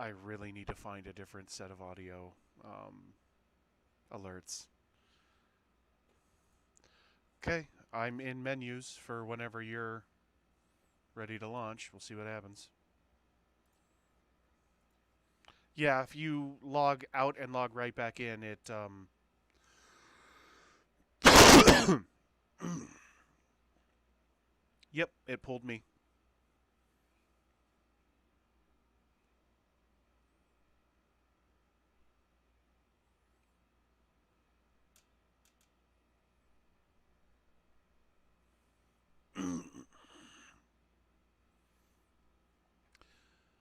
I really need to find a different set of audio alerts. Okay, I'm in menus for whenever you're ready to launch. We'll see what happens. Yeah, if you log out and log right back in, it yep, it pulled me.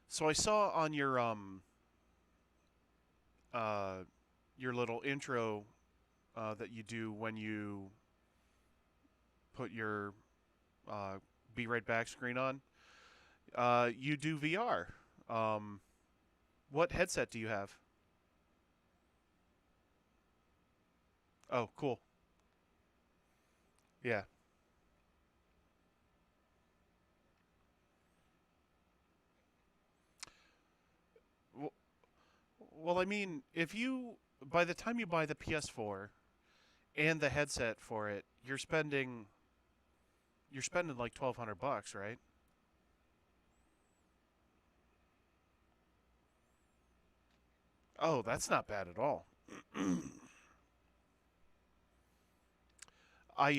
So I saw on uh your little intro that you do when you put your uh, be right back screen on. You do VR. Um, what headset do you have? Oh, cool. Yeah. W- Well, I mean, if you by the time you buy the PS4 and the headset for it, you're spending like $1,200, right? Oh, that's not bad at all. I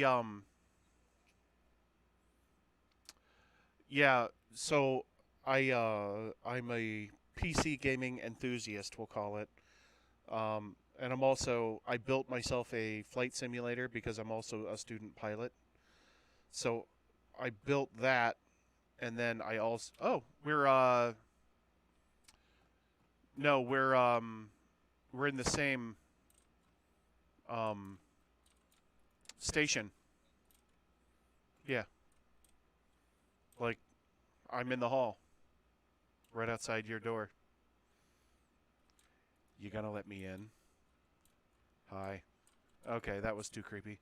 yeah, so I'm a PC gaming enthusiast, we'll call it. And I built myself a flight simulator because I'm also a student pilot. So I built that, and then I also we're no we're in the same um station. Yeah, like I'm in the hall right outside your door. You gonna let me in? Hi. Okay, that was too creepy.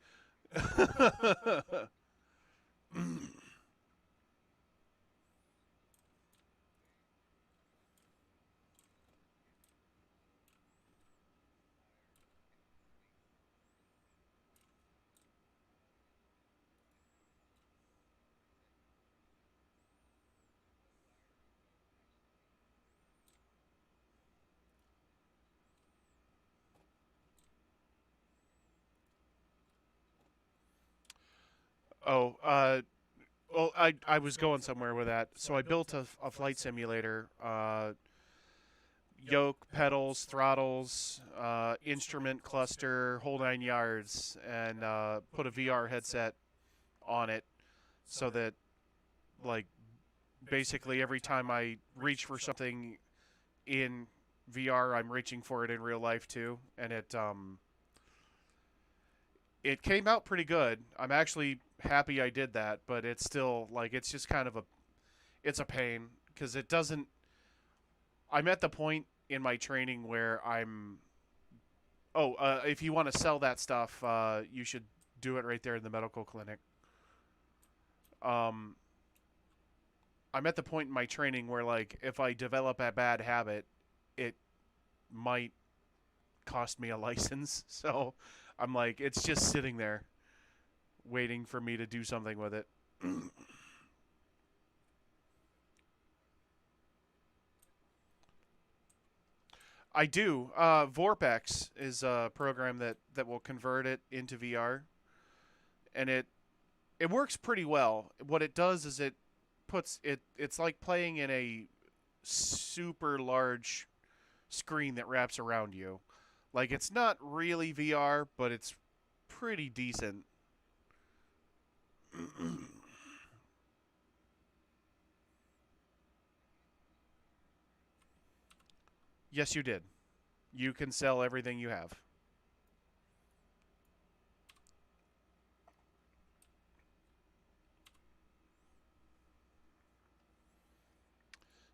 oh, well, I was going somewhere with that. So I built a flight simulator. Yoke, pedals, throttles, instrument cluster, whole 9 yards, and put a VR headset on it so that, like, basically every time I reach for something in VR, I'm reaching for it in real life too, and it came out pretty good. I'm actually happy I did that, but it's still like it's just kind of a pain because it doesn't. I'm at the point in my training where I'm. Oh, if you want to sell that stuff, you should do it right there in the medical clinic. Um, I'm at the point in my training where, like, if I develop a bad habit, it might cost me a license. So I'm like, it's just sitting there waiting for me to do something with it. I do. Vorpex is a program that will convert it into VR, and it works pretty well. What it does is it puts it. It's like playing in a super large screen that wraps around you. Like it's not really VR, but it's pretty decent. Yes, you did. You can sell everything you have.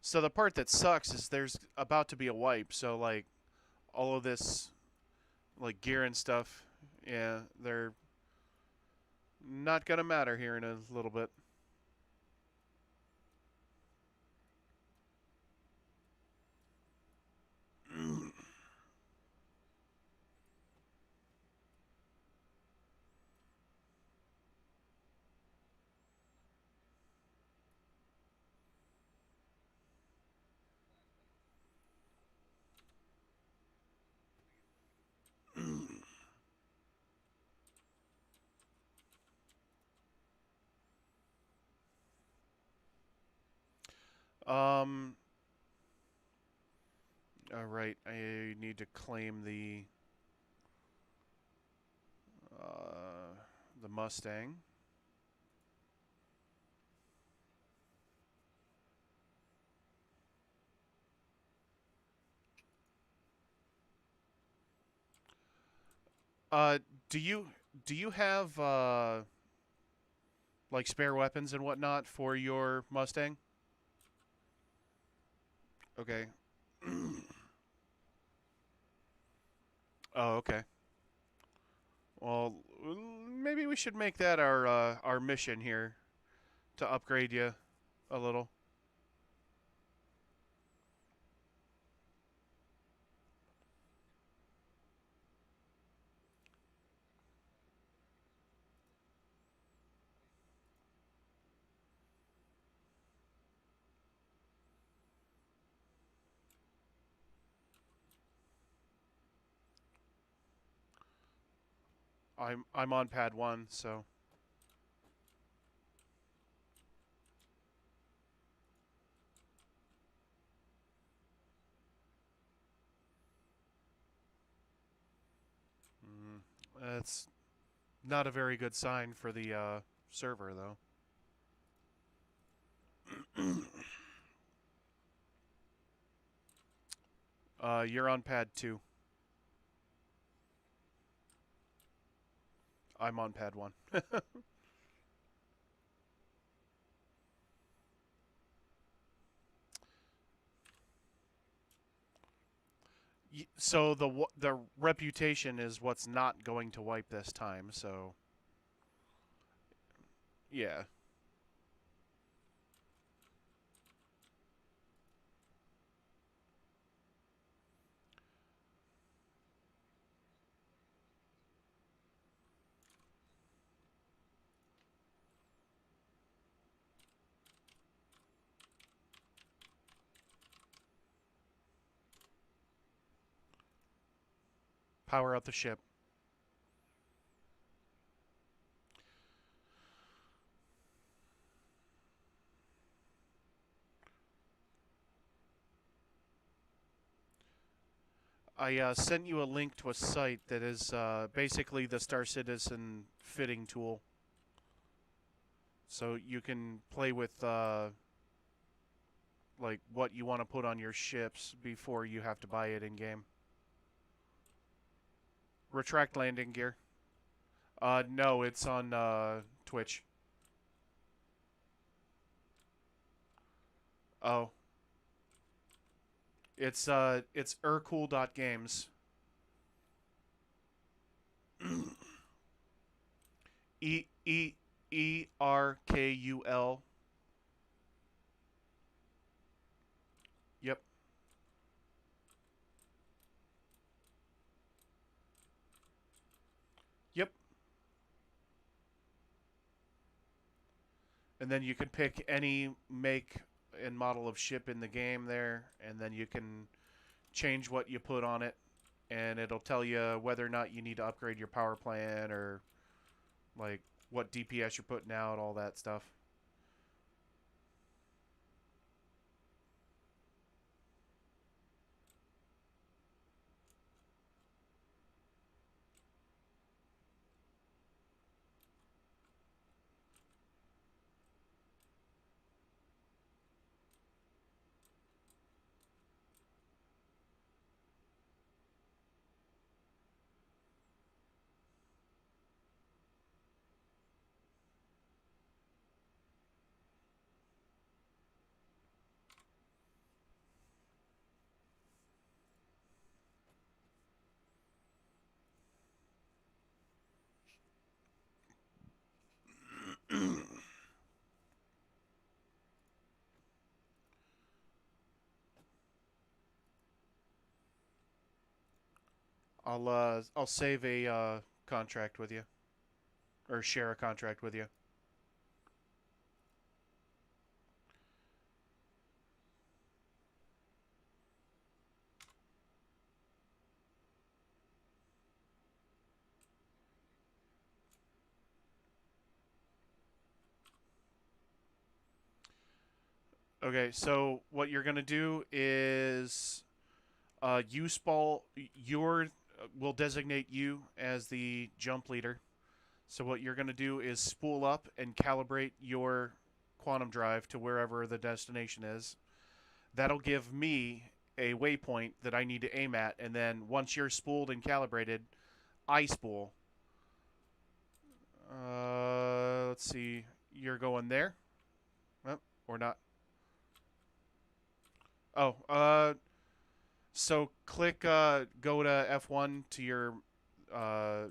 So the part that sucks is there's about to be a wipe. So like all of this like gear and stuff, yeah, they're not gonna matter here in a little bit. Um. All right. I need to claim uh, the Mustang. Uh, do you do you have like spare weapons and whatnot for your Mustang? Okay. Oh, okay. Well, maybe we should make that our mission here to upgrade you a little. I'm on pad 1, so mm, that's not a very good sign for the server though. You're on pad 2. I'm on pad 1. So the reputation is what's not going to wipe this time. So yeah, power up the ship. I sent you a link to a site that is basically the Star Citizen fitting tool. So you can play with like what you want to put on your ships before you have to buy it in game. Retract landing gear. No, it's on Twitch. Oh, it's urcool.games. ERKUL. Yep. Yep. And then you can pick any make and model of ship in the game there, and then you can change what you put on it, and it'll tell you whether or not you need to upgrade your power plant or like what DPS you're putting out, all that stuff. I'll save a contract with you or share a contract with you. Okay, so what you're gonna do is you spall your will designate you as the jump leader. So what you're gonna do is spool up and calibrate your quantum drive to wherever the destination is. That'll give me a waypoint that I need to aim at, and then once you're spooled and calibrated, I spool. Let's see. You're going there? Oh, or not? Oh, so click go to F1 to your uh,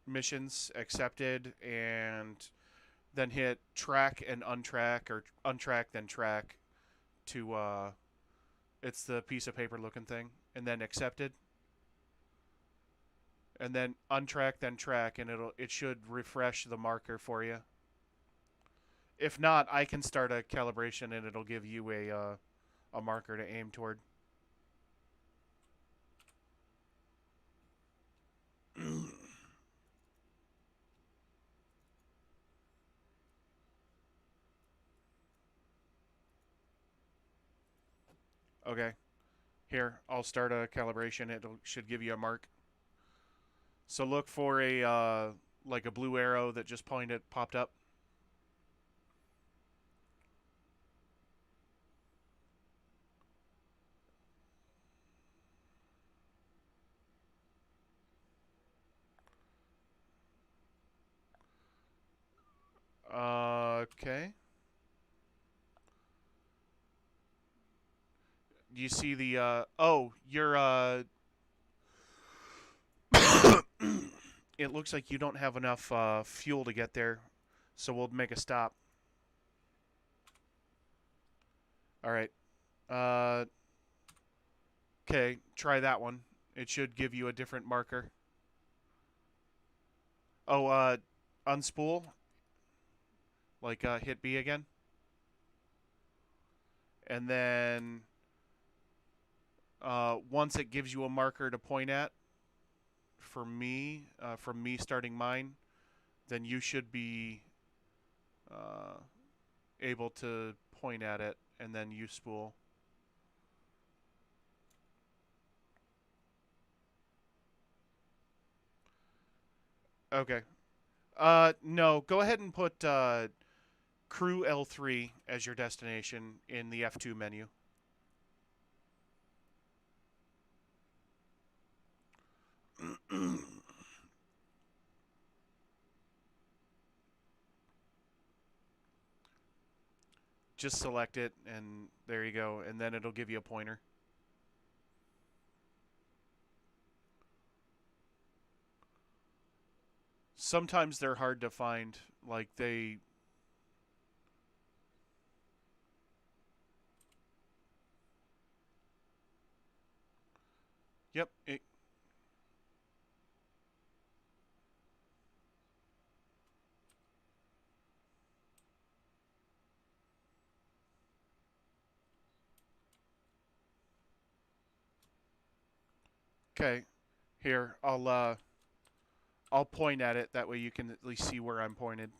missions accepted, and then hit track and untrack, or untrack then track to it's the piece of paper looking thing, and then accepted, and then untrack then track, and it should refresh the marker for you. If not, I can start a calibration and it'll give you a marker to aim toward. Okay. Here, I'll start a calibration. It should give you a mark. So look for a like a blue arrow that just popped up. Okay. You see the oh, you're it looks like you don't have enough fuel to get there, so we'll make a stop. All right. Uh, okay, try that one. It should give you a different marker. Oh, unspool. Like hit B again, and then once it gives you a marker to point at, for me, from me starting mine, then you should be uh, able to point at it, and then you spool. Okay. No, go ahead and put Crew L3 as your destination in the F2 menu. Just select it, and there you go, and then it'll give you a pointer. Sometimes they're hard to find. Like they. Yep. Okay. Here, I'll point at it. That way you can at least see where I'm pointed.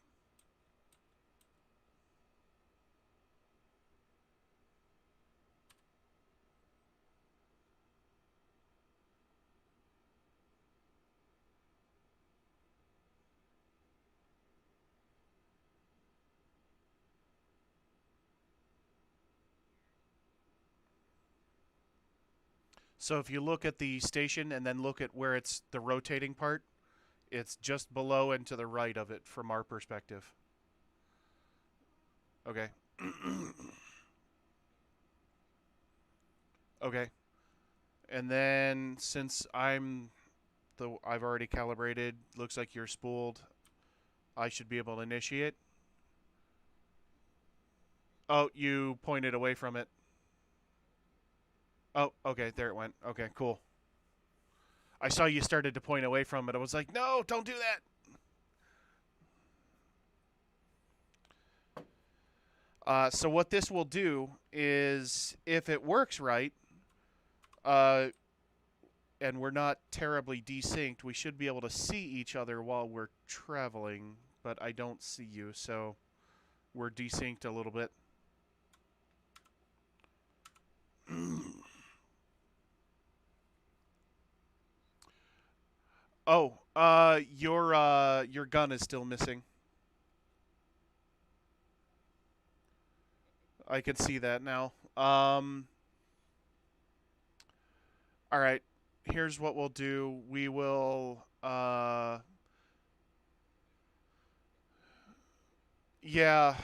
So if you look at the station and then look at where it's the rotating part, it's just below and to the right of it from our perspective. Okay. Okay. And then since I've already calibrated, looks like you're spooled, I should be able to initiate. Oh, you pointed away from it. Oh, okay, there it went. Okay, cool. I saw you started to point away from it. I was like, no, don't do that. So what this will do is, if it works right, uh, and we're not terribly desynced, we should be able to see each other while we're traveling. But I don't see you, so we're desynced a little bit. Oh, your gun is still missing. I can see that now. All right. Here's what we'll do. We will yeah,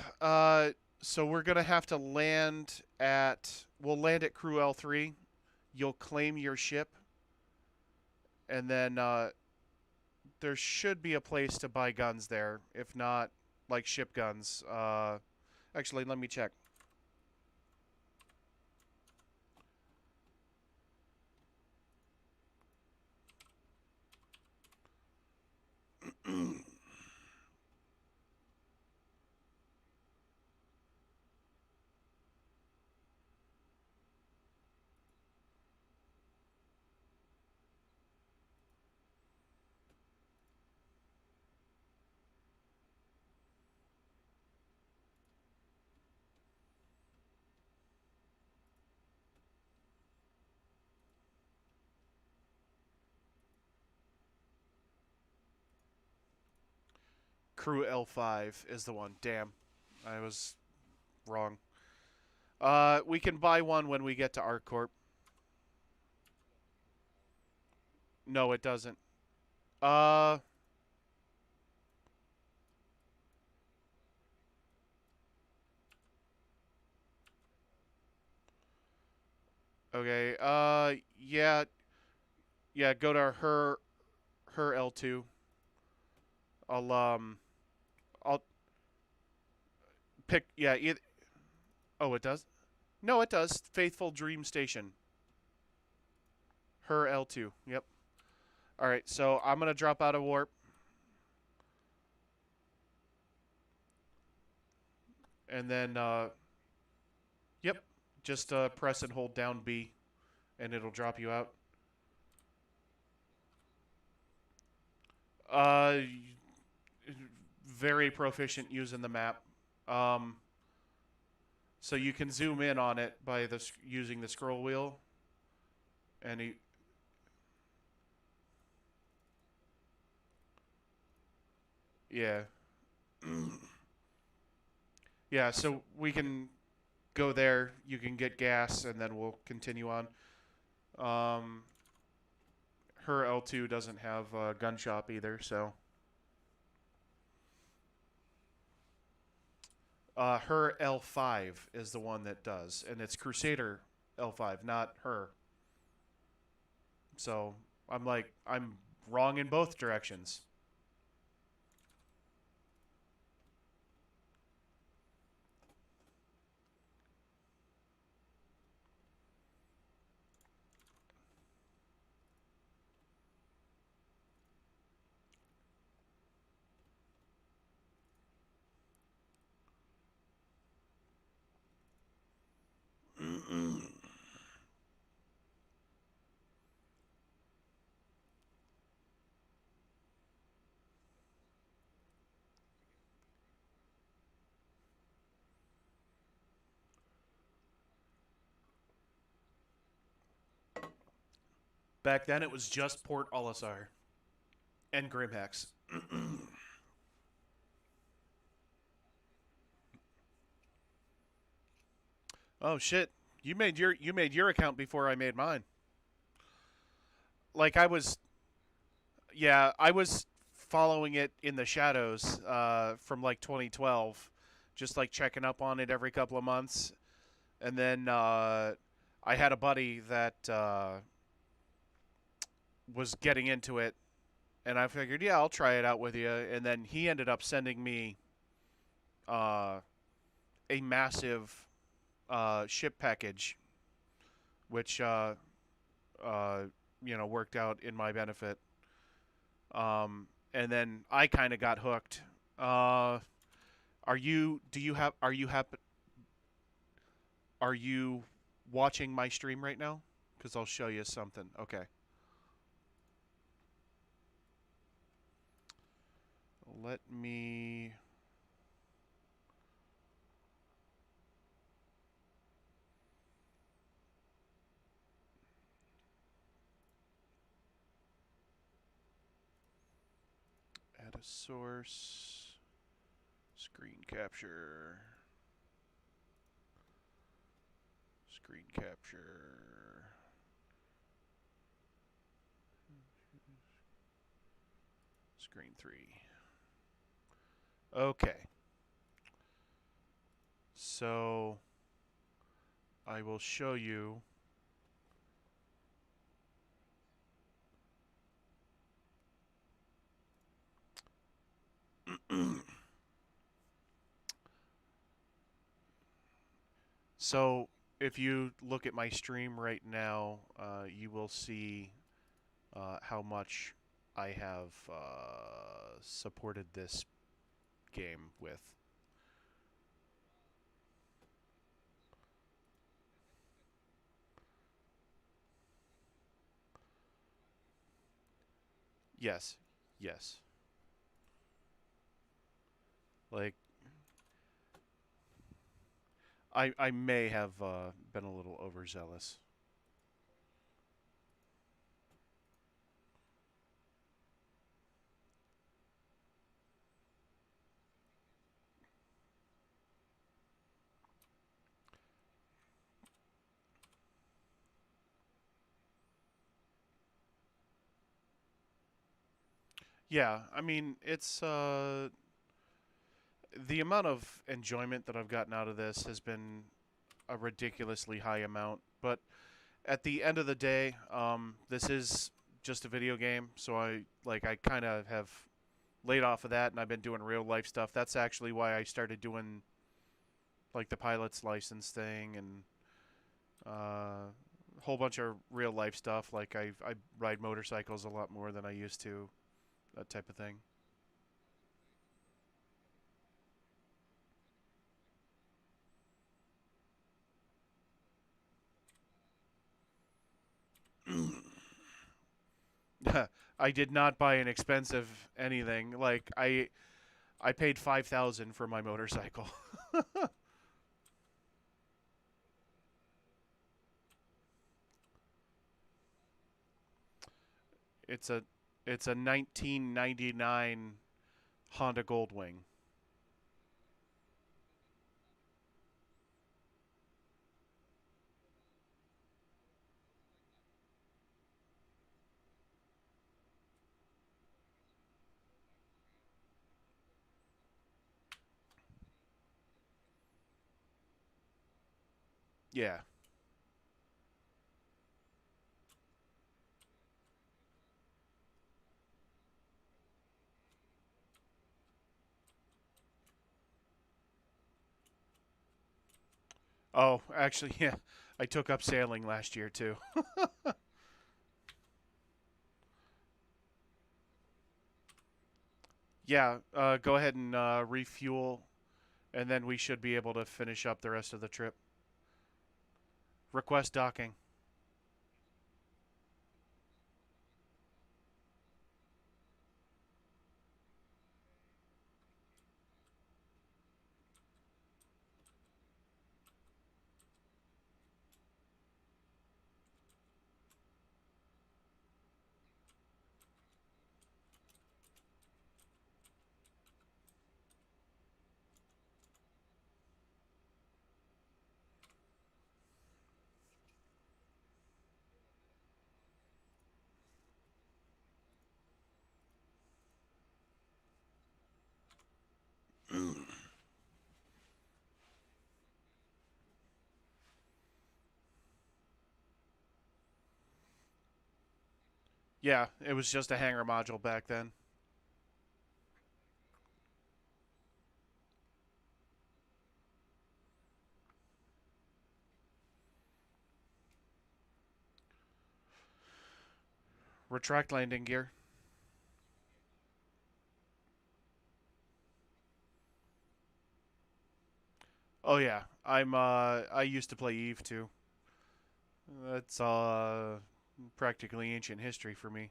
so we're going to have to land at we'll land at Crew L3. You'll claim your ship and then there should be a place to buy guns there. If not, like ship guns. Actually, let me check. Crew L5 is the one. Damn, I was wrong. We can buy one when we get to Arc Corp. No, it doesn't. Uh, okay. Yeah, yeah. Go to her L2. I'll I'll pick. Yeah. Oh, it does. No, it does. Faithful Dream Station. Her L2. Yep. All right. So I'm gonna drop out of warp, and then yep. Just press and hold down B, and it'll drop you out. Uh, very proficient using the map. Um, so you can zoom in on it by using the scroll wheel, and yeah, yeah. So we can go there. You can get gas, and then we'll continue on. Um, her L2 doesn't have a gun shop either, so her L5 is the one that does, and it's Crusader L5, not her. So I'm wrong in both directions. Back then, it was just Port Olisar and Grimhex. Oh shit! You made your account before I made mine. Like I was, yeah, I was following it in the shadows from like 2012, just like checking up on it every couple of months, and then I had a buddy that was getting into it, and I figured, yeah, I'll try it out with you, and then he ended up sending me uh, a massive ship package, which uh, worked out in my benefit. And then I kind of got hooked. Are you? Do you have? Are you watching my stream right now? Because I'll show you something. Okay. Let me. Source. Screen capture. Screen capture. Screen 3. Okay. So I will show you. So if you look at my stream right now, you will see how much I have supported this game with. Yes, yes. Like I may have been a little overzealous. Yeah, I mean it's the amount of enjoyment that I've gotten out of this has been a ridiculously high amount. But at the end of the day, this is just a video game, so I kind of have laid off of that, and I've been doing real life stuff. That's actually why I started doing like the pilot's license thing and a whole bunch of real life stuff. Like I ride motorcycles a lot more than I used to, that type of thing. I did not buy an expensive anything. Like I paid 5,000 for my motorcycle. it's a it's a 1999 Honda Goldwing. Yeah. Oh, actually, yeah. I took up sailing last year too. Yeah, go ahead and refuel, and then we should be able to finish up the rest of the trip. Request docking. Yeah, it was just a hangar module back then. Retract landing gear. Oh yeah, I used to play Eve too. That's practically ancient history for me.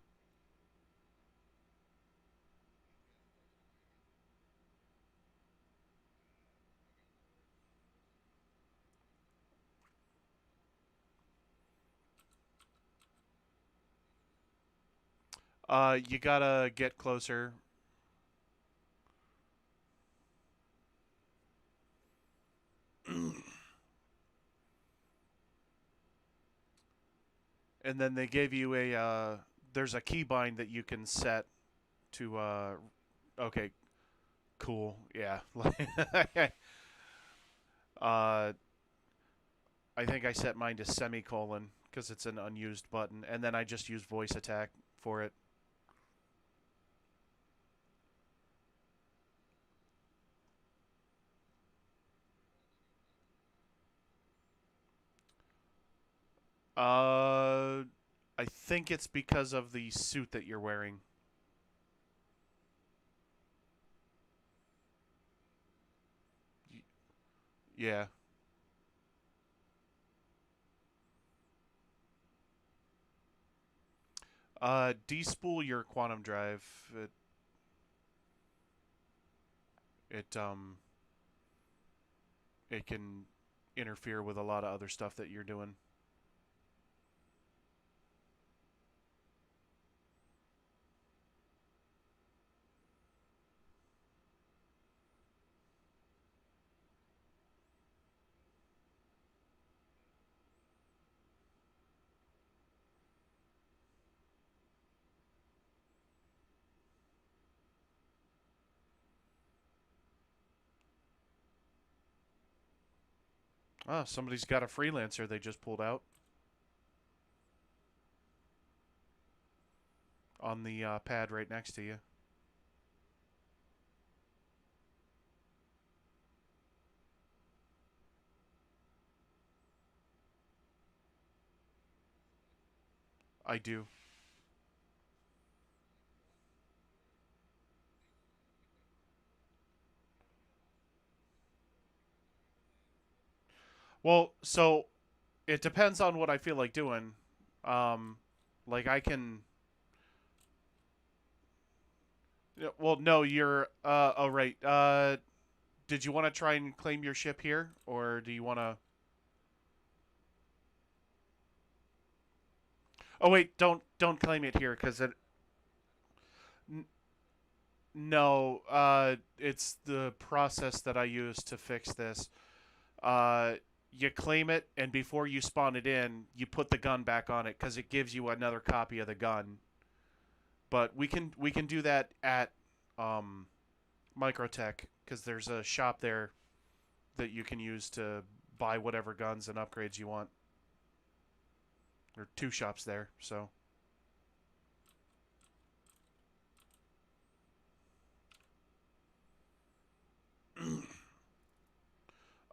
You gotta get closer. and then they gave you a there's a keybind that you can set to okay, cool, yeah. uh I think I set mine to semicolon because it's an unused button, and then I just use voice attack for it. uh I think it's because of the suit that you're wearing. Yeah. Despool your quantum drive. It it can interfere with a lot of other stuff that you're doing. Ah, somebody's got a freelancer they just pulled out on the pad right next to you. I do. Well, so it depends on what I feel like doing. Um, like I can. Well, no, you're. Oh, right. Did you want to try and claim your ship here, or do you want to? Oh, wait, don't claim it here because it. N- no, it's the process that I use to fix this. Uh, you claim it, and before you spawn it in, you put the gun back on it because it gives you another copy of the gun. But we can do that at um, Microtech because there's a shop there that you can use to buy whatever guns and upgrades you want. There are two shops there, so.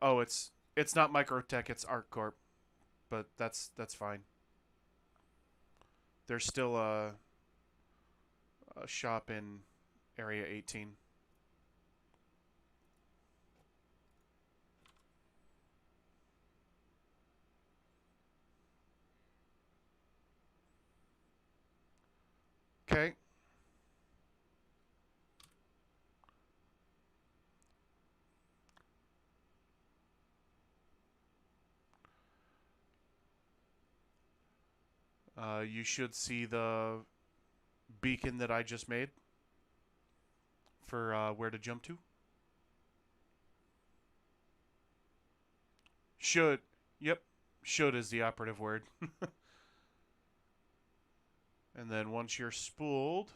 Oh, it's not Microtech, it's Art Corp, but that's fine. There's still a shop in Area 18. Okay. You should see the beacon that I just made for where to jump to. Should. Yep. Should is the operative word. And then once you're spooled,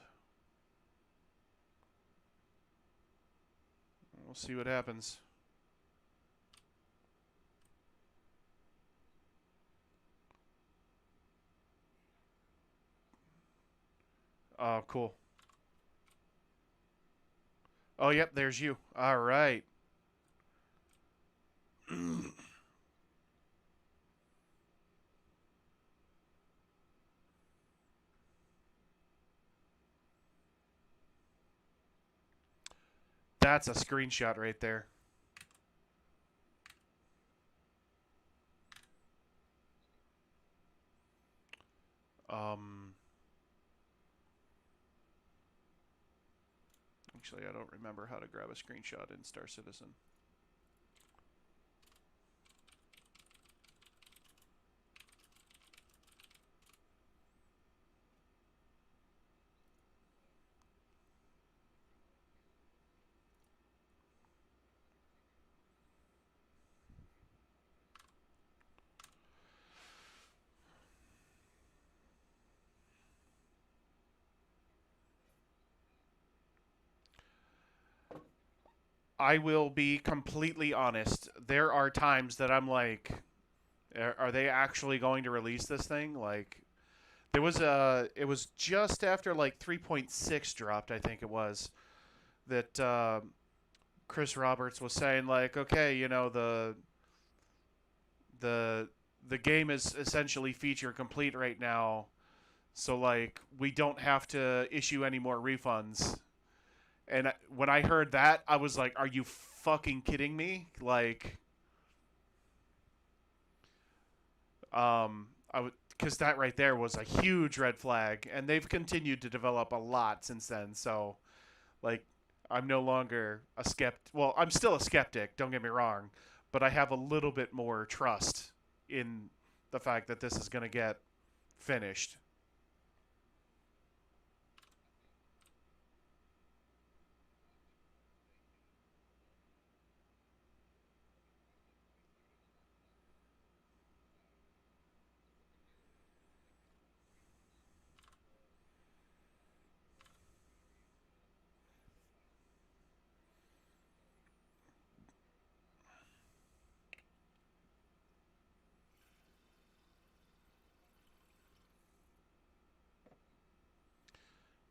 we'll see what happens. Cool. Oh, yep, there's you. All right. That's a screenshot right there. Um, Actually, I don't remember how to grab a screenshot in Star Citizen. I will be completely honest. There are times that I'm like, are they actually going to release this thing? Like, it was just after like 3.6 dropped, I think it was, that Chris Roberts was saying like, okay, you know, the the game is essentially feature complete right now, so like we don't have to issue any more refunds. And when I heard that, I was like, are you fucking kidding me? Like, I would, because that right there was a huge red flag, and they've continued to develop a lot since then. So, like, I'm no longer a skeptic. Well, I'm still a skeptic. Don't get me wrong, but I have a little bit more trust in the fact that this is going to get finished.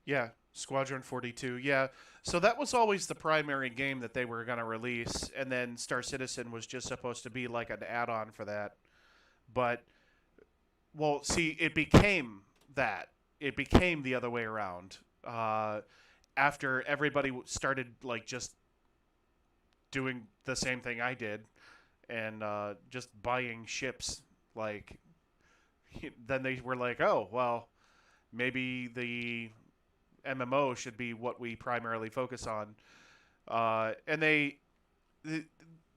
Yeah, Squadron 42. Yeah. So that was always the primary game that they were going to release, and then Star Citizen was just supposed to be like an add-on for that. But well, see, it became that. It became the other way around. After everybody started like just doing the same thing I did and just buying ships, like then they were like, oh well, maybe the MMO should be what we primarily focus on. And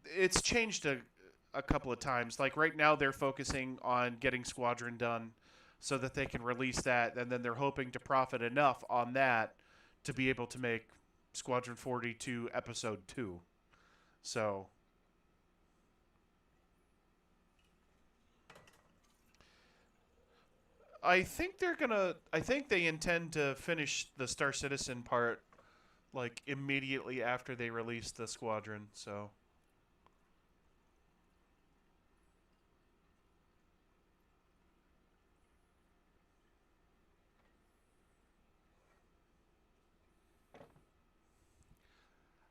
it's changed a couple of times. Like right now, they're focusing on getting Squadron done so that they can release that, and then they're hoping to profit enough on that to be able to make Squadron 42 Episode 2. So I think they're gonna. I think they intend to finish the Star Citizen part like immediately after they release the Squadron. So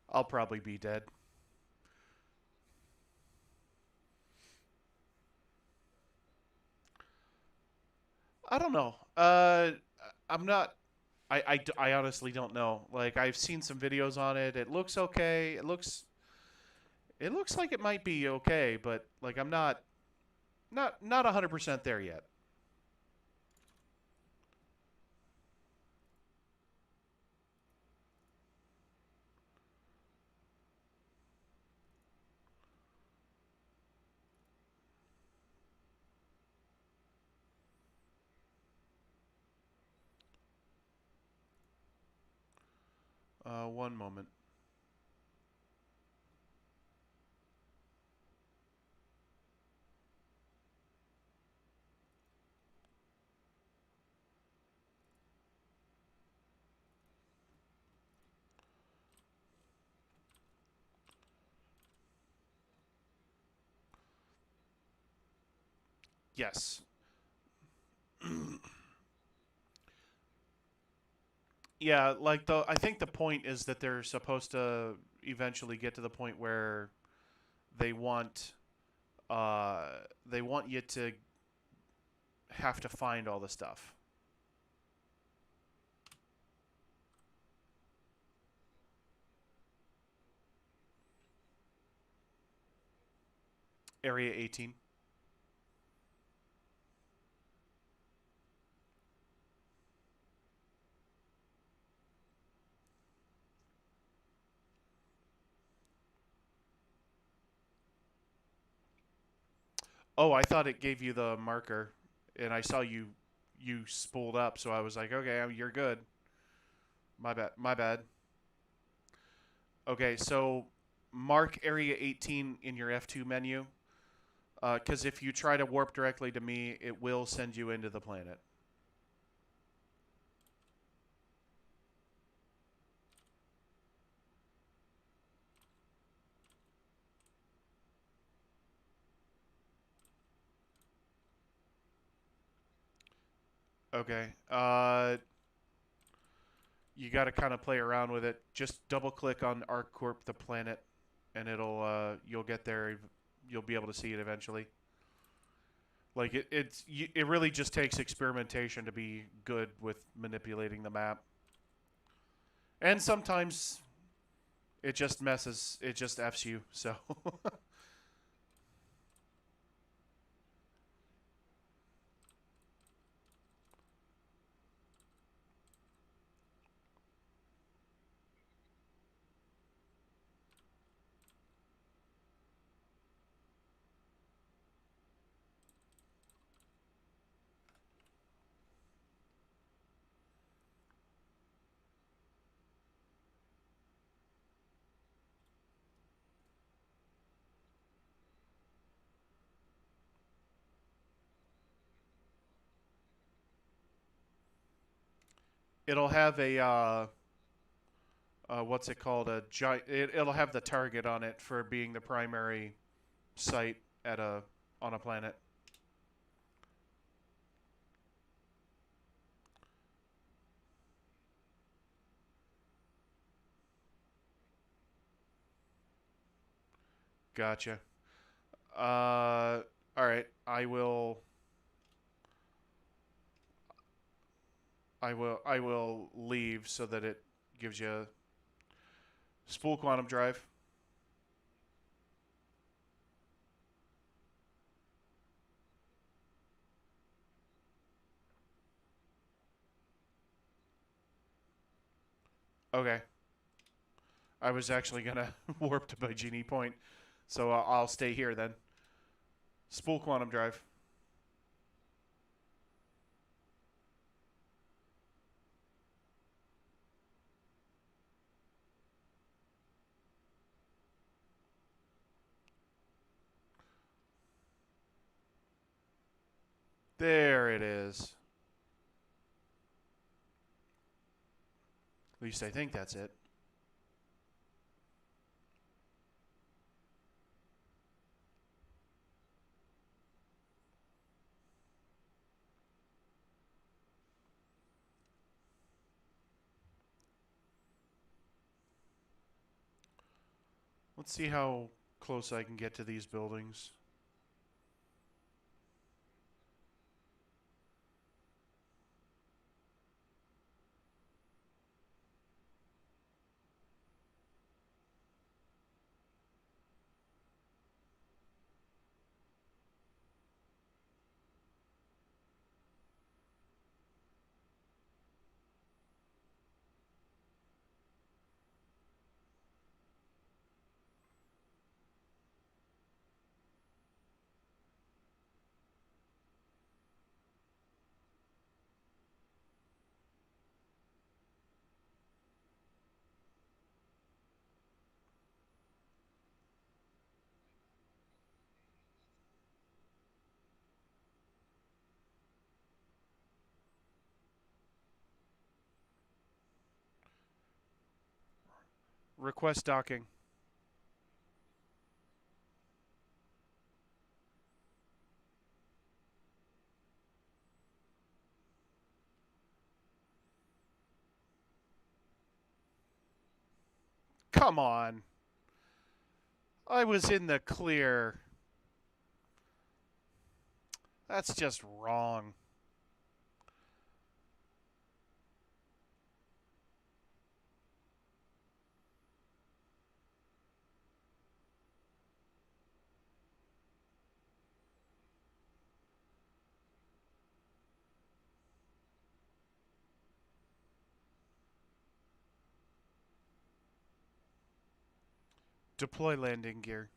I'll probably be dead. I don't know. I'm not. I honestly don't know. Like I've seen some videos on it. It looks okay. It looks like it might be okay, but like I'm not 100% there yet. One moment. Yes. Yeah, like the I think the point is that they're supposed to eventually get to the point where they want uh they want you to have to find all the stuff. Area 18. Oh, I thought it gave you the marker, and I saw you spooled up, so I was like, okay, you're good. My bad. My bad. Okay, so mark area 18 in your F2 menu, because if you try to warp directly to me, it will send you into the planet. Okay. You got to kind of play around with it. Just double click on Corp, the planet, and it'll you'll get there. You'll be able to see it eventually. Like it really just takes experimentation to be good with manipulating the map. And sometimes it just messes. It just f's you. So it'll have a what's it called? A giant. It'll have the target on it for being the primary site at a on a planet. Gotcha. All right. I will leave so that it gives you spool quantum drive. Okay. I was actually gonna warp to my genie point, so I'll stay here then. Spool quantum drive. There it is. At least I think that's it. Let's see how close I can get to these buildings. Request docking. Come on. I was in the clear. That's just wrong. Deploy landing gear.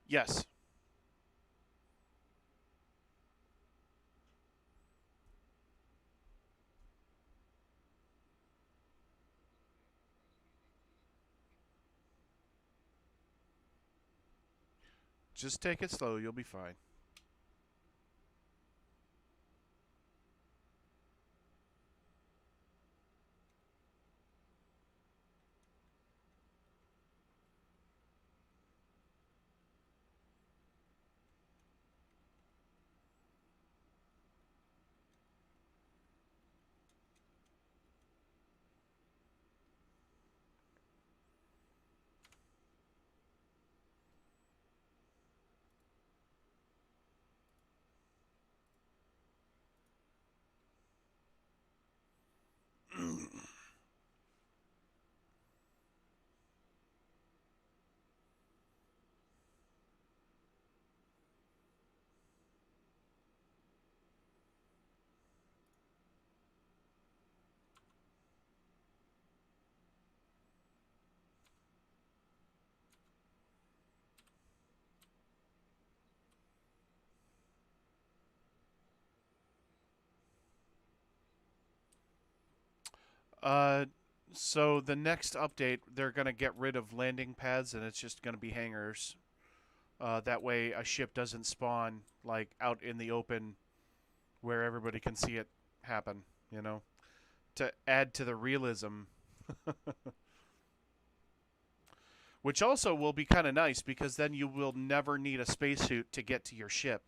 Yes. Just take it slow. You'll be fine. Uh, so the next update, they're gonna get rid of landing pads, and it's just gonna be hangars. That way, a ship doesn't spawn like out in the open where everybody can see it happen. You know, to add to the realism, which also will be kind of nice because then you will never need a spacesuit to get to your ship.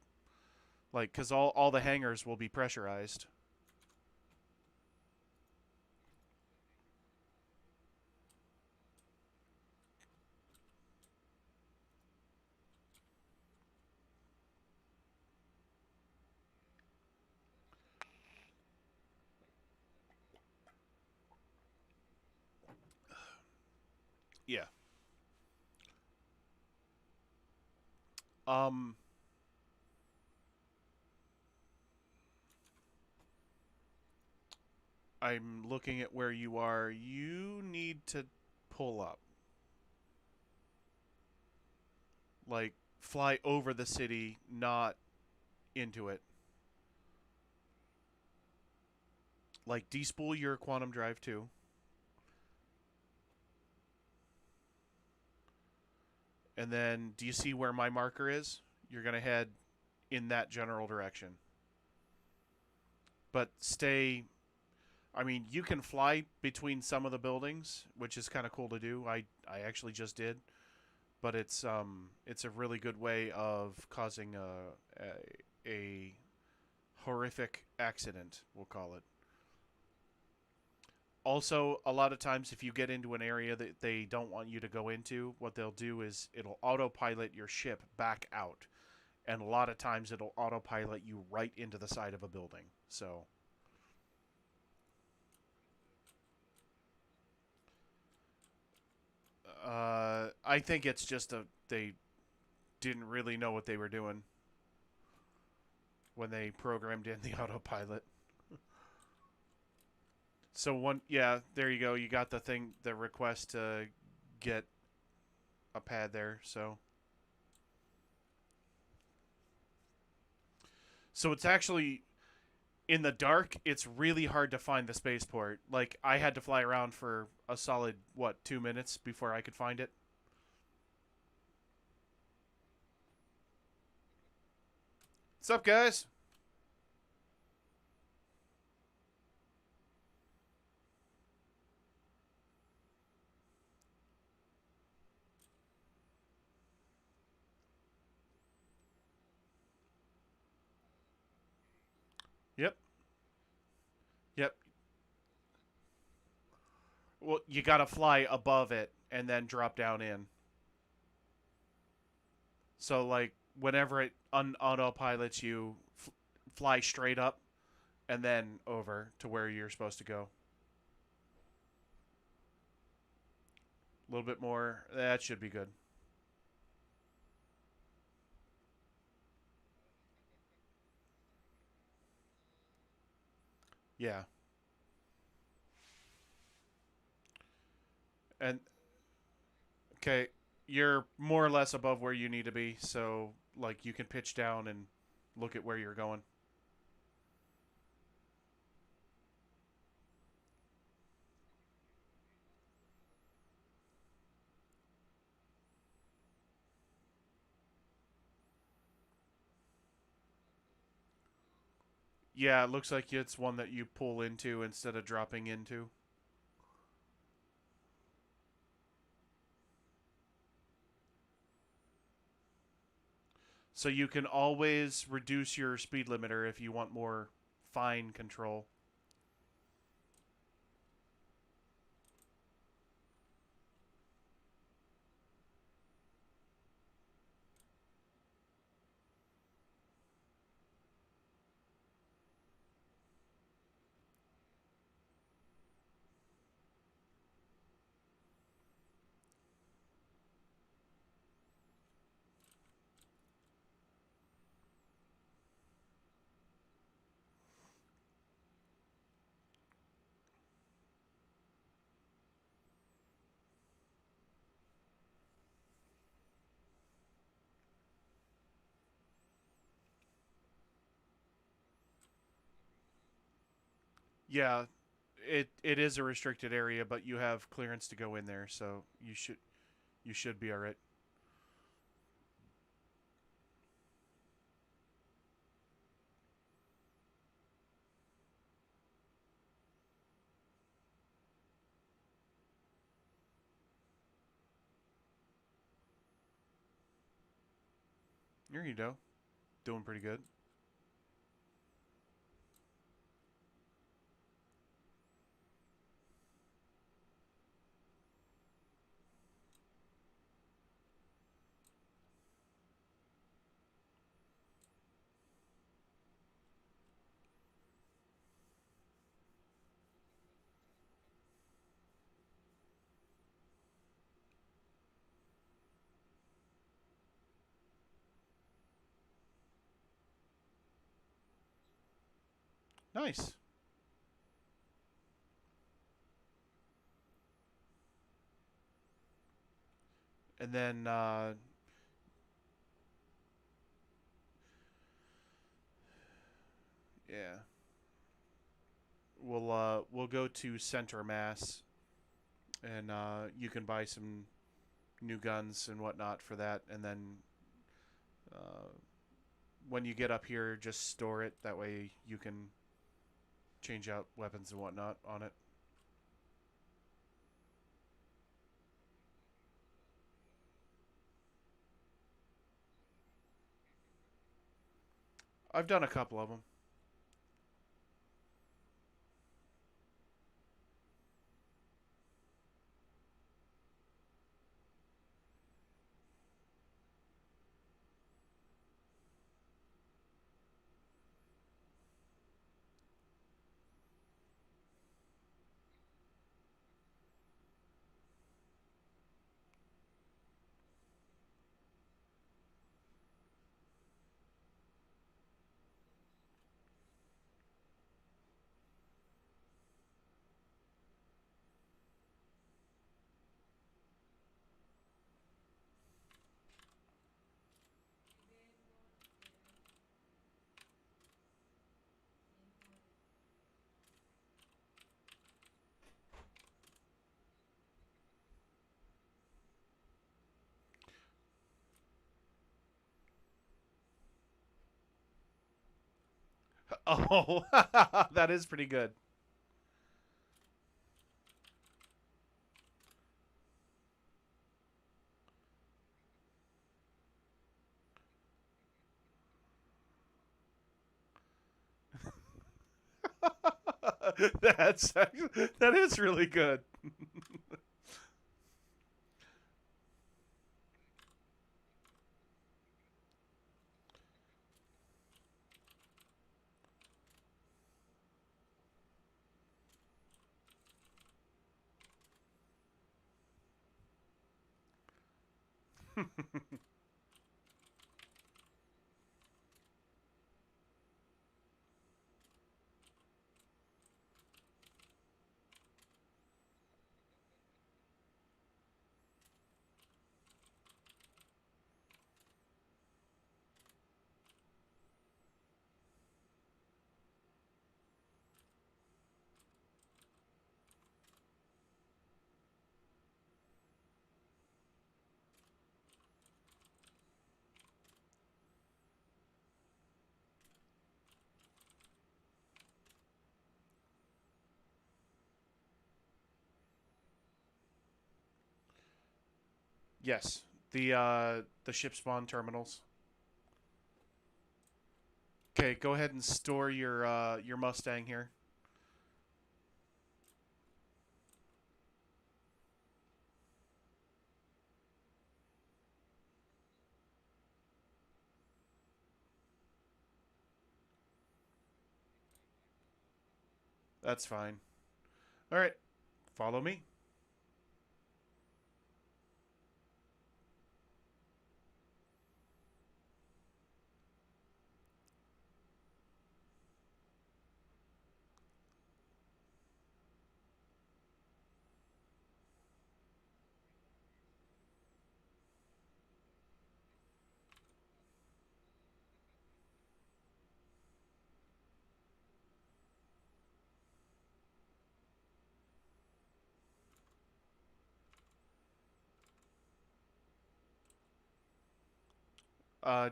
Like, because all the hangars will be pressurized. Yeah. Um, I'm looking at where you are. You need to pull up. Like, fly over the city, not into it. Like, despool your quantum drive too. And then, do you see where my marker is? You're going to head in that general direction. But stay. I mean, you can fly between some of the buildings, which is kind of cool to do. I actually just did, but it's a really good way of causing a horrific accident, we'll call it. Also, a lot of times if you get into an area that they don't want you to go into, what they'll do is it'll autopilot your ship back out. And a lot of times it'll autopilot you right into the side of a building. So, I think it's just they didn't really know what they were doing when they programmed in the autopilot. So yeah, there you go. You got the request to get a pad there. So it's actually in the dark. It's really hard to find the spaceport. Like I had to fly around for a solid 2 minutes before I could find it. What's up, guys? Yep, yep. Well, you got to fly above it and then drop down in. So like whenever it autopilots you, fly straight up and then over to where you're supposed to go. A little bit more. That should be good. Yeah. And okay, you're more or less above where you need to be, so like you can pitch down and look at where you're going. Yeah, it looks like it's one that you pull into instead of dropping into. So you can always reduce your speed limiter if you want more fine control. Yeah, it is a restricted area, but you have clearance to go in there, so you should be all right. There you go. Doing pretty good. Nice. And then yeah, we'll go to center mass, and you can buy some new guns and whatnot for that, and then uh, when you get up here, just store it. That way you can change out weapons and whatnot on it. I've done a couple of them. Oh, that is pretty good. That is really good. Yes, the ship spawn terminals. Okay, go ahead and store your Mustang here. That's fine. All right, follow me.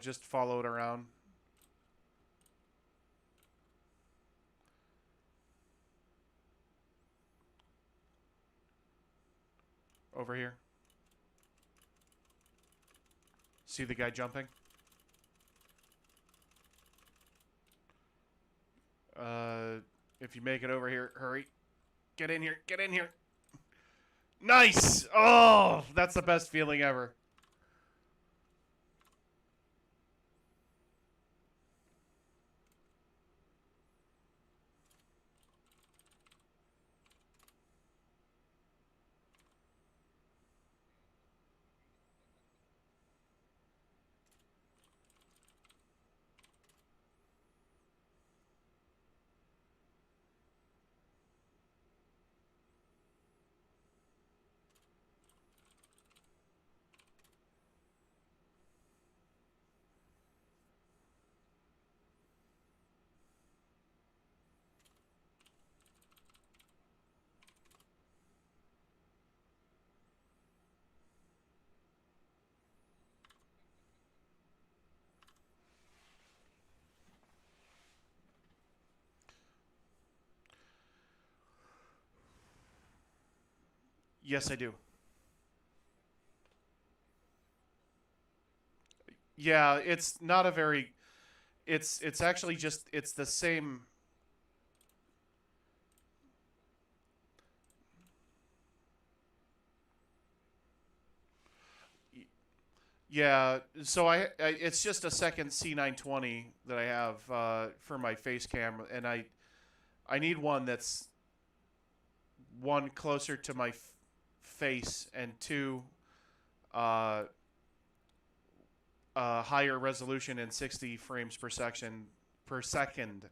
Just follow it around over here. See the guy jumping? Uh, if you make it over here, hurry. Get in here. Get in here. Nice. Oh, that's the best feeling ever. Yes, I do. Yeah, it's not a very. It's actually just it's the same. Yeah, so I it's just a second C920 that I have for my face cam, and I need one that's one closer to my face and two uh, higher resolution and 60 frames per second.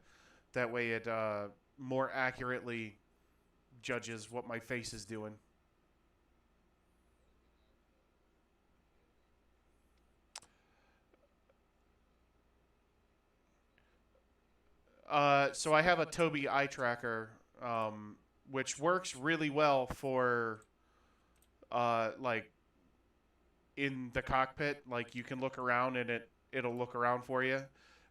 That way, it more accurately judges what my face is doing. So I have a Tobii eye tracker, which works really well for like in the cockpit. Like you can look around and it'll look around for you,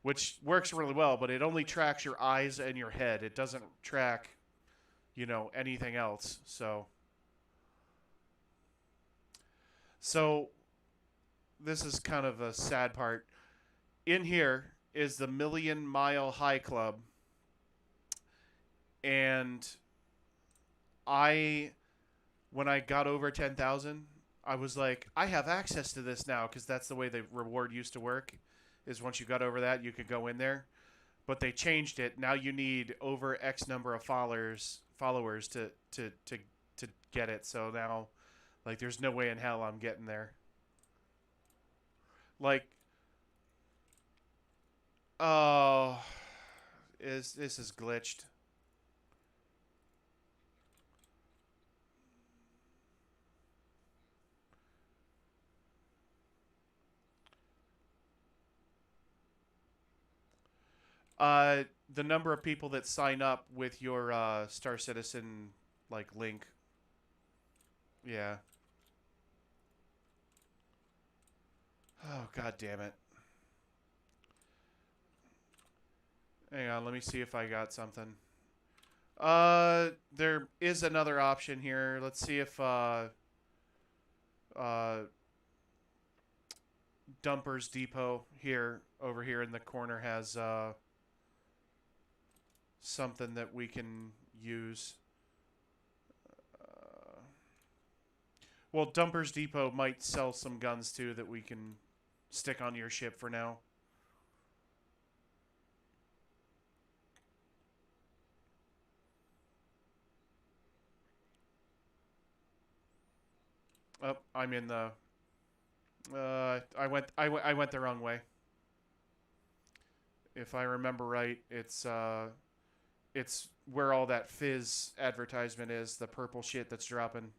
which works really well. But it only tracks your eyes and your head. It doesn't track anything else. So this is kind of a sad part. In here is the Million Mile High Club, and I when I got over 10,000, I was like, I have access to this now because that's the way the reward used to work. Is once you got over that, you could go in there. But they changed it. Now you need over X number of followers to get it. So now, like, there's no way in hell I'm getting there. Like, oh, is this is glitched? The number of people that sign up with your Star Citizen like link. Yeah. Oh god damn it. Hang on, let me see if I got something. There is another option here. Let's see if uh Dumpers Depot here, over here in the corner, has something that we can use. Well, Dumpers Depot might sell some guns too that we can stick on your ship for now. Oh, I'm in the. I went the wrong way. If I remember right, it's where all that fizz advertisement is. The purple shit that's dropping.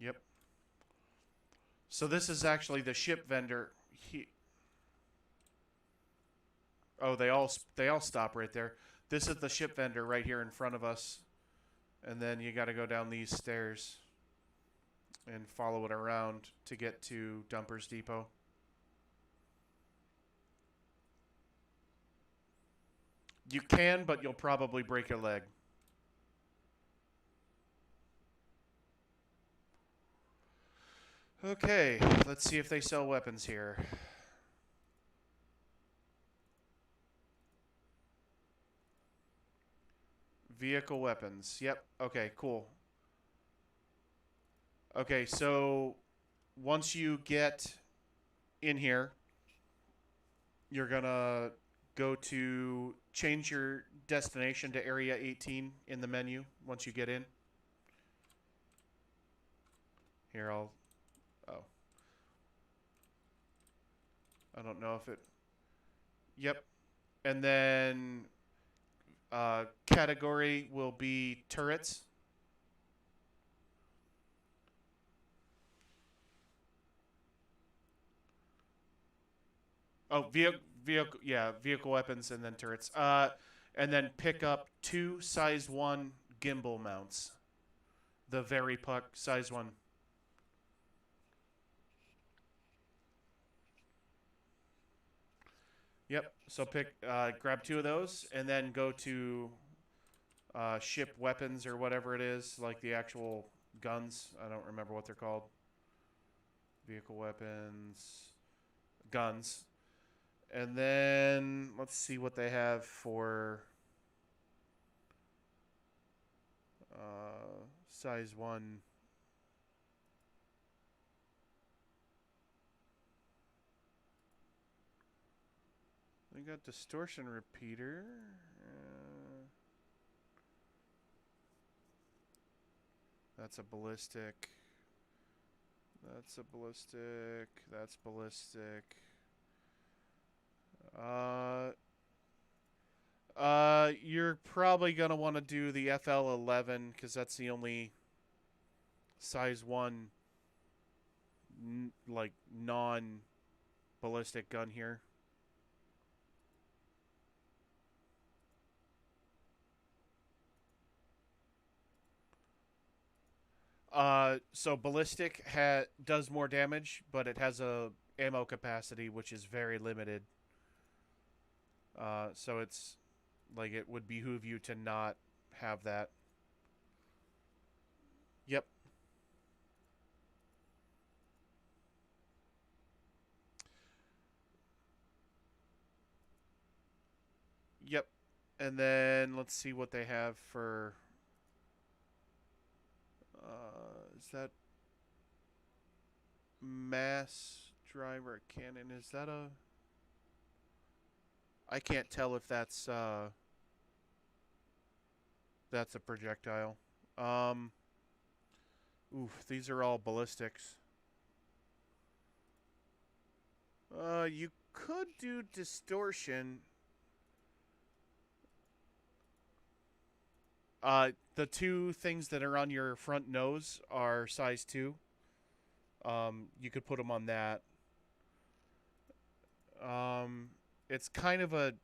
Yep. So this is actually the ship vendor. Oh, they all stop right there. This is the ship vendor right here in front of us, and then you got to go down these stairs and follow it around to get to Dumpers Depot. You can, but you'll probably break your leg. Okay, let's see if they sell weapons here. Vehicle weapons. Yep. Okay, cool. Okay, so once you get in here, you're going to go to change your destination to Area 18 in the menu once you get in. Here, I'll... Oh. I don't know if it... Yep. And then category will be turrets. Oh, vehicle weapons and then turrets. And then pick up 2 size 1 gimbal mounts. The very puck size 1. Yep. So grab 2 of those and then go to ship weapons or whatever it is, like the actual guns. I don't remember what they're called. Vehicle weapons, guns. And then let's see what they have for size 1. We got distortion repeater. That's a ballistic. That's a ballistic. That's ballistic. You're probably gonna want to do the FL11 because that's the only size 1 like non-ballistic gun here. So ballistic does more damage, but it has a ammo capacity which is very limited. So it's like it would behoove you to not have that. Yep. Yep. And then let's see what they have for. Is that mass driver cannon? Is that a? I can't tell if that's a projectile. Oof, these are all ballistics. You could do distortion. The 2 things that are on your front nose are size 2. You could put them on that. It's kind of a.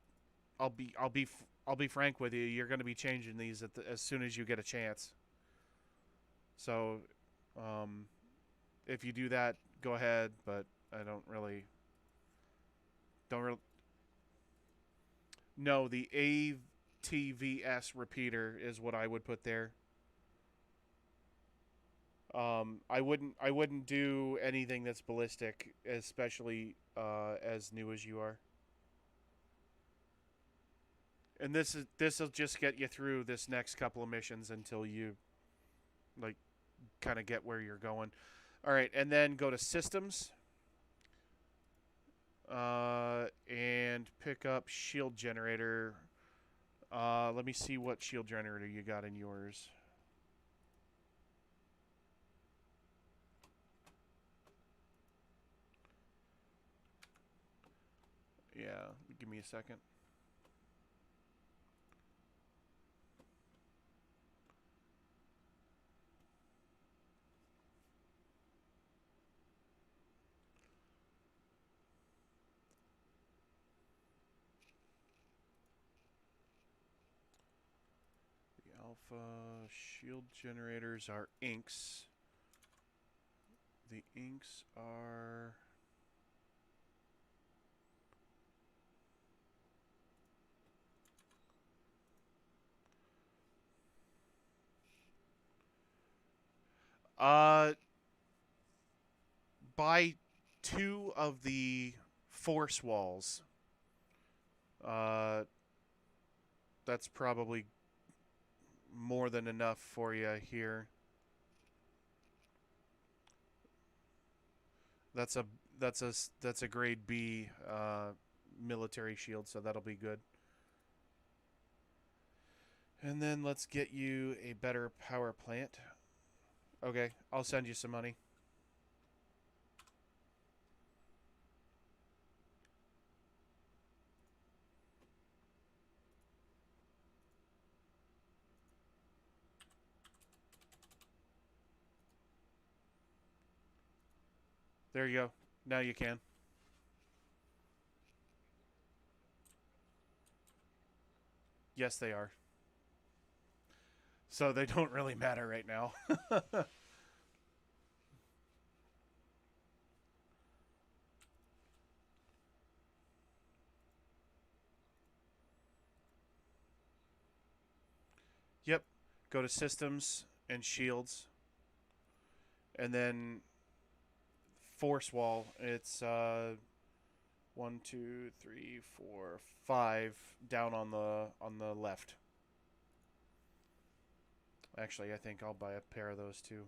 I'll be I'll be frank with you. You're going to be changing these as soon as you get a chance. So, um, if you do that, go ahead. But I don't really. No, the ATVS repeater is what I would put there. I wouldn't do anything that's ballistic, especially as new as you are. And this will just get you through this next couple of missions until you like kind of get where you're going. All right, and then go to systems, and pick up shield generator. Let me see what shield generator you got in yours. Yeah, give me a second. The alpha shield generators are inks. The inks are uh buy two of the force walls. Uh that's probably more than enough for you here. That's a that's a grade B military shield, so that'll be good. And then let's get you a better power plant. Okay, I'll send you some money. There you go. Now you can. Yes, they are. So they don't really matter right now. Yep. Go to systems and shields, and then force wall. It's 1, 2, 3, 4, 5 down on the left. Actually, I think I'll buy a pair of those too.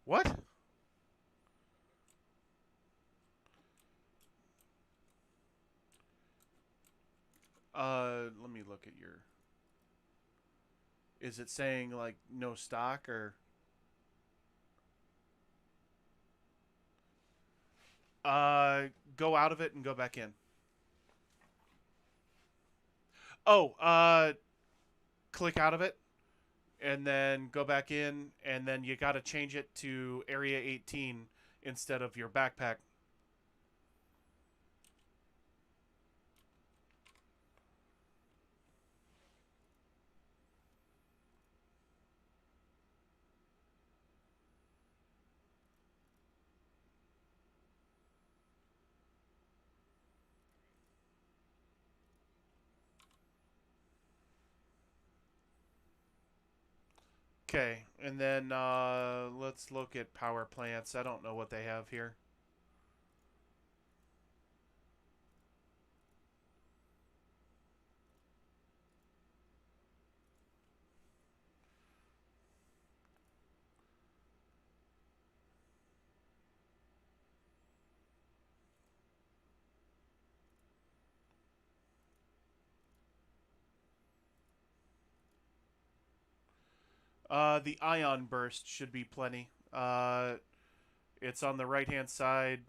What? Let me look at your. Is it saying like no stock or? Go out of it and go back in. Oh, click out of it and then go back in, and then you got to change it to Area 18 instead of your backpack. Okay, and then let's look at power plants. I don't know what they have here. The ion burst should be plenty. It's on the right-hand side,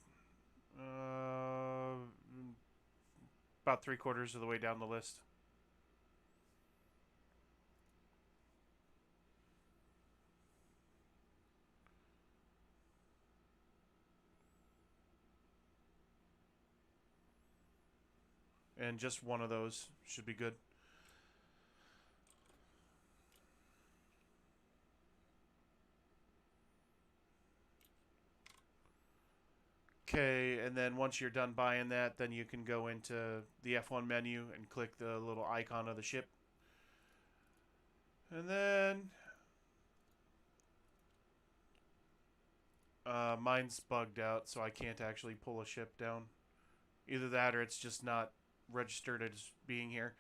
uh, about 3/4 of the way down the list. And just one of those should be good. Okay, and then once you're done buying that, then you can go into the F1 menu and click the little icon of the ship. And then mine's bugged out, so I can't actually pull a ship down. Either that or it's just not registered as being here.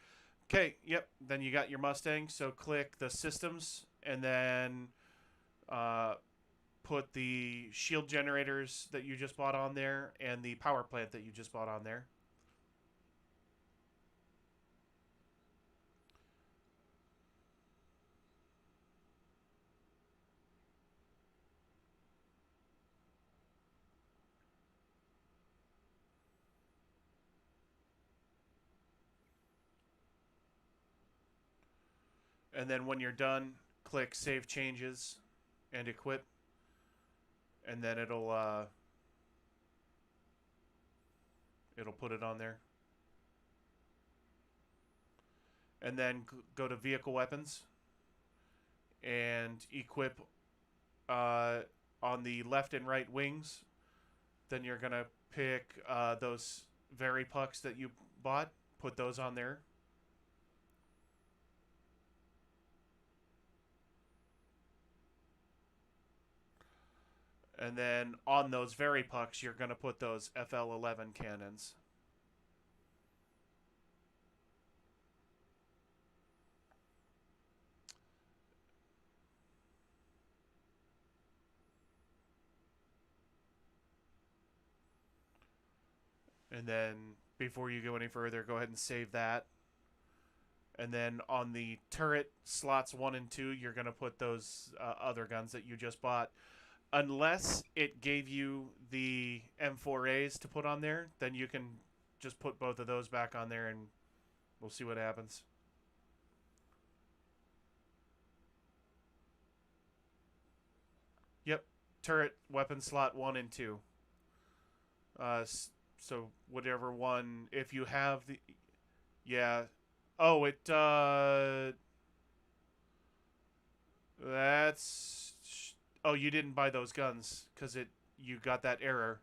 Okay, yep. Then you got your Mustang, so click the systems and then uh, put the shield generators that you just bought on there and the power plant that you just bought on there. And then when you're done, click Save Changes and Equip, and then it'll put it on there. And then go to Vehicle Weapons and equip on the left and right wings. Then you're gonna pick those very pucks that you bought, put those on there. And then on those very pucks, you're going to put those FL-11 cannons. And then before you go any further, go ahead and save that. And then on the turret slots 1 and 2, you're going to put those other guns that you just bought. Unless it gave you the M4As to put on there, then you can just put both of those back on there and we'll see what happens. Yep, turret weapon slot 1 and 2. So whatever one, if you have the, yeah. Oh, that's, oh, you didn't buy those guns because you got that error.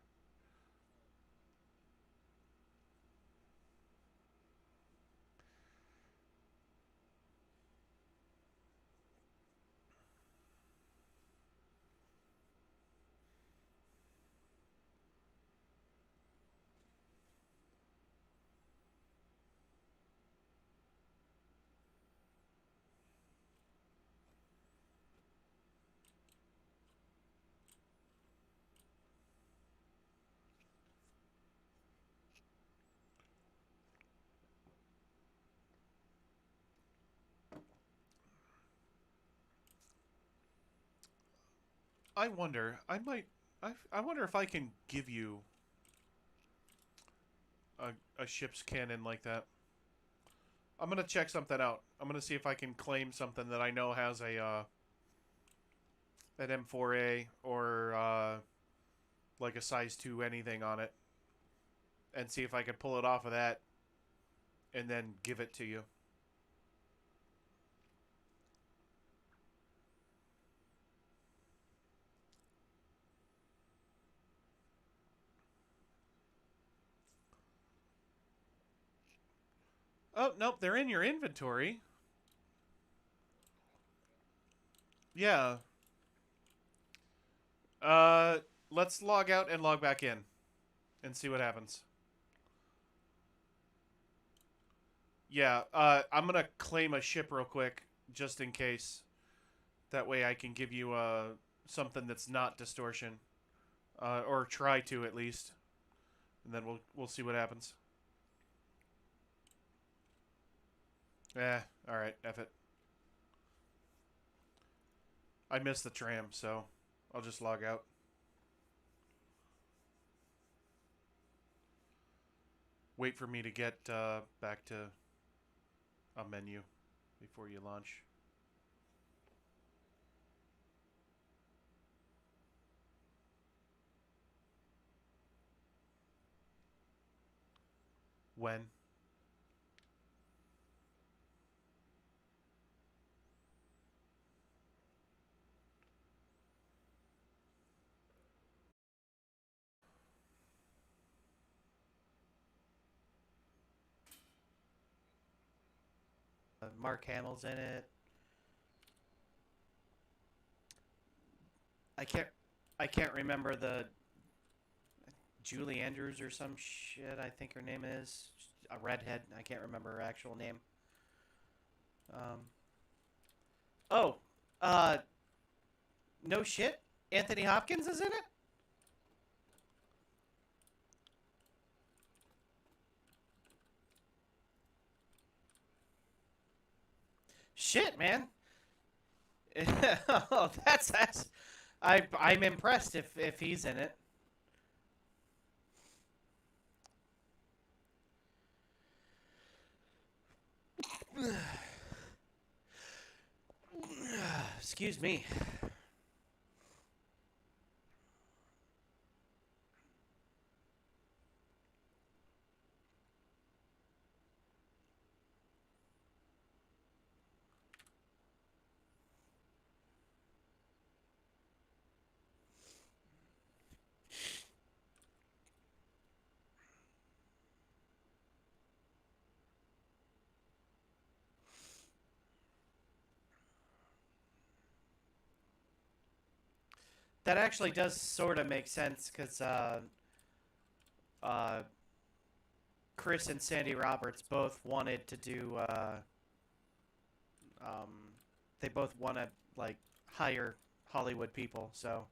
I wonder, I wonder if I can give you a ship's cannon like that. I'm gonna check something out. I'm gonna see if I can claim something that I know has an M4A or like a size 2 anything on it, and see if I can pull it off of that, and then give it to you. Oh nope, they're in your inventory. Yeah. Uh, let's log out and log back in, and see what happens. Yeah. I'm gonna claim a ship real quick, just in case. That way I can give you something that's not distortion, or try to at least, and then we'll see what happens. All right, F it. I missed the tram, so I'll just log out. Wait for me to get back to a menu before you launch. When? Mark Hamill's in it. I can't. I can't remember the Julie Andrews or some shit. I think her name is a redhead. I can't remember her actual name. Um. Oh. Uh. No shit. Anthony Hopkins is in it. Shit, man. Oh, that's. I'm impressed if he's in it. Excuse me. That actually does sort of make sense because uh, Chris and Sandy Roberts both wanted to do. Um, they both want to like hire Hollywood people, so.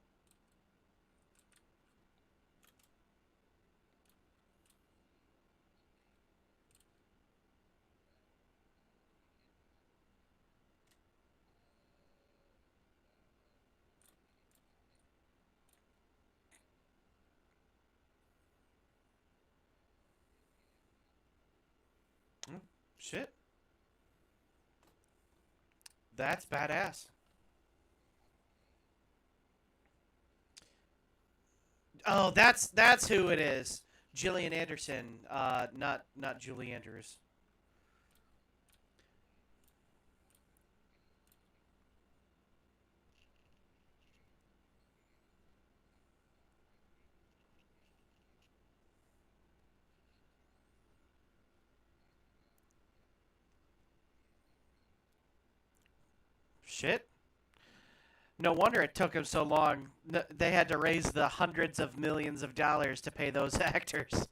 Shit. That's badass. Oh, that's who it is. Gillian Anderson, not Julie Andrews. Shit. No wonder it took him so long. They had to raise the hundreds of millions of dollars to pay those actors.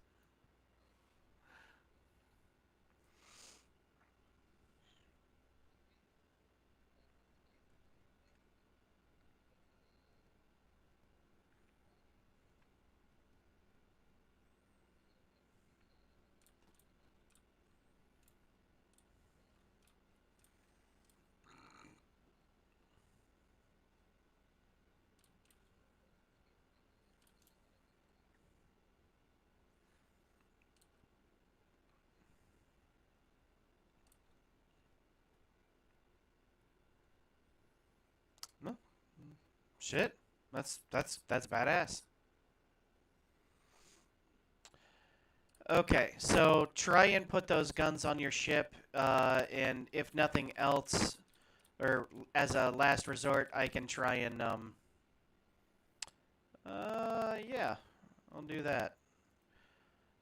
No, shit. That's badass. Okay, so try and put those guns on your ship, and if nothing else, or as a last resort, I can try and yeah, I'll do that.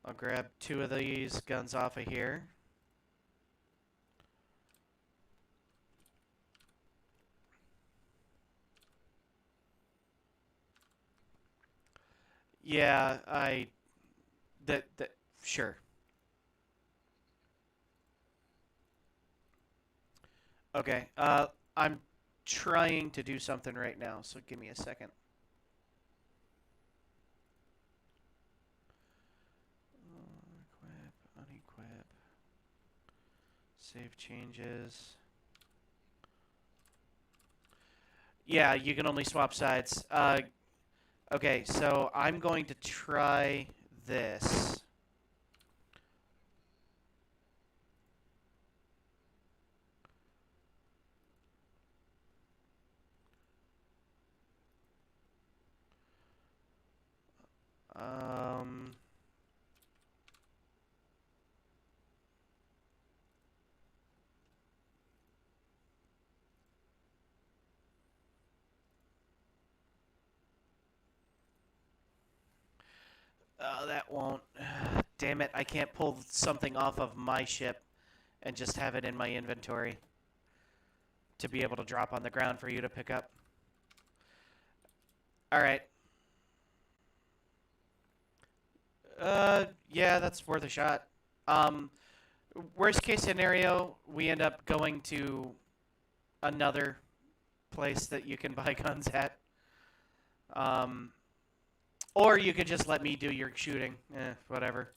I'll grab two of these guns off of here. Yeah, that sure. Okay. I'm trying to do something right now, so give me a second. Equip, unequip, save changes. Yeah, you can only swap sides. Okay, so I'm going to try this. Um, that won't. Damn it, I can't pull something off of my ship and just have it in my inventory to be able to drop on the ground for you to pick up. All right. Yeah, that's worth a shot. Um, Worst case scenario, we end up going to another place that you can buy guns at. Um, or you could just let me do your shooting. Whatever.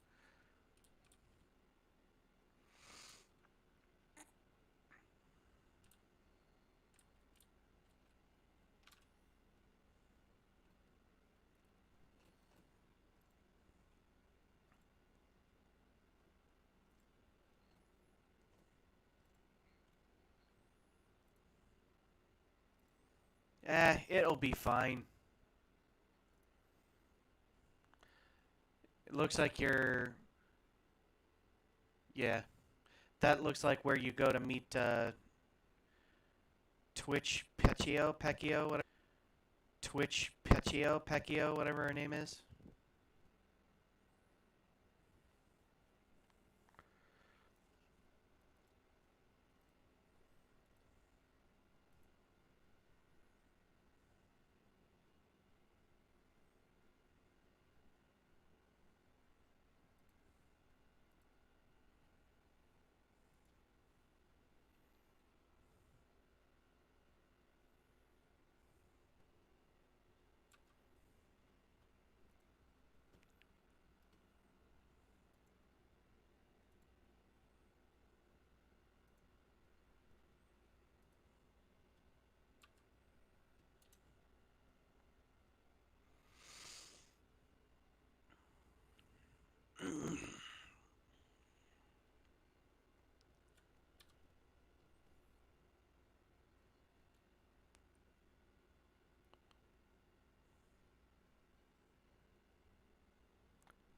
It'll be fine. It looks like you're. Yeah, that looks like where you go to meet Twitch Pecchio, whatever. Twitch Pecchio, whatever her name is.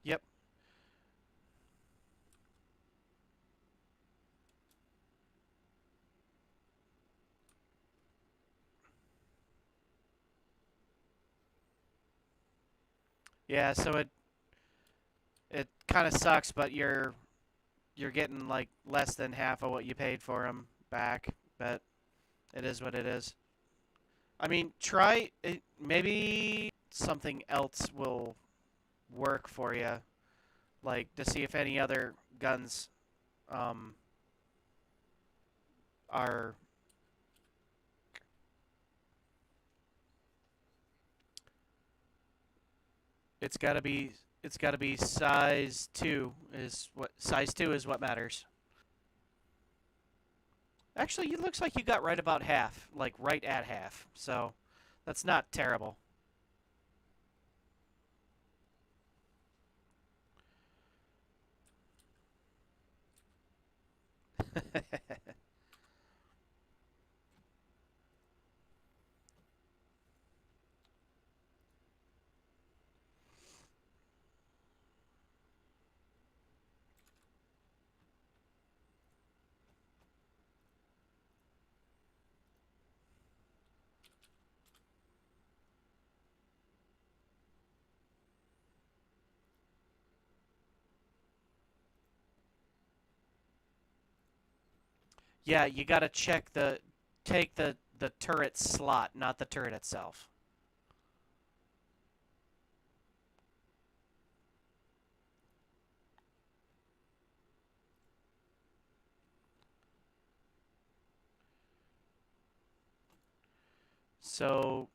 Yep. Yeah, so it kind of sucks, but you're getting like less than half of what you paid for them back, but it is what it is. I mean, try it, maybe something else will work for you, like to see if any other guns um, are. It's got to be size two is what matters. Actually, it looks like you got right about half, like right at half. So that's not terrible. Yeah, you got to take the turret slot, not the turret itself. So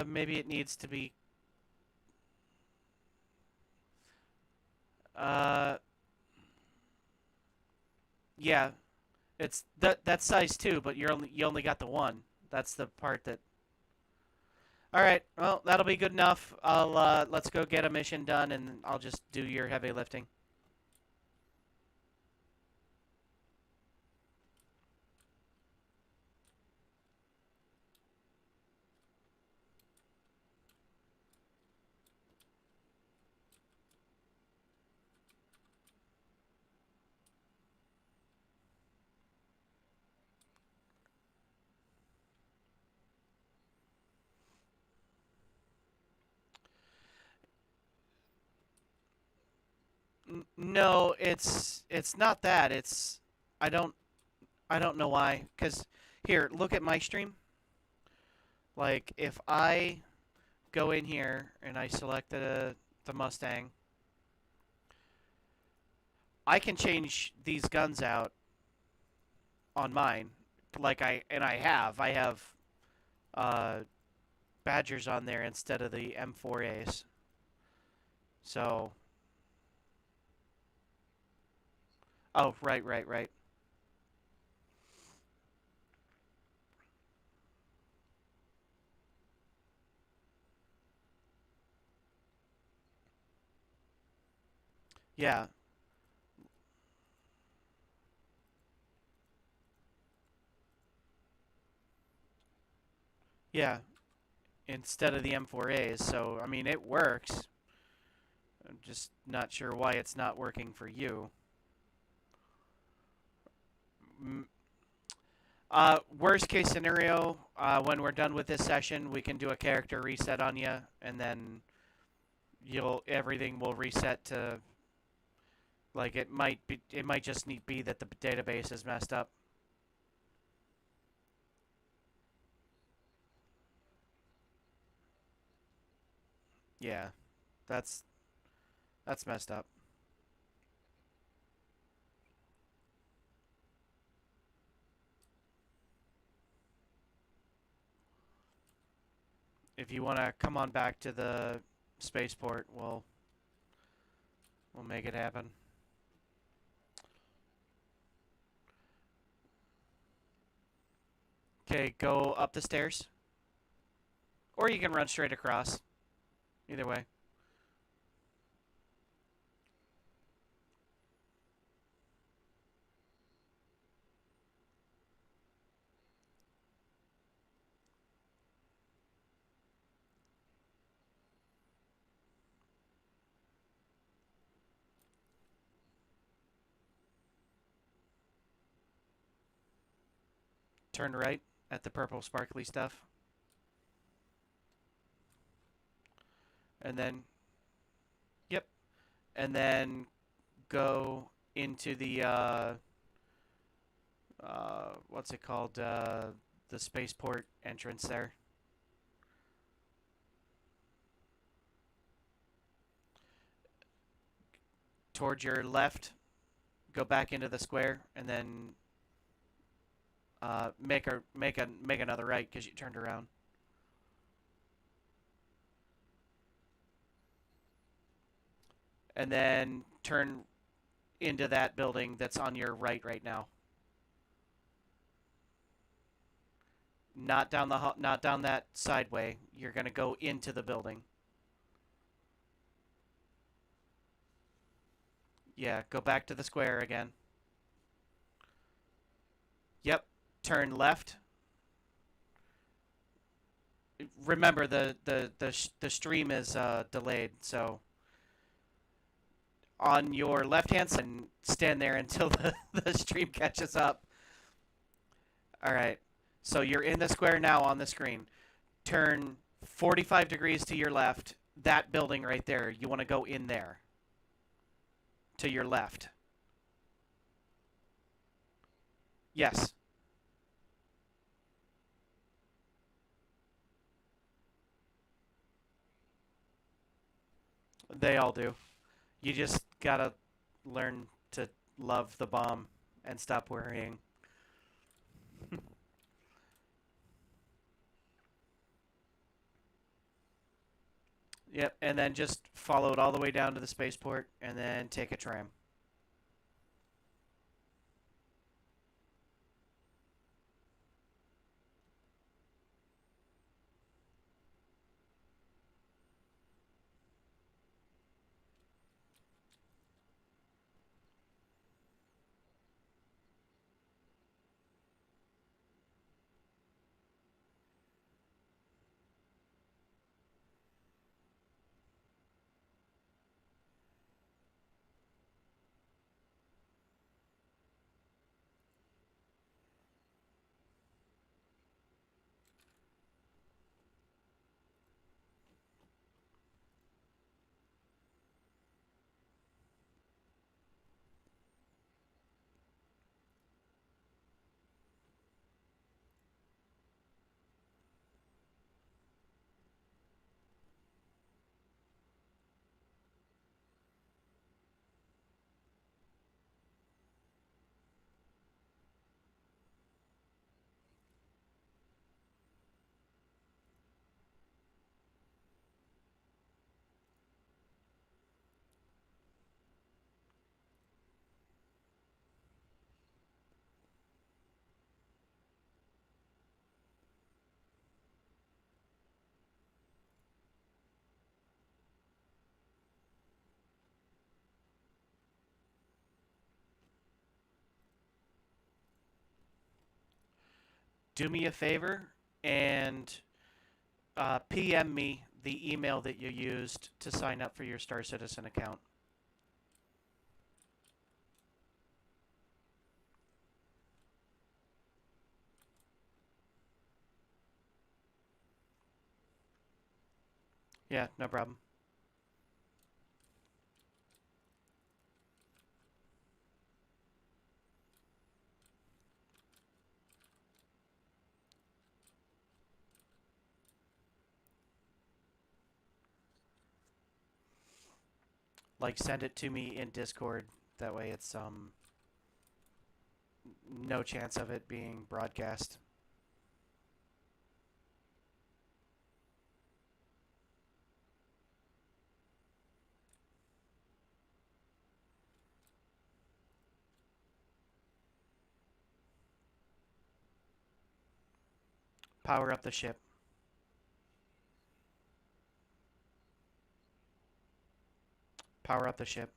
maybe it needs to be Uh, yeah, it's that size too, but you only got the one. That's the part that. All right, well that'll be good enough. I'll let's go get a mission done, and I'll just do your heavy lifting. No, it's not that. It's I don't I don't know why. Cause here, look at my stream. Like if I go in here and I select the Mustang, I can change these guns out on mine. Like I have uh, Badgers on there instead of the M4As. So oh right. Yeah, yeah. Instead of the M4As. So I mean it works. I'm just not sure why it's not working for you. Worst case scenario, when we're done with this session, we can do a character reset on you, and then you'll everything will reset to like it might just need be that the database is messed up. Yeah, that's that's messed up. If you want to come on back to the spaceport, we'll make it happen. Okay, go up the stairs, or you can run straight across. Either way. Turn right at the purple sparkly stuff, and then yep, and then go into the what's it called? The spaceport entrance there. Towards your left, go back into the square, and then make another right because you turned around. And then turn into that building that's on your right now. Not down that sideway. You're gonna go into the building. Yeah, go back to the square again. Yep. Turn left. Remember the stream is delayed, so on your left hand side, stand there until the stream catches up. All right. So you're in the square now on the screen. Turn 45 degrees to your left. That building right there. You want to go in there. To your left. Yes. They all do. You just gotta learn to love the bomb and stop worrying. Yep, and then just follow it all the way down to the spaceport, and then take a tram. Do me a favor and PM me the email that you used to sign up for your Star Citizen account. Yeah, no problem. Like, send it to me in Discord. That way it's no chance of it being broadcast. Power up the ship. Power up the ship.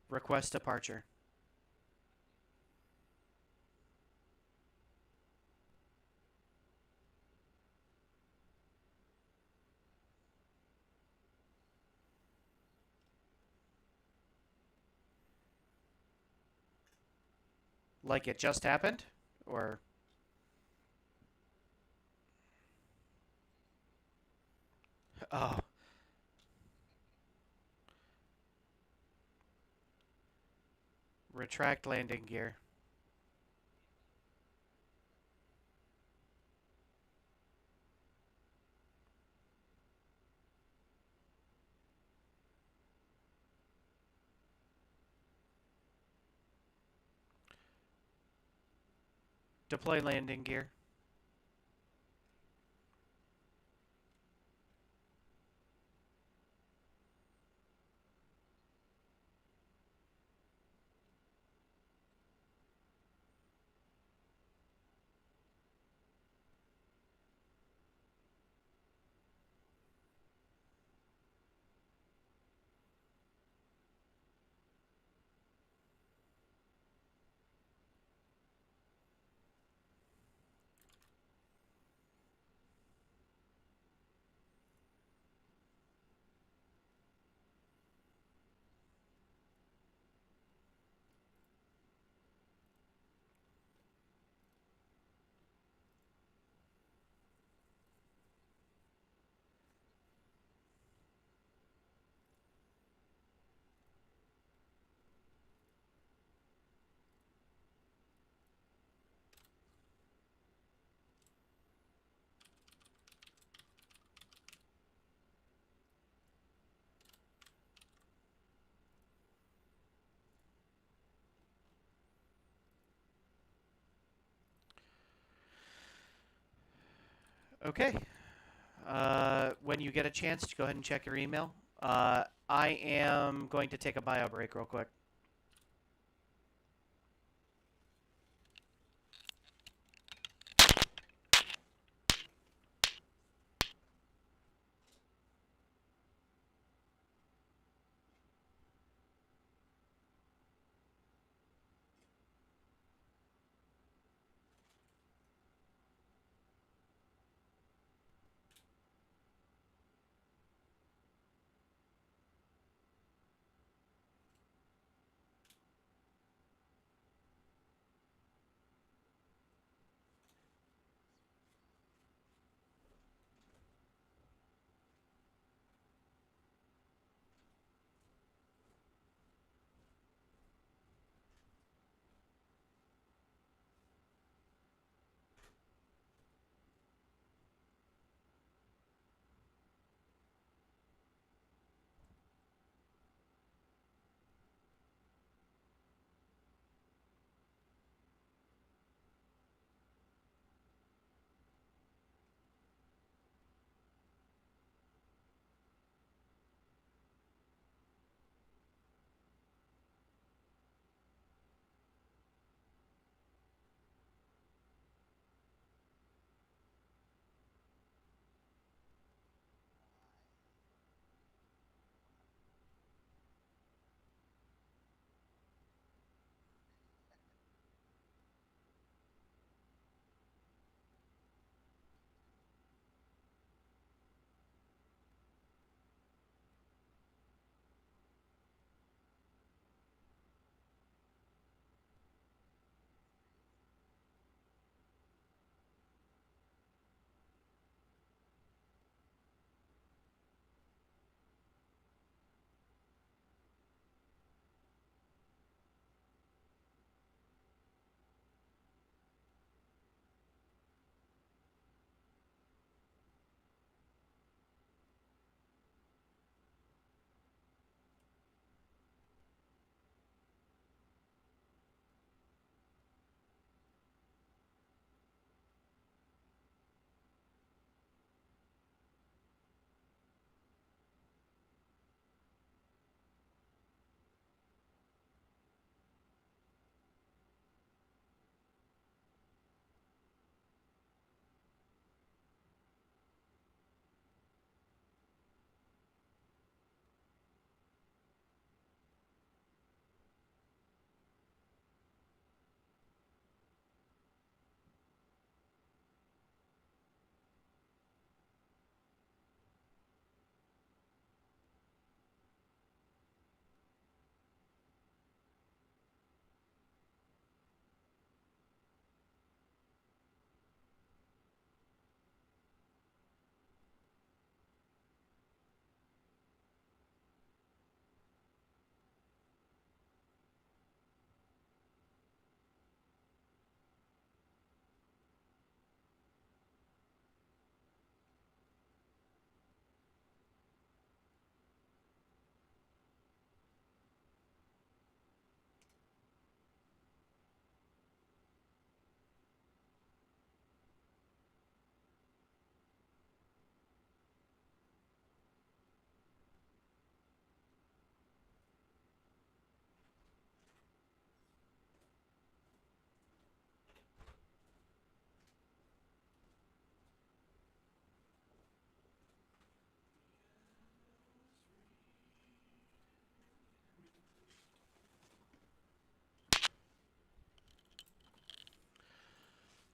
Request departure. Like it just happened? Or... Oh. Retract landing gear. Deploy landing gear. Okay. When you get a chance, go ahead and check your email. I am going to take a bio break real quick.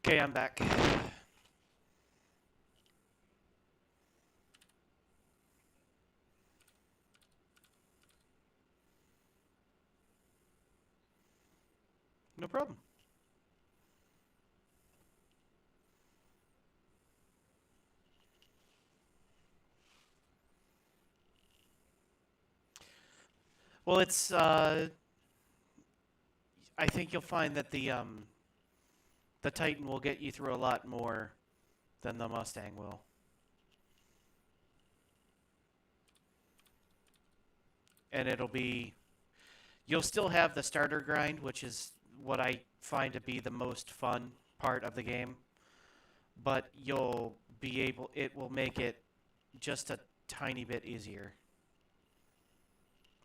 Okay, I'm back. No problem. Well, I think you'll find that the Titan will get you through a lot more than the Mustang will. And you'll still have the starter grind, which is what I find to be the most fun part of the game, but you'll it will make it just a tiny bit easier.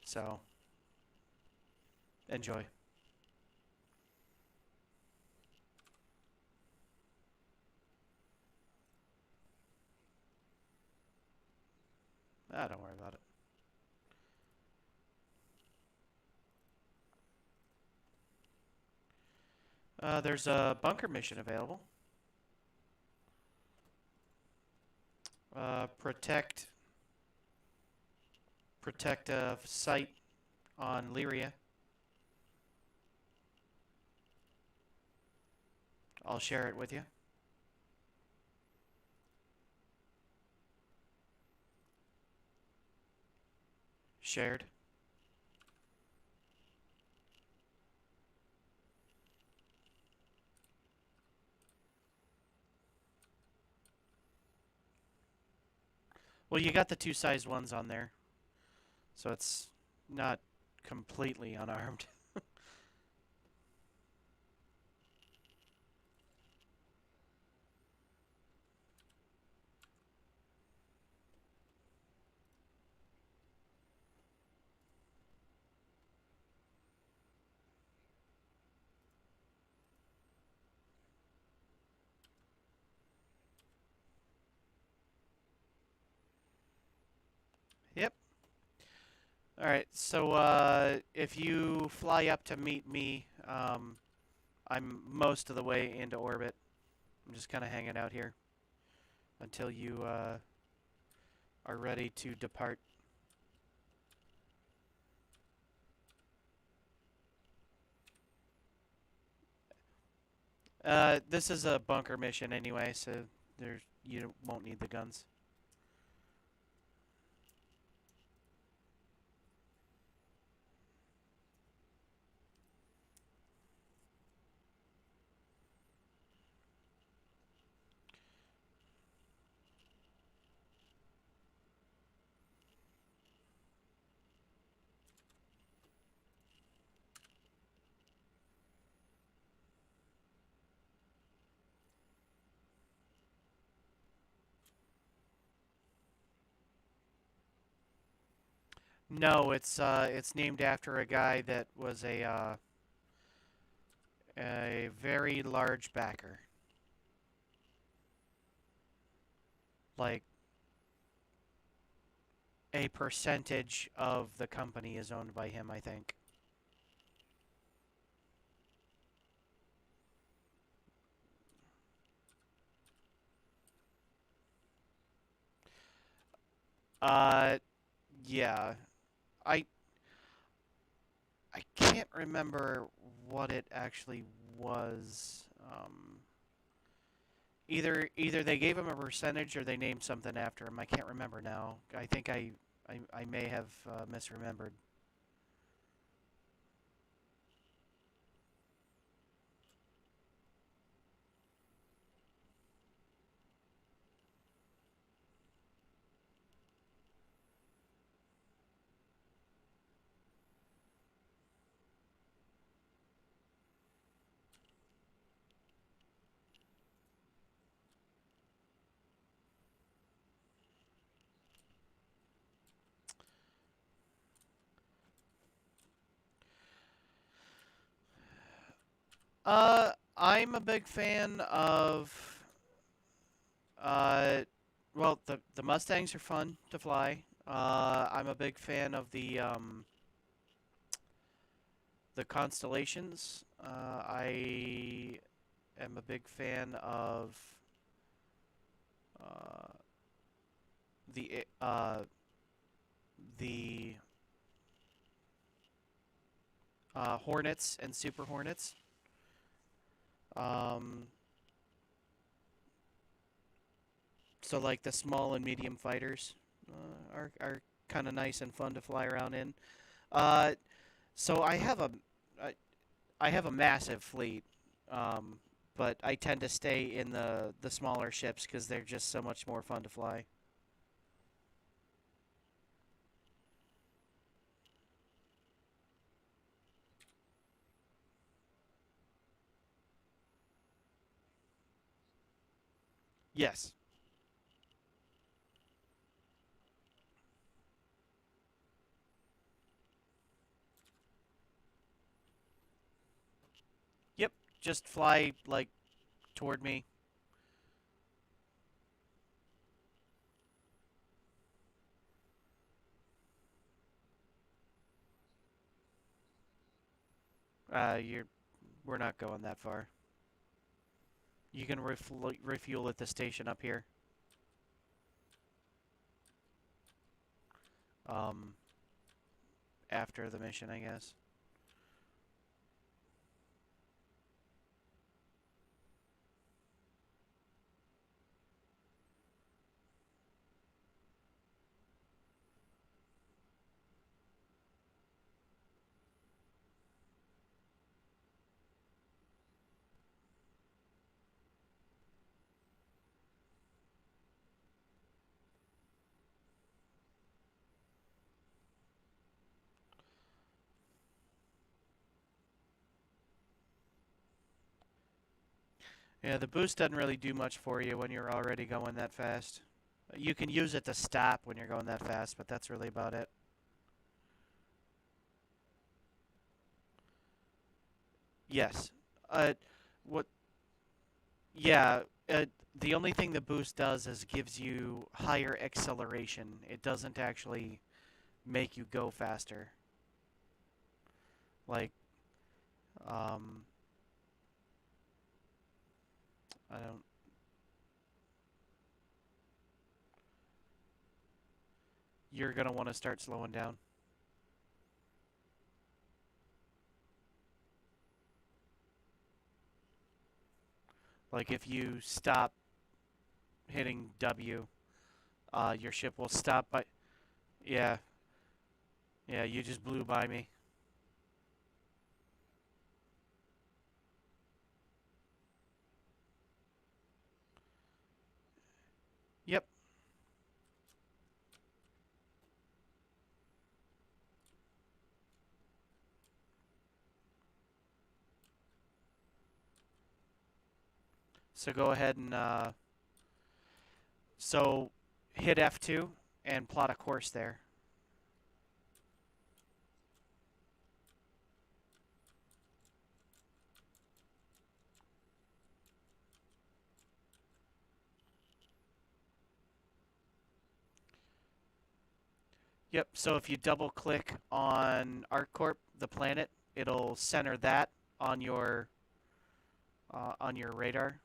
So, enjoy. Don't worry about it. There's a bunker mission available. Protect a site on Lyria. I'll share it with you. Shared. Well, you got the two-sized ones on there, so it's not completely unarmed. Yep. All right. So if you fly up to meet me, I'm most of the way into orbit. I'm just kind of hanging out here until you are ready to depart. This is a bunker mission anyway, so you won't need the guns. No, it's named after a guy that was a very large backer. Like a percentage of the company is owned by him, I think. Uh, yeah. I I can't remember what it actually was. Either they gave him a percentage or they named something after him. I can't remember now. I think I may have misremembered. I'm a big fan of uh, well, the Mustangs are fun to fly. I'm a big fan of the Constellations. I am a big fan of uh, the the Hornets and Super Hornets. Um, so like the small and medium fighters are kind of nice and fun to fly around in. Uh, so I, I have a massive fleet, um, but I tend to stay in the smaller ships because they're just so much more fun to fly. Yes. just fly like toward me. You're we're not going that far. You can refuel at the station up here. Um, After the mission, I guess. Yeah, the boost doesn't really do much for you when you're already going that fast. You can use it to stop when you're going that fast, but that's really about it. Yes. What? Yeah. The only thing the boost does is gives you higher acceleration. It doesn't actually make you go faster. Like, um, I don't. You're gonna want to start slowing down. Like if you stop hitting W, your ship will stop by. Yeah, yeah. You just blew by me. Yep. So go ahead and so hit F2 and plot a course there. Yep. So if you double click on Corp, the planet, it'll center that on your radar,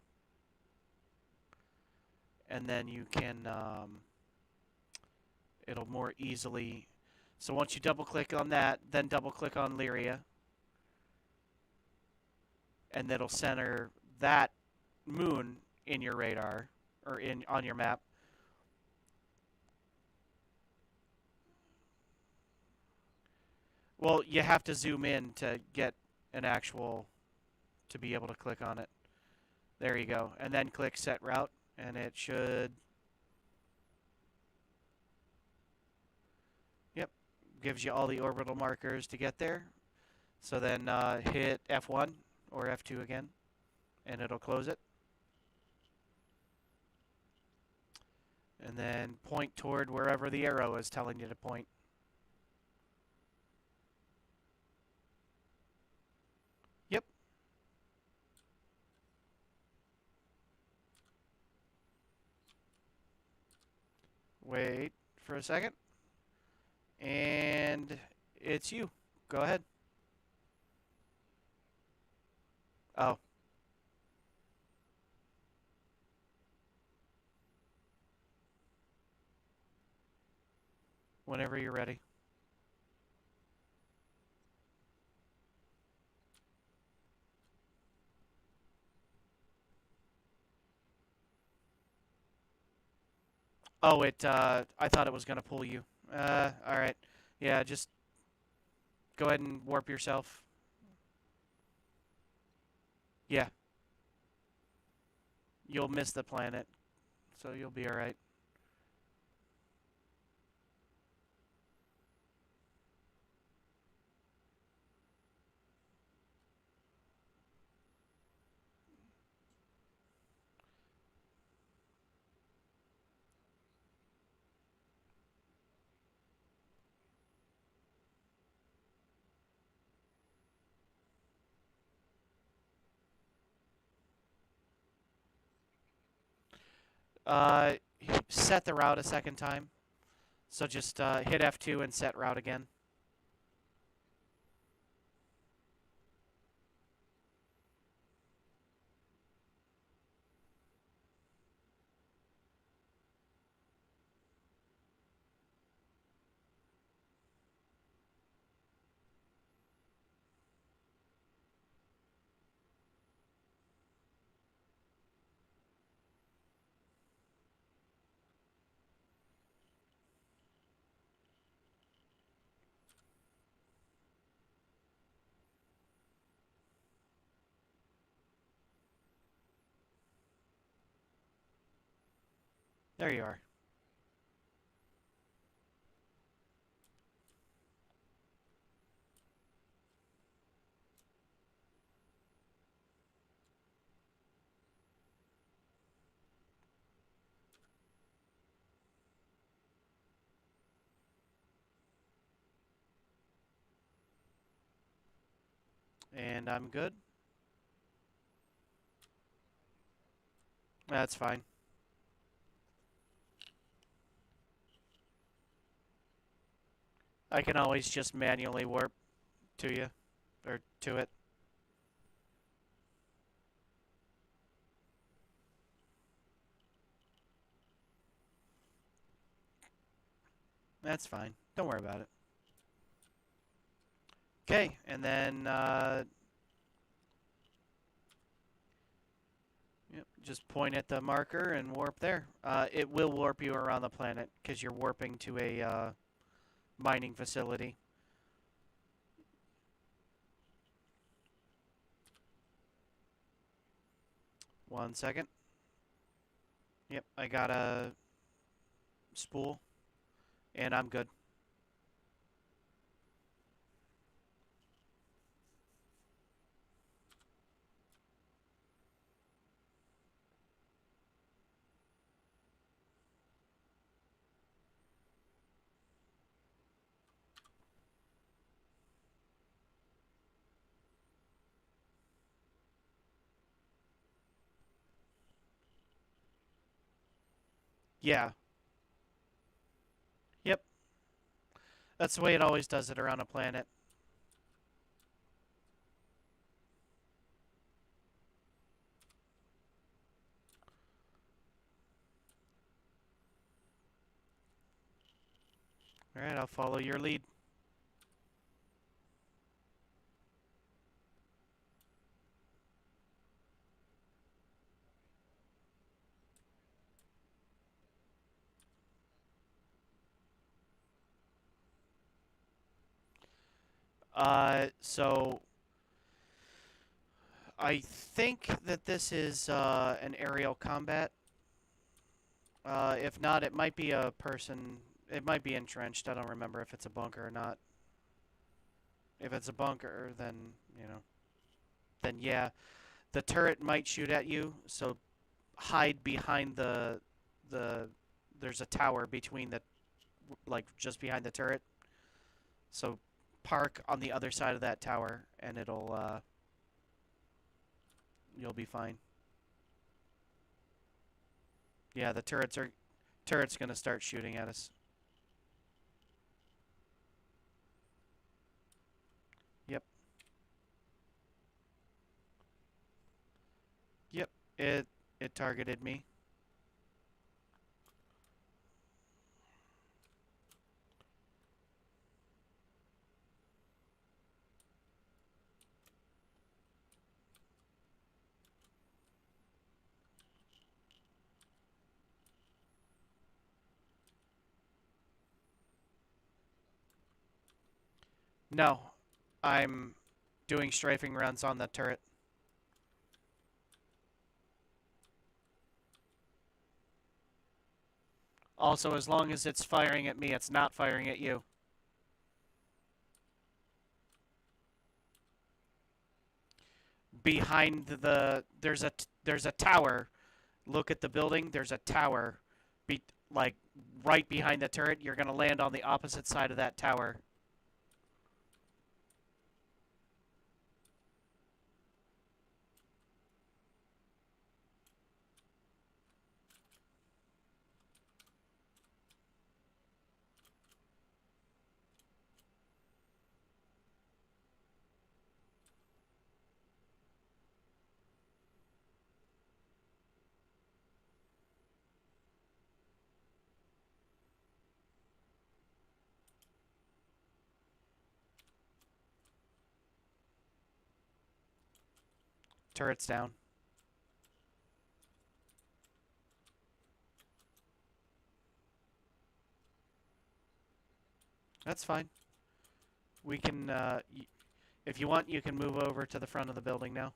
and then you can it'll more easily. So once you double click on that, then double click on Lyria, and it'll center that moon in your radar or in on your map. Well, you have to zoom in to get an actual to be able to click on it. There you go. And then click set route and it should yep, gives you all the orbital markers to get there. So then hit F1 or F2 again and it'll close it. And then point toward wherever the arrow is telling you to point. Yep. Wait for a second. And it's you. Go ahead. Oh, whenever you're ready. Oh, I thought it was going to pull you. All right. Yeah, just go ahead and warp yourself. Yeah, you'll miss the planet, so you'll be all right. Uh, set the route a second time. So just hit F2 and set route again. There you are. And I'm good. That's fine. I can always just manually warp to you, or to it. That's fine. Don't worry about it. Okay, and then yep, just point at the marker and warp there. It will warp you around the planet because you're warping to a mining facility. One second. Yep, I got a spool, and I'm good. Yeah. Yep. That's the way it always does it around a planet. Alright, I'll follow your lead. So I think that this is an aerial combat. If not, it might be a person. It might be entrenched. I don't remember if it's a bunker or not. If it's a bunker, then, you know, then yeah. The turret might shoot at you, so hide behind the there's a tower between the like just behind the turret. So park on the other side of that tower and it'll you'll be fine. Yeah, the turret's going to start shooting at us. Yep. Yep. It targeted me. No. I'm doing strafing runs on the turret. Also, as long as it's firing at me, it's not firing at you. Behind there's a tower. Look at the building. There's a tower, like right behind the turret. You're gonna land on the opposite side of that tower. Turret's down. That's fine. We can, if you want, you can move over to the front of the building now.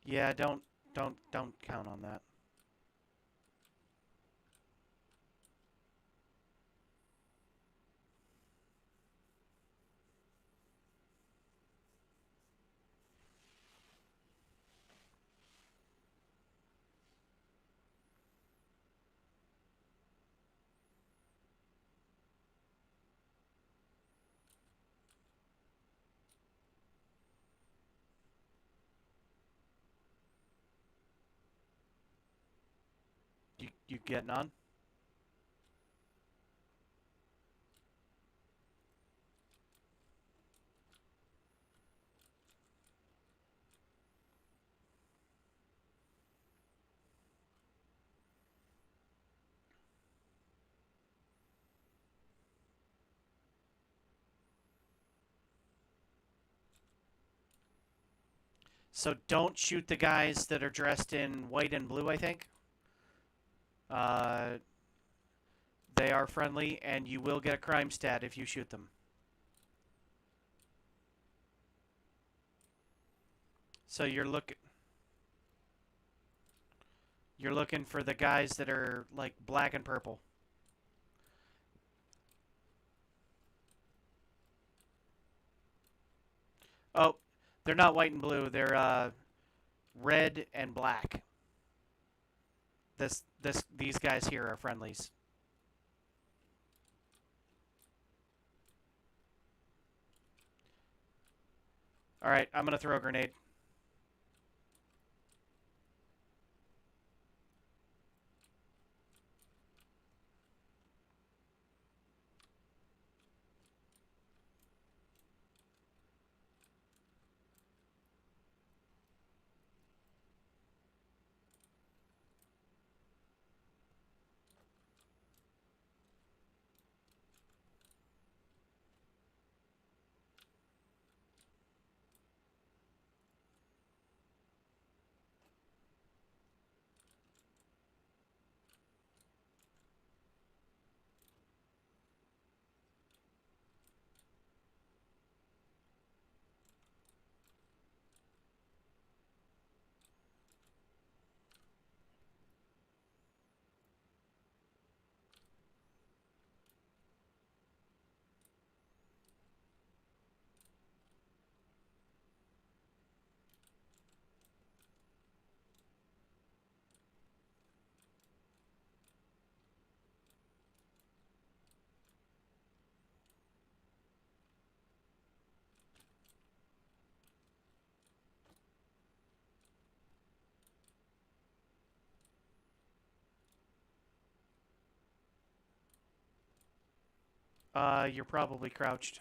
Yeah, don't count on that. You getting on? So don't shoot the guys that are dressed in white and blue, I think. Uh, they are friendly, and you will get a crime stat if you shoot them. So you're looking for the guys that are like black and purple. Oh, they're not white and blue. They're red and black. These guys here are friendlies. All right, I'm gonna throw a grenade. You're probably crouched.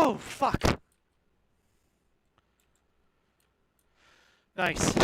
Oh, fuck. Nice.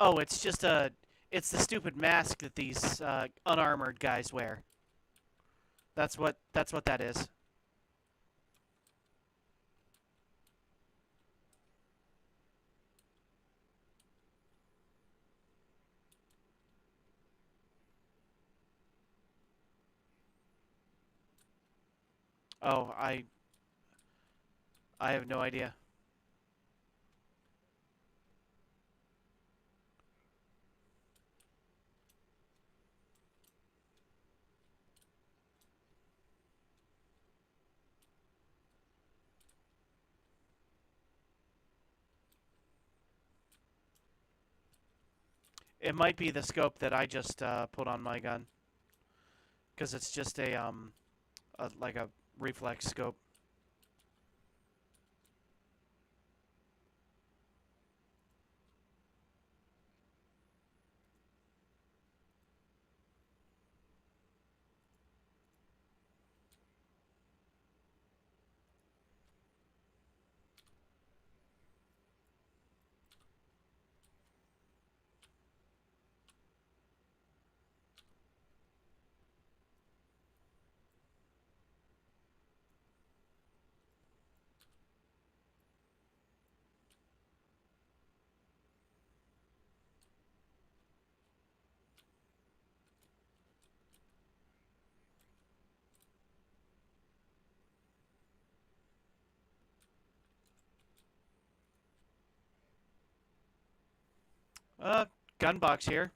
Oh, it's just a... It's the stupid mask that these unarmored guys wear. That's what that is. Oh, I have no idea. It might be the scope that I just put on my gun, because it's just like a reflex scope. Uh, gun box here.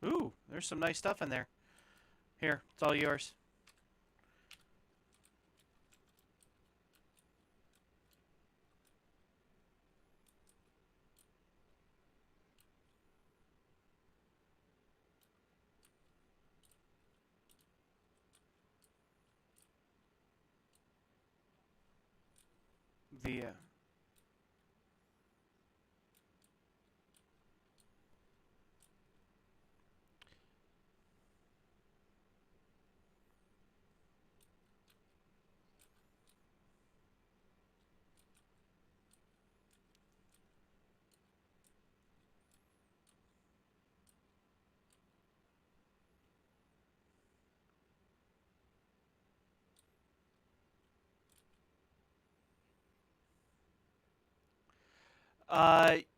Ooh, there's some nice stuff in there. Here, it's all yours. The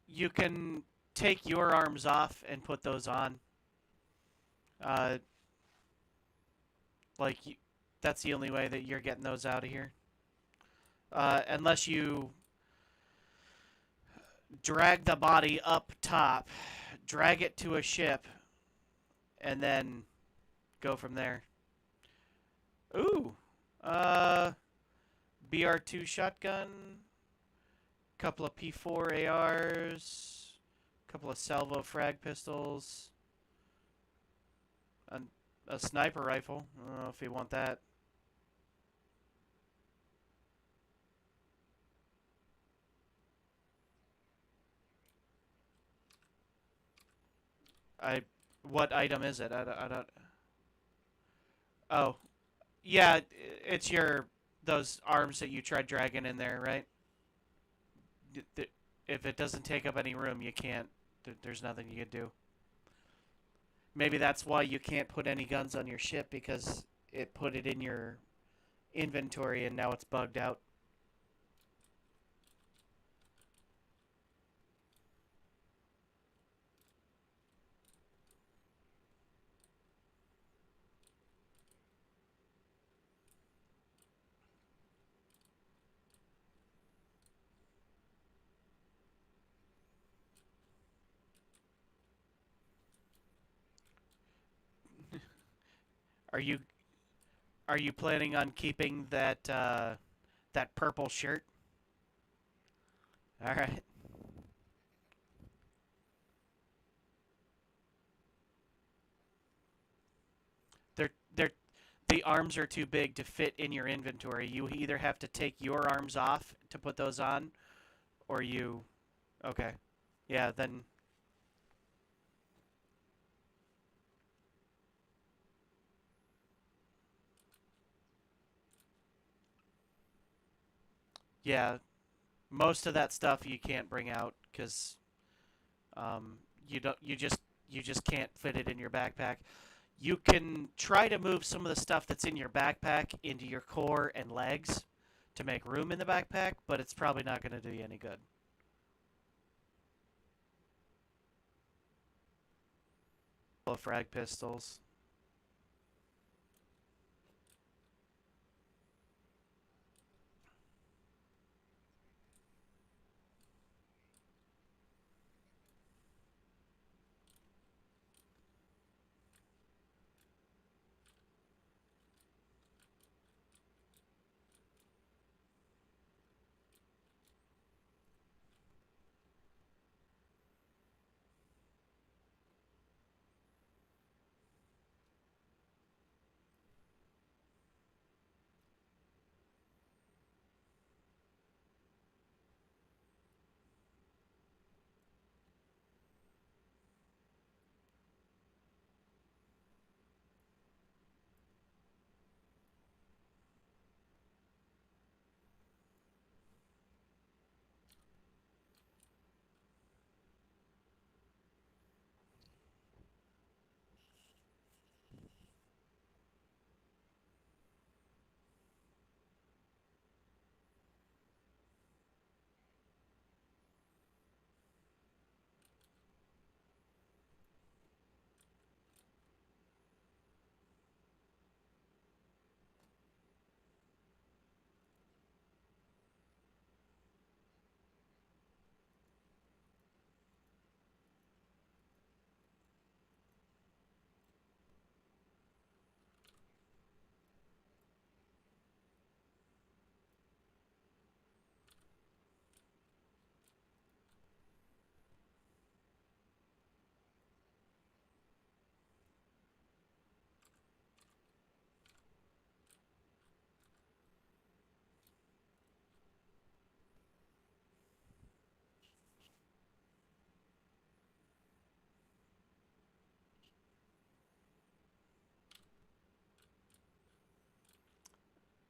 You can take your arms off and put those on. Uh, like that's the only way that you're getting those out of here. Unless you drag the body up top, drag it to a ship, and then go from there. Ooh, uh, BR2 shotgun, couple of P4 ARs, couple of salvo frag pistols, a, a sniper rifle. I don't know if you want that. I What item is it? I don't. Oh, yeah, it's your those arms that you tried dragging in there, right? If it doesn't take up any room, you can't. There's nothing you can do. Maybe that's why you can't put any guns on your ship because it put it in your inventory and now it's bugged out. Are you are you planning on keeping that purple shirt? All right. They're the arms are too big to fit in your inventory. You either have to take your arms off to put those on, or you. Okay. Yeah. Then. Yeah. Most of that stuff you can't bring out because you don't. You just can't fit it in your backpack. You can try to move some of the stuff that's in your backpack into your core and legs to make room in the backpack, but it's probably not going to do you any good. Frag pistols.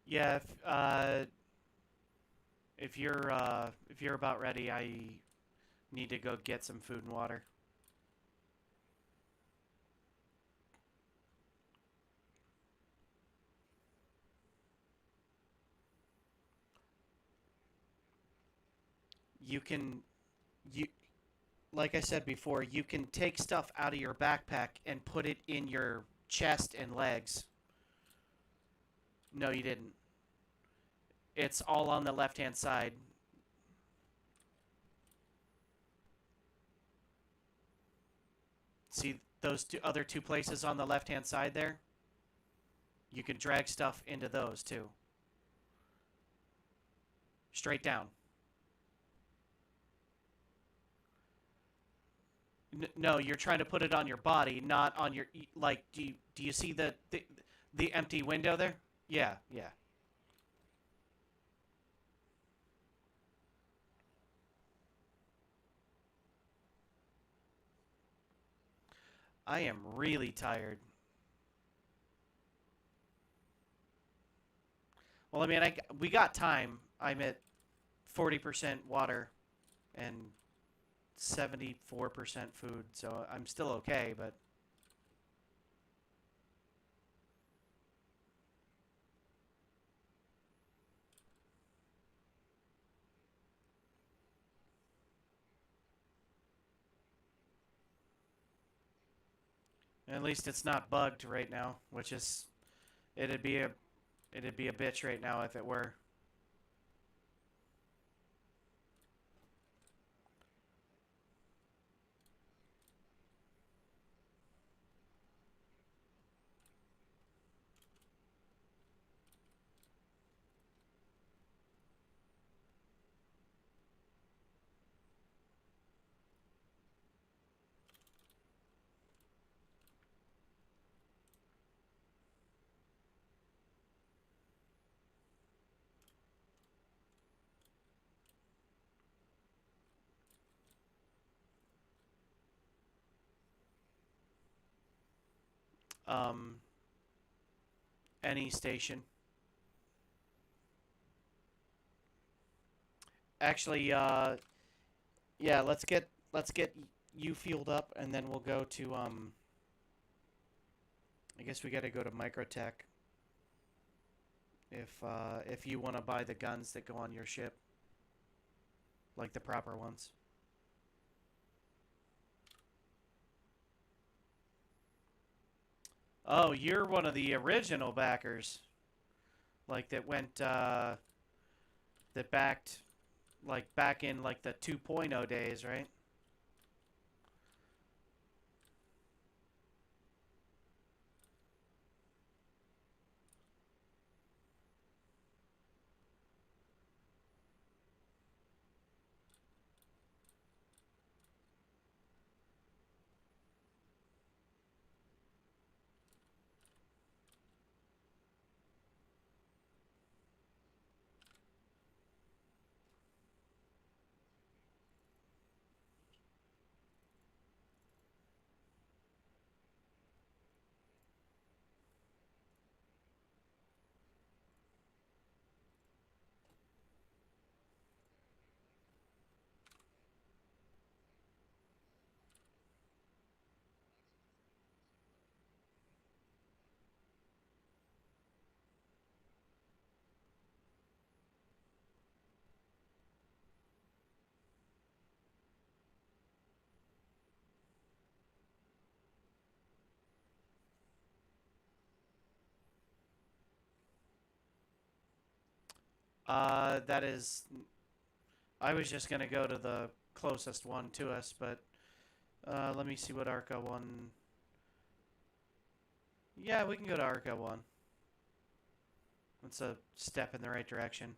Yeah, if you're about ready, I need to go get some food and water. You can You, like I said before, you can take stuff out of your backpack and put it in your chest and legs. No, you didn't. It's all on the left-hand side. See those other two places on the left-hand side there? You can drag stuff into those too. Straight down. No, you're trying to put it on your body, not on your like. Do you see the empty window there? Yeah, yeah. I am really tired. Well, I mean, we got time. I'm at 40% water and 74% food, so I'm still okay. But at least it's not bugged right now, which is it'd be a it'd be a bitch right now if it were. Um, any station. Actually, yeah, let's get you fueled up, and then we'll go to I guess we got to go to Microtech if you want to buy the guns that go on your ship, like the proper ones. Oh, you're one of the original backers, like that went that backed like back in like the 2.0 days, right? That is. I was just gonna go to the closest one to us, but let me see what Arca one. Yeah, we can go to Arca one. It's a step in the right direction.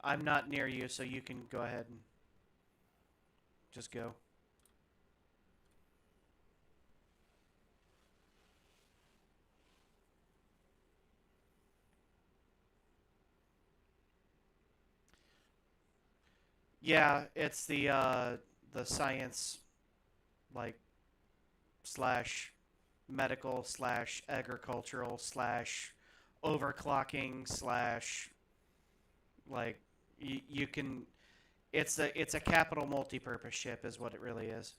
I'm not near you, so you can go ahead and just go. Yeah, it's the science. like slash medical slash agricultural slash overclocking slash like you can it's a capital multi-purpose ship is what it really is.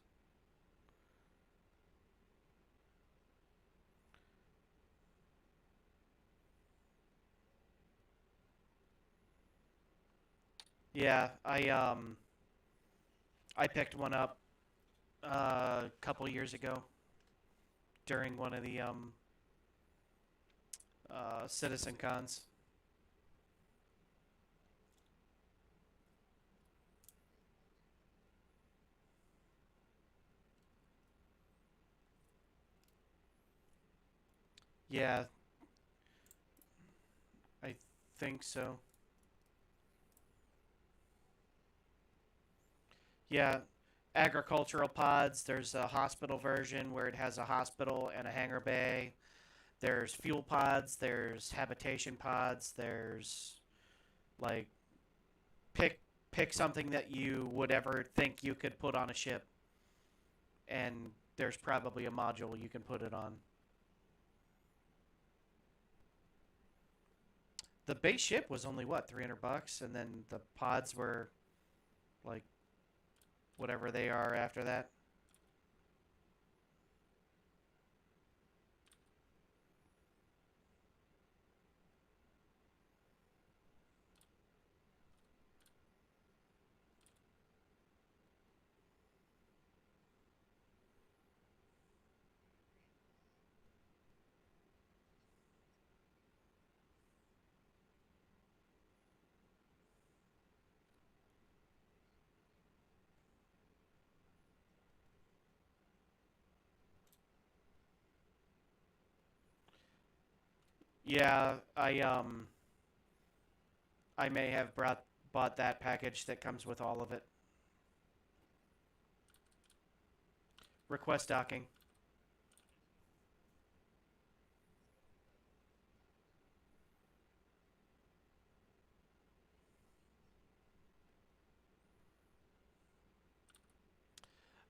Yeah, I picked one up a couple years ago during one of the citizen cons. Yeah, I think so. Yeah, agricultural pods. There's a hospital version where it has a hospital and a hangar bay. There's fuel pods. There's habitation pods. There's like pick pick something that you would ever think you could put on a ship, and there's probably a module you can put it on. The base ship was only what, $300, and then the pods were like whatever they are after that. Yeah, I may have bought that package that comes with all of it. Request docking.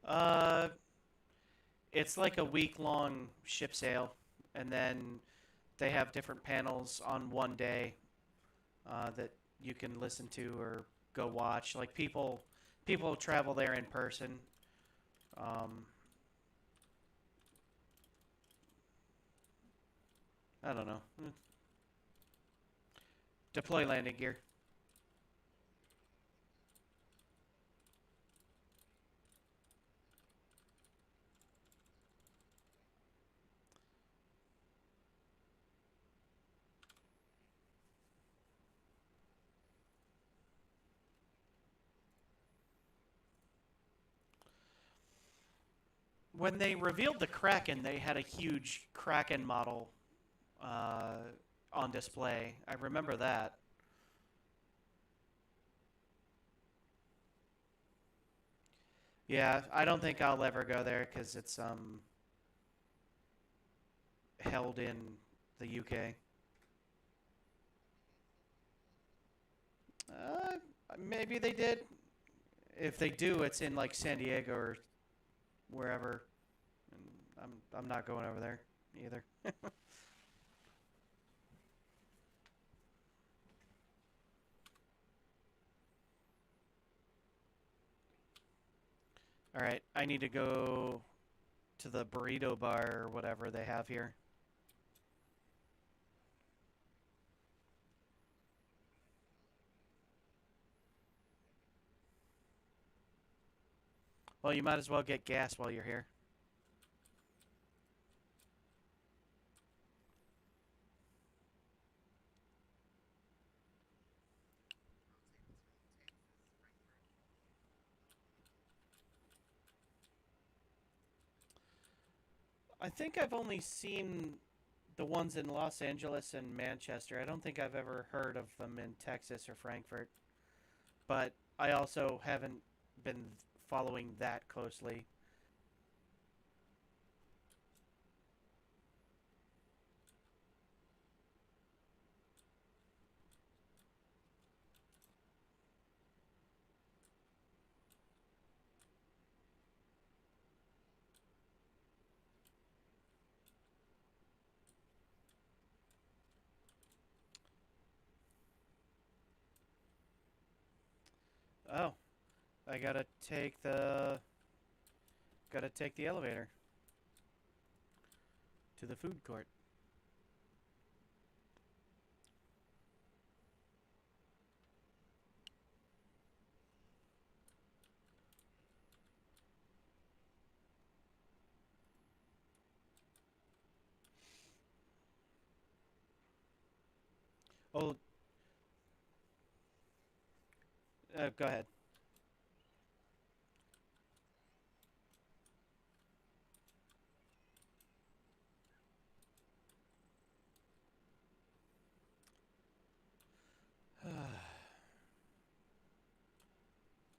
Uh, it's like a week long ship sale, and then they have different panels on one day that you can listen to or go watch. Like people travel there in person. Um, I don't know. Deploy landing gear. When they revealed the Kraken, they had a huge Kraken model uh, on display. I remember that. Yeah, I don't think I'll ever go there because it's held in the UK. Uh, Maybe they did. If they do, it's in like San Diego or wherever. And I'm not going over there either. All right, I need to go to the burrito bar or whatever they have here. Well, you might as well get gas while you're here. I think I've only seen the ones in Los Angeles and Manchester. I don't think I've ever heard of them in Texas or Frankfurt. But I also haven't been following that closely. Oh, I gotta take the elevator to the food court. Oh, go ahead.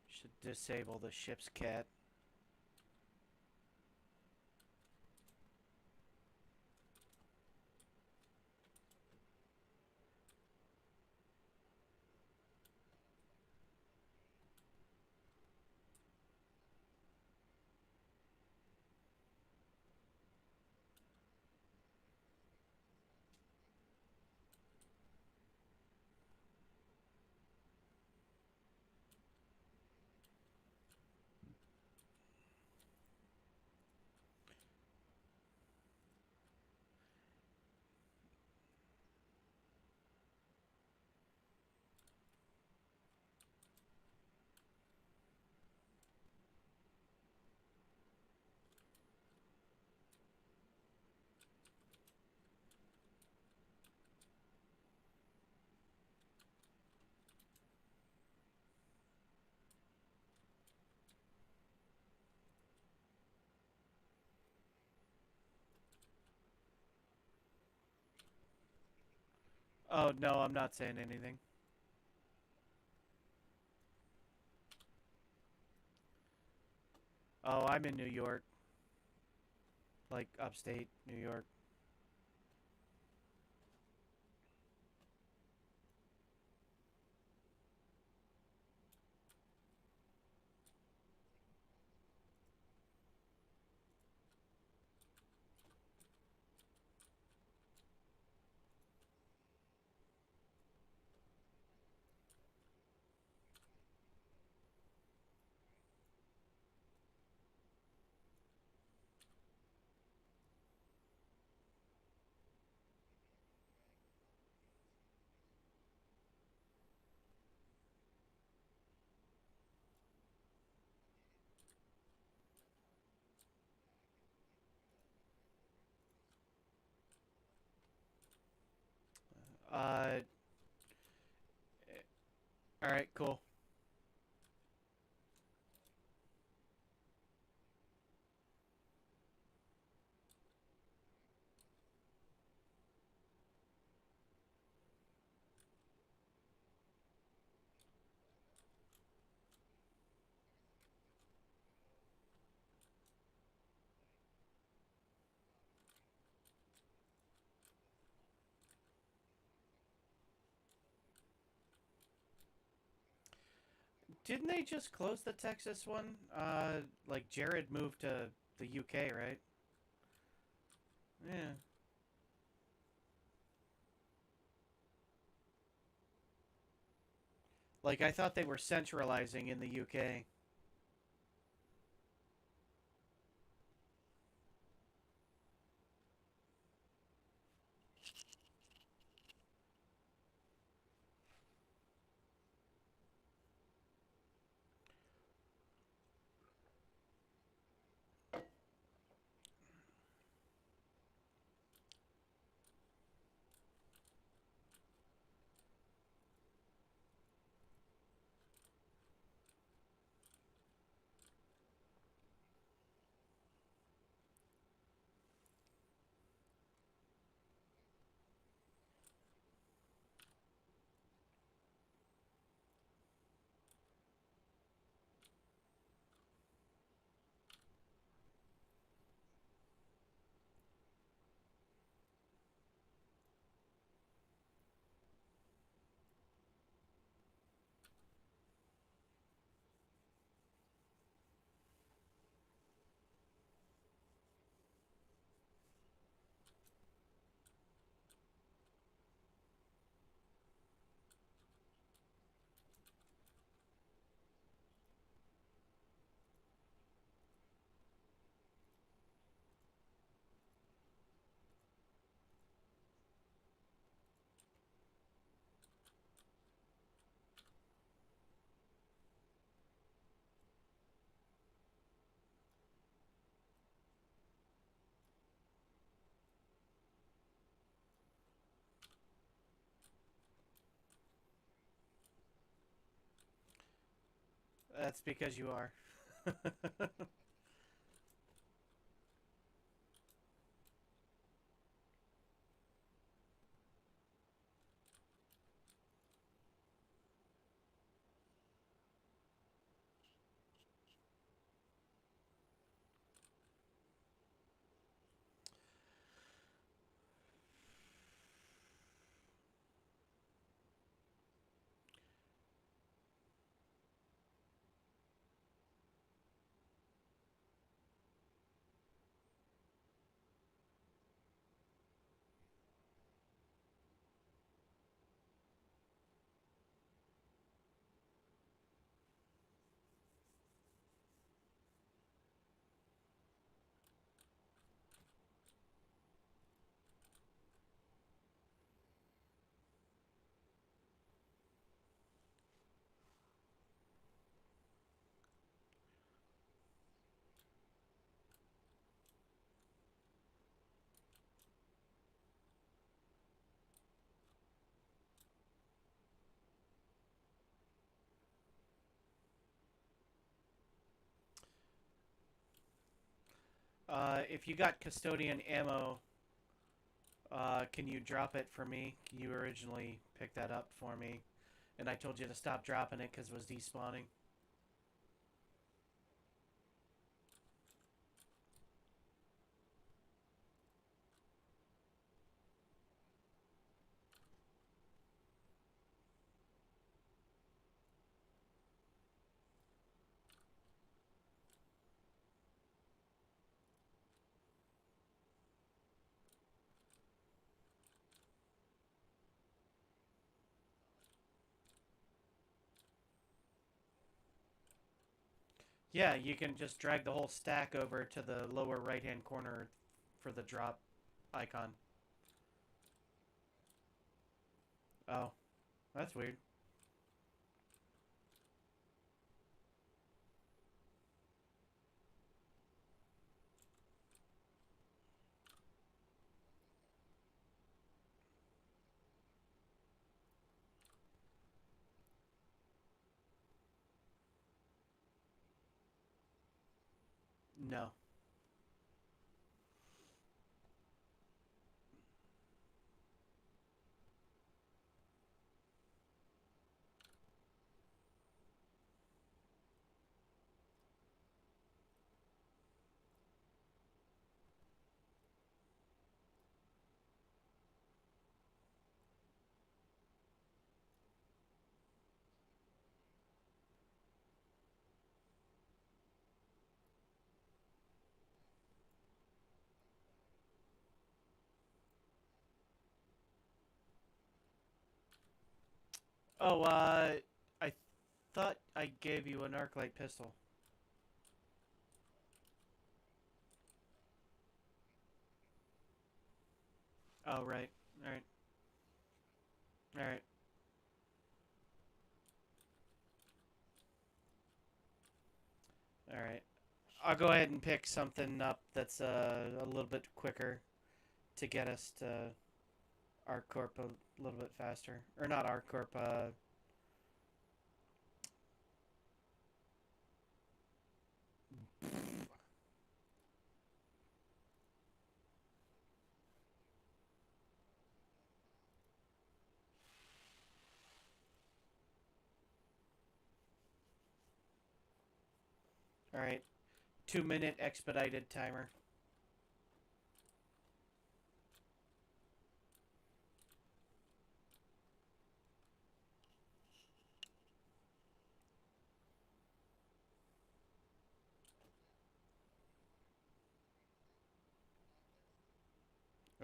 Should disable the ship's cat. Oh no, I'm not saying anything. Oh, I'm in New York, like upstate New York. Uh, all right, cool. Didn't they just close the Texas one? Like Jared moved to the UK, right? Yeah. Like I thought they were centralizing in the UK. That's because you are. If you got custodian ammo, can you drop it for me? You originally picked that up for me, and I told you to stop dropping it because it was despawning. Yeah, you can just drag the whole stack over to the lower right-hand corner for the drop icon. Oh, that's weird. No. Oh, I thought I gave you an arc light pistol. Oh, right. All right. All right. All right. I'll go ahead and pick something up that's a little bit quicker to get us to Arc Corp a little bit faster. Or not Arc Corp, all right. 2-minute expedited timer.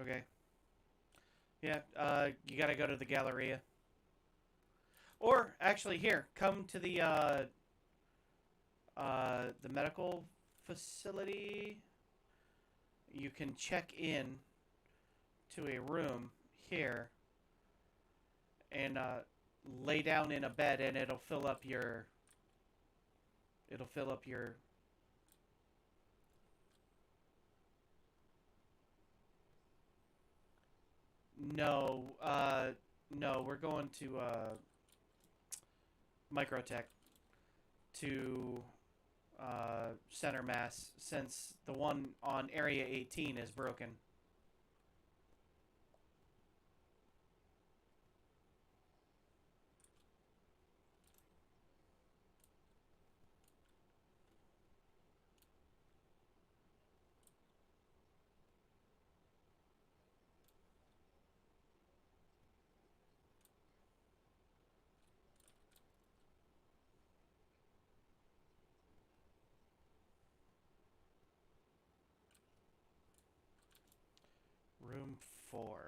Okay. Yeah, you gotta go to the Galleria. Or, actually, here, come to the medical facility. You can check in to a room here and lay down in a bed, and it'll fill up your. It'll fill up your. No, no, we're going to Microtech to center mass since the one on Area 18 is broken. Room 4.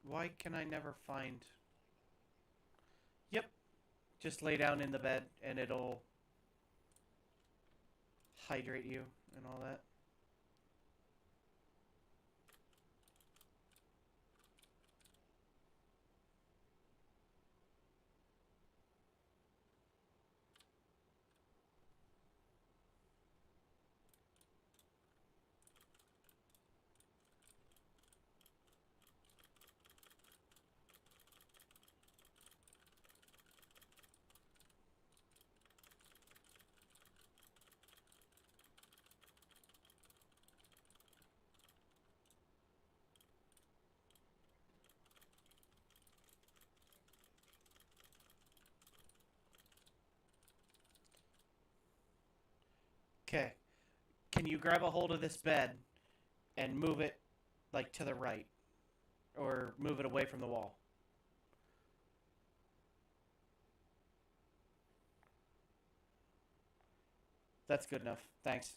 Why can I never find... Yep, just lay down in the bed and it'll hydrate you and all that. Okay, can you grab a hold of this bed and move it like to the right or move it away from the wall? That's good enough. Thanks.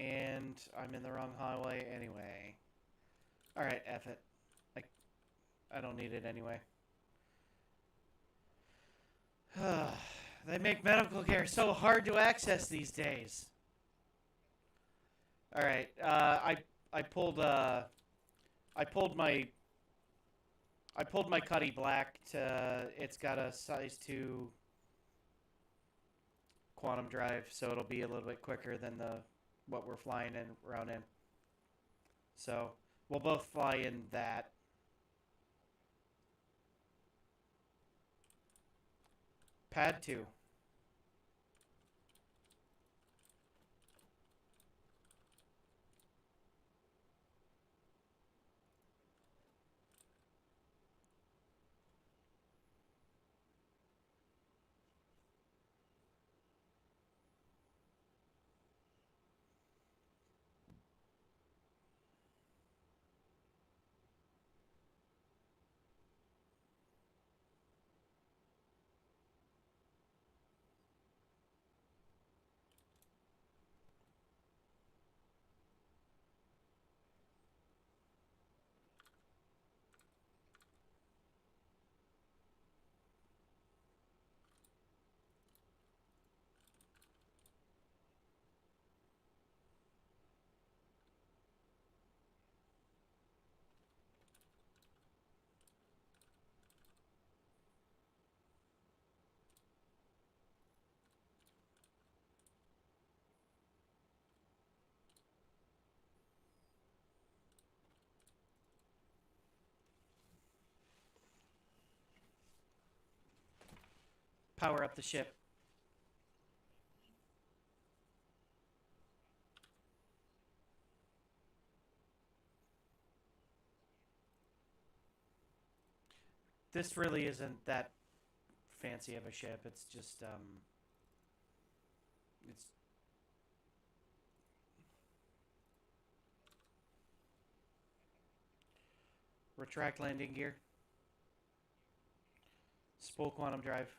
And I'm in the wrong highway anyway. Alright, F it. I don't need it anyway. They make medical care so hard to access these days. Alright, I pulled my Cuddy Black to... It's got a size 2 quantum drive, so it'll be a little bit quicker than what we're flying in around in. So we'll both fly in that. Pad 2. Power up the ship. This really isn't that fancy of a ship. It's just it's retract landing gear. Spool quantum drive.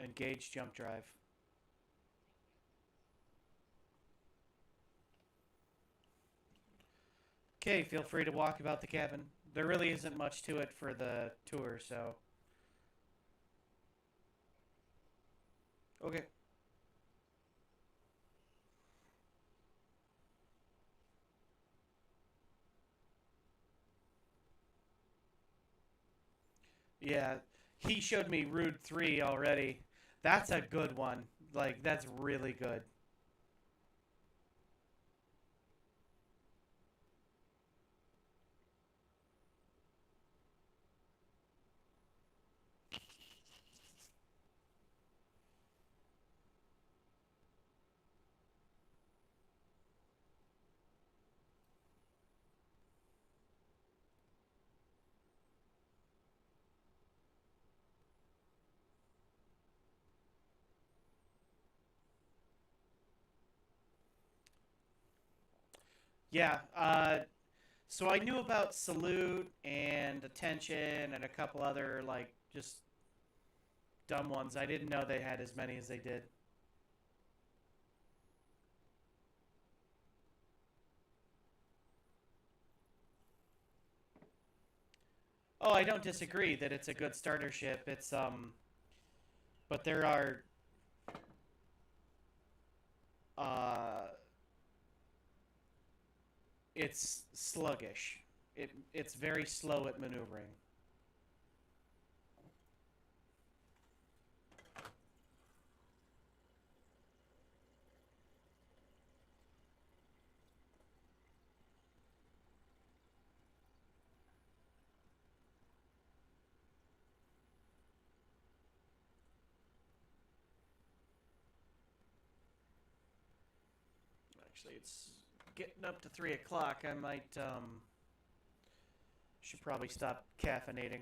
Engage jump drive. Okay, feel free to walk about the cabin. There really isn't much to it for the tour, so. Okay. Yeah, he showed me Rude 3 already. That's a good one. Like, that's really good. Yeah, so I knew about Salute and Attention and a couple other, like, just dumb ones. I didn't know they had as many as they did. Oh, I don't disagree that it's a good starter ship. But there are, uh, it's sluggish. It's very slow at maneuvering. Actually, it's getting up to 3 o'clock. I might should probably stop caffeinating.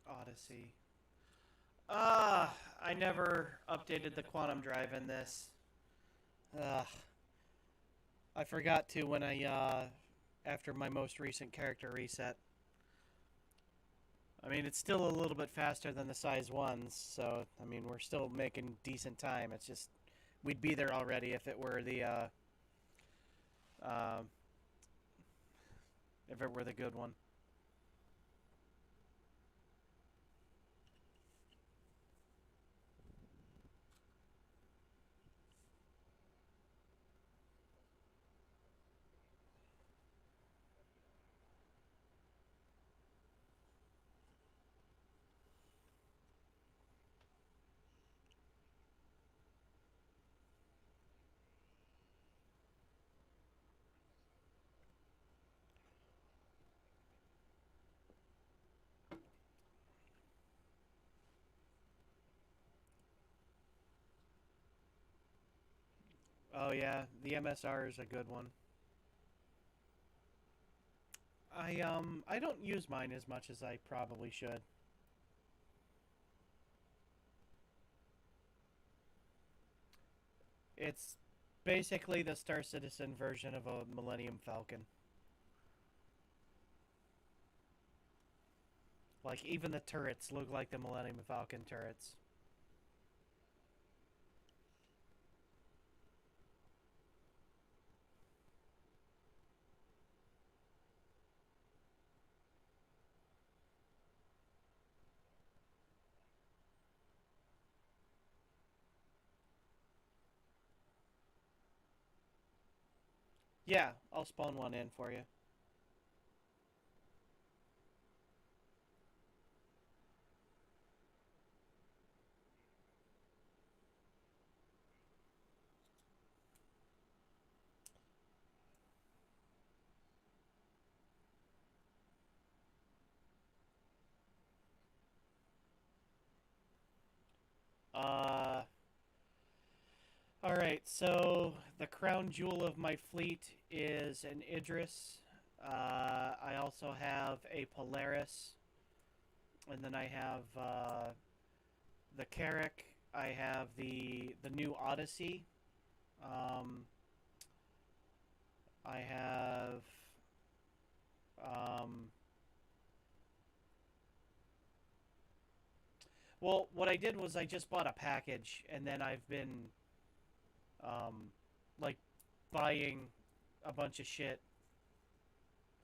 Odyssey. I never updated the quantum drive in this. Ugh. I forgot to when I after my most recent character reset. I mean, it's still a little bit faster than the size ones, so I mean, we're still making decent time. It's just we'd be there already if it were the uh, if it were the good one. Oh yeah, the MSR is a good one. I don't use mine as much as I probably should. It's basically the Star Citizen version of a Millennium Falcon. Like even the turrets look like the Millennium Falcon turrets. Yeah, I'll spawn one in for you. Uh, all right. So the crown jewel of my fleet is an Idris. I also have a Polaris, and then I have the Carrack. I have the new Odyssey. Um, I have um, well, what I did was I just bought a package, and then I've been um, like buying a bunch of shit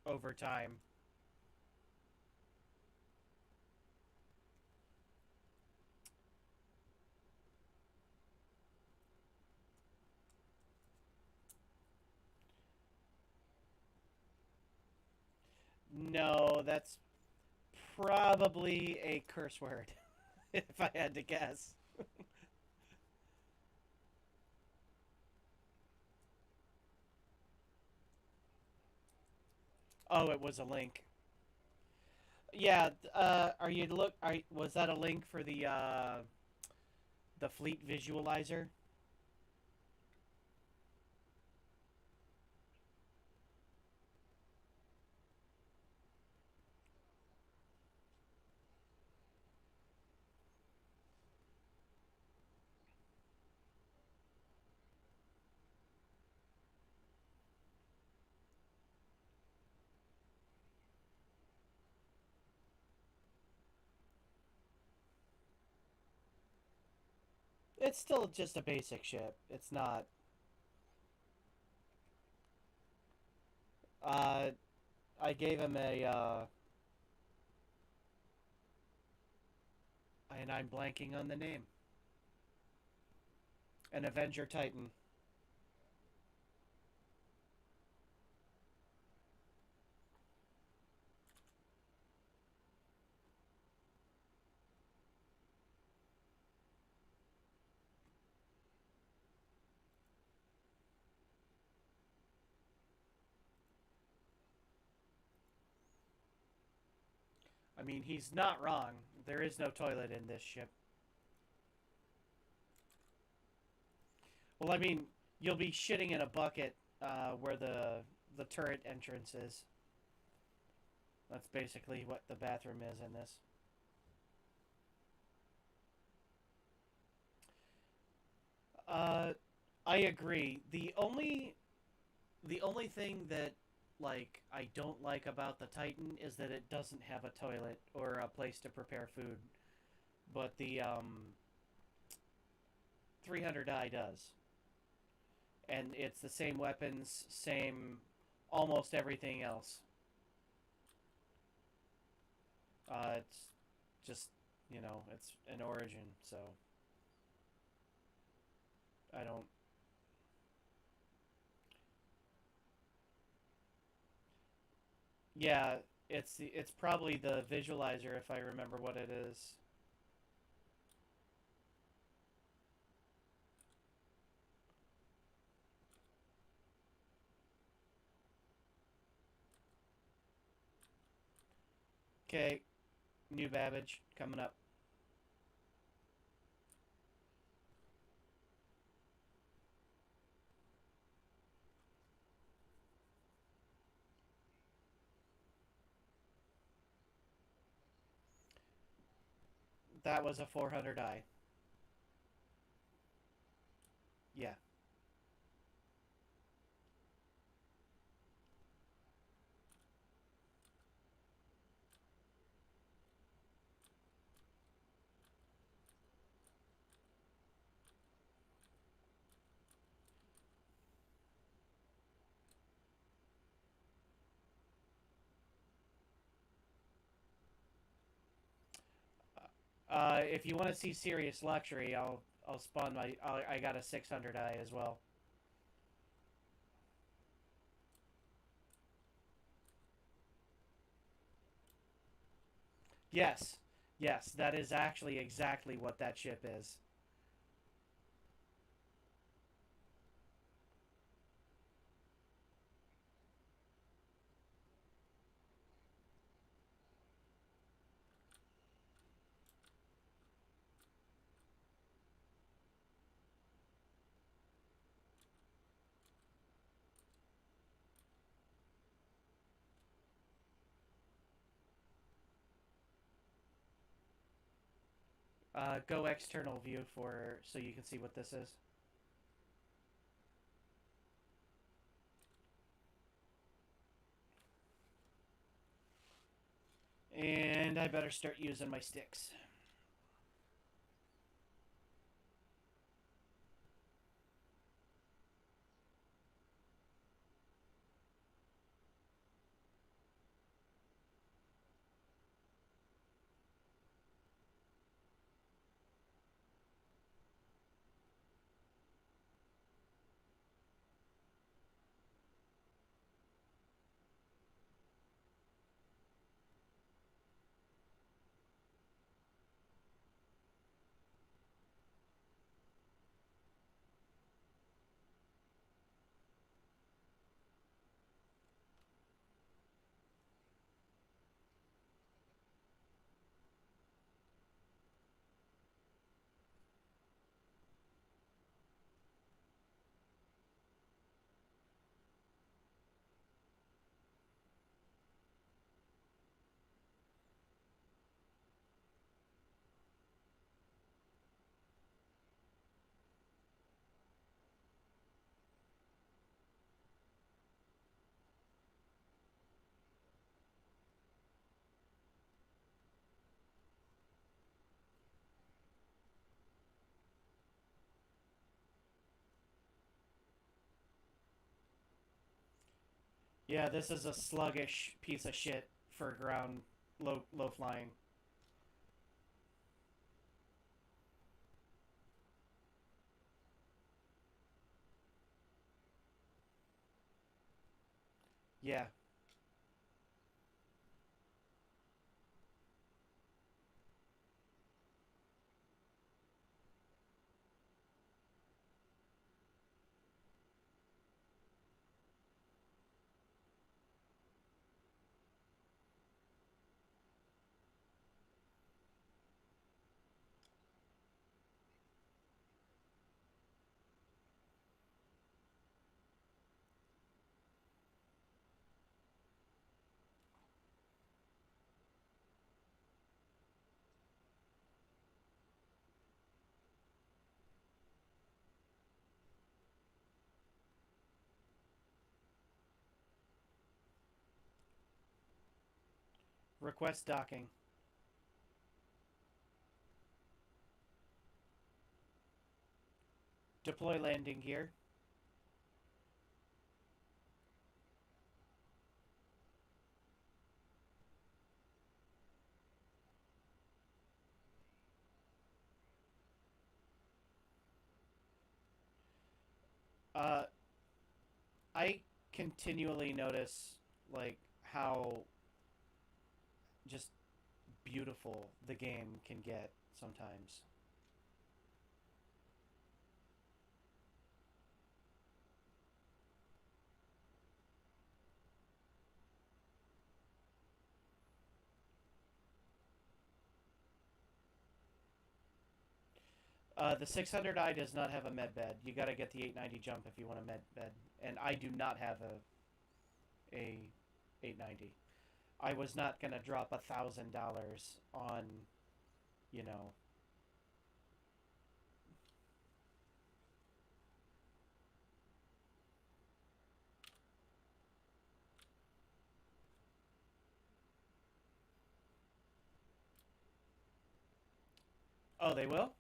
over time. No, that's probably a curse word, if I had to guess. Oh, it was a link. Yeah. Are you look? Was that a link for the fleet visualizer? It's still just a basic ship. It's not. Uh, I gave him and I'm blanking on the name. An Avenger Titan. I mean, he's not wrong. There is no toilet in this ship. Well, I mean, you'll be shitting in a bucket where the turret entrance is. That's basically what the bathroom is in this. Uh, I agree. The only thing that like I don't like about the Titan is that it doesn't have a toilet or a place to prepare food. But the 300i does, and it's the same weapons, same almost everything else. It's just it's an origin, so I don't. Yeah, it's probably the visualizer if I remember what it is. Okay, new Babbage coming up. That was a 400i. Yeah. If you want to see serious luxury, I'll spawn I got a 600i as well. Yes, yes, that is actually exactly what that ship is. Go external view for so you can see what this is. And I better start using my sticks. Yeah, this is a sluggish piece of shit for ground low flying. Yeah. Request docking. Deploy landing gear. Uh, I continually notice like how just beautiful the game can get sometimes. The 600i does not have a med bed. You got to get the 890 jump if you want a med bed, and I do not have a 890. I was not gonna drop $1,000 on, you know. Oh, they will.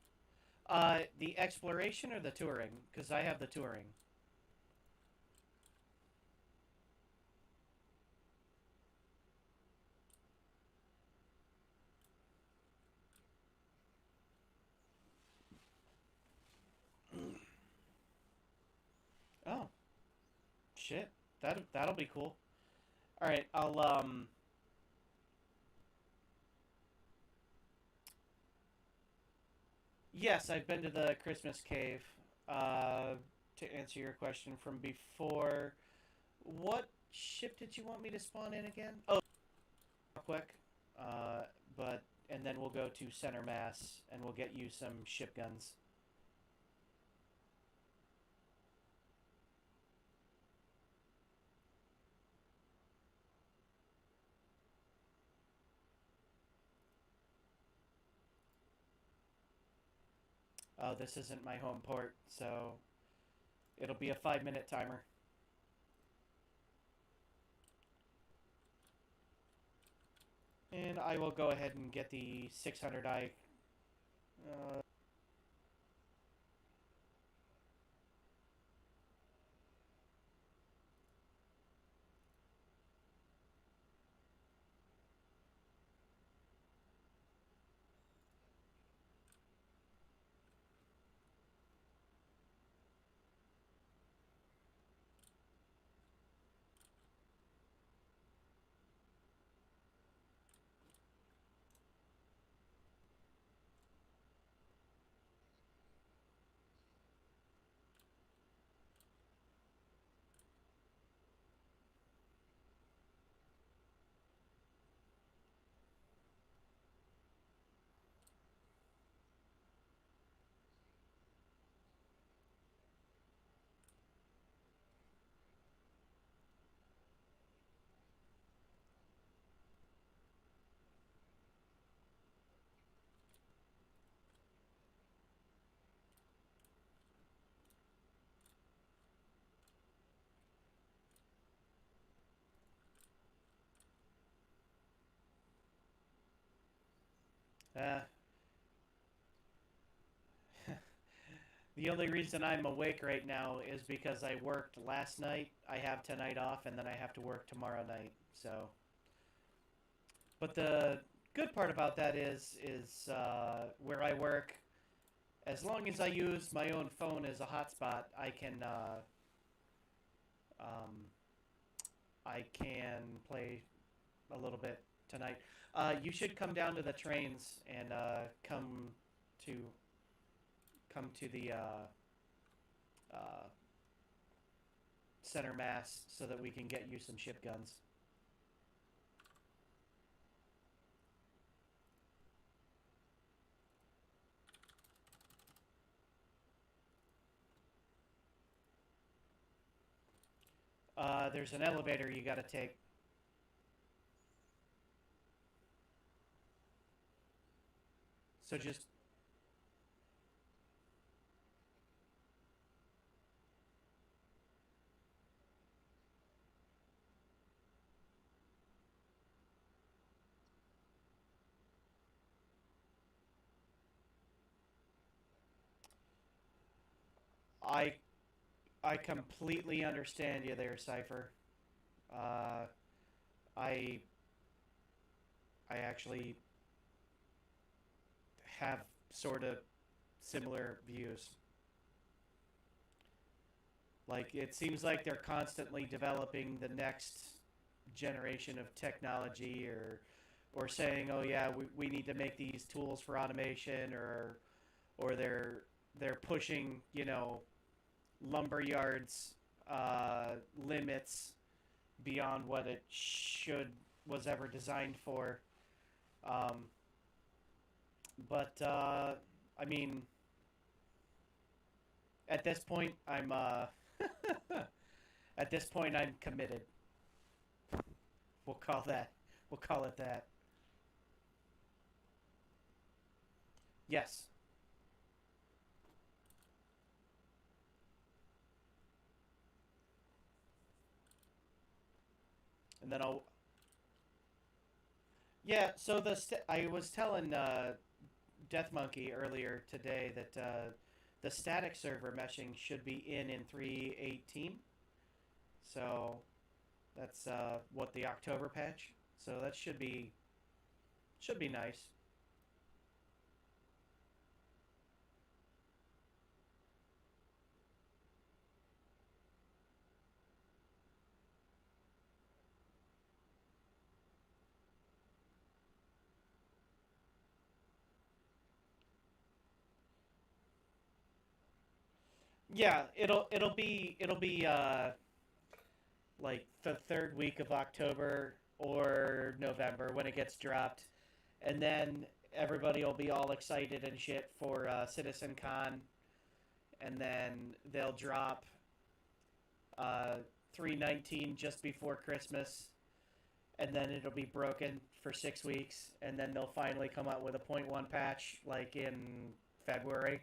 The exploration or the touring? Because I have the touring. Oh, shit. That'll be cool. All right, I'll. Yes, I've been to the Christmas cave. To answer your question from before, what ship did you want me to spawn in again? Oh, real quick. But and then we'll go to center mass and we'll get you some ship guns. Oh, this isn't my home port, so it'll be a 5-minute timer. And I will go ahead and get the 600i. Uh, uh, the only reason I'm awake right now is because I worked last night. I have tonight off, and then I have to work tomorrow night. So, but the good part about that is where I work. As long as I use my own phone as a hotspot, um, I can play a little bit tonight. You should come down to the trains and to come to the uh, center mass so that we can get you some ship guns. There's an elevator you got to take. So just I I completely understand you there, Cipher. Uh, I I actually have sort of similar views. Like it seems like they're constantly developing the next generation of technology or saying, "Oh yeah, we need to make these tools for automation," or they're pushing, lumber yards limits beyond what it should was ever designed for. Um, but I mean, at this point, I'm at this point I'm committed. We'll call that. We'll call it that. Yes, and then I'll. Yeah. So I was telling Death Monkey earlier today that the static server meshing should be in 3.18. So that's what the October patch. So that should be nice. Yeah, it'll be like the third week of October or November when it gets dropped, and then everybody will be all excited and shit for Citizen Con, and then they'll drop 3.19 just before Christmas, and then it'll be broken for 6 weeks, and then they'll finally come out with a point 0.1 patch like in February.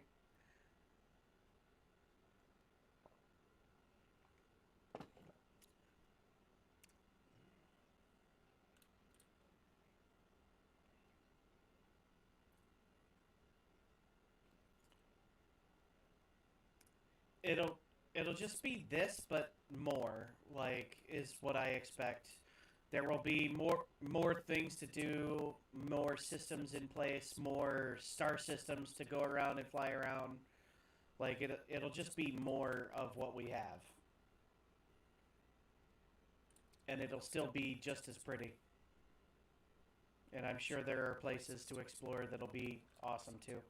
it'll it'll just be this, but more. Like is what I expect. There will be more things to do, more systems in place, more star systems to go around and fly around. Like it'll just be more of what we have, and it'll still be just as pretty. And I'm sure there are places to explore that'll be awesome too.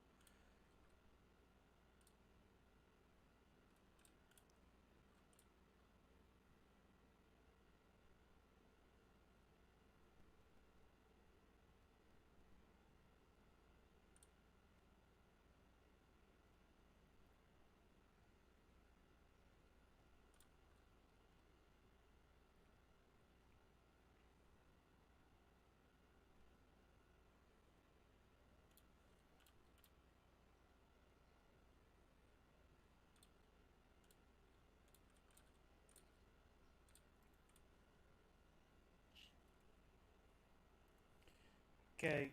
Okay,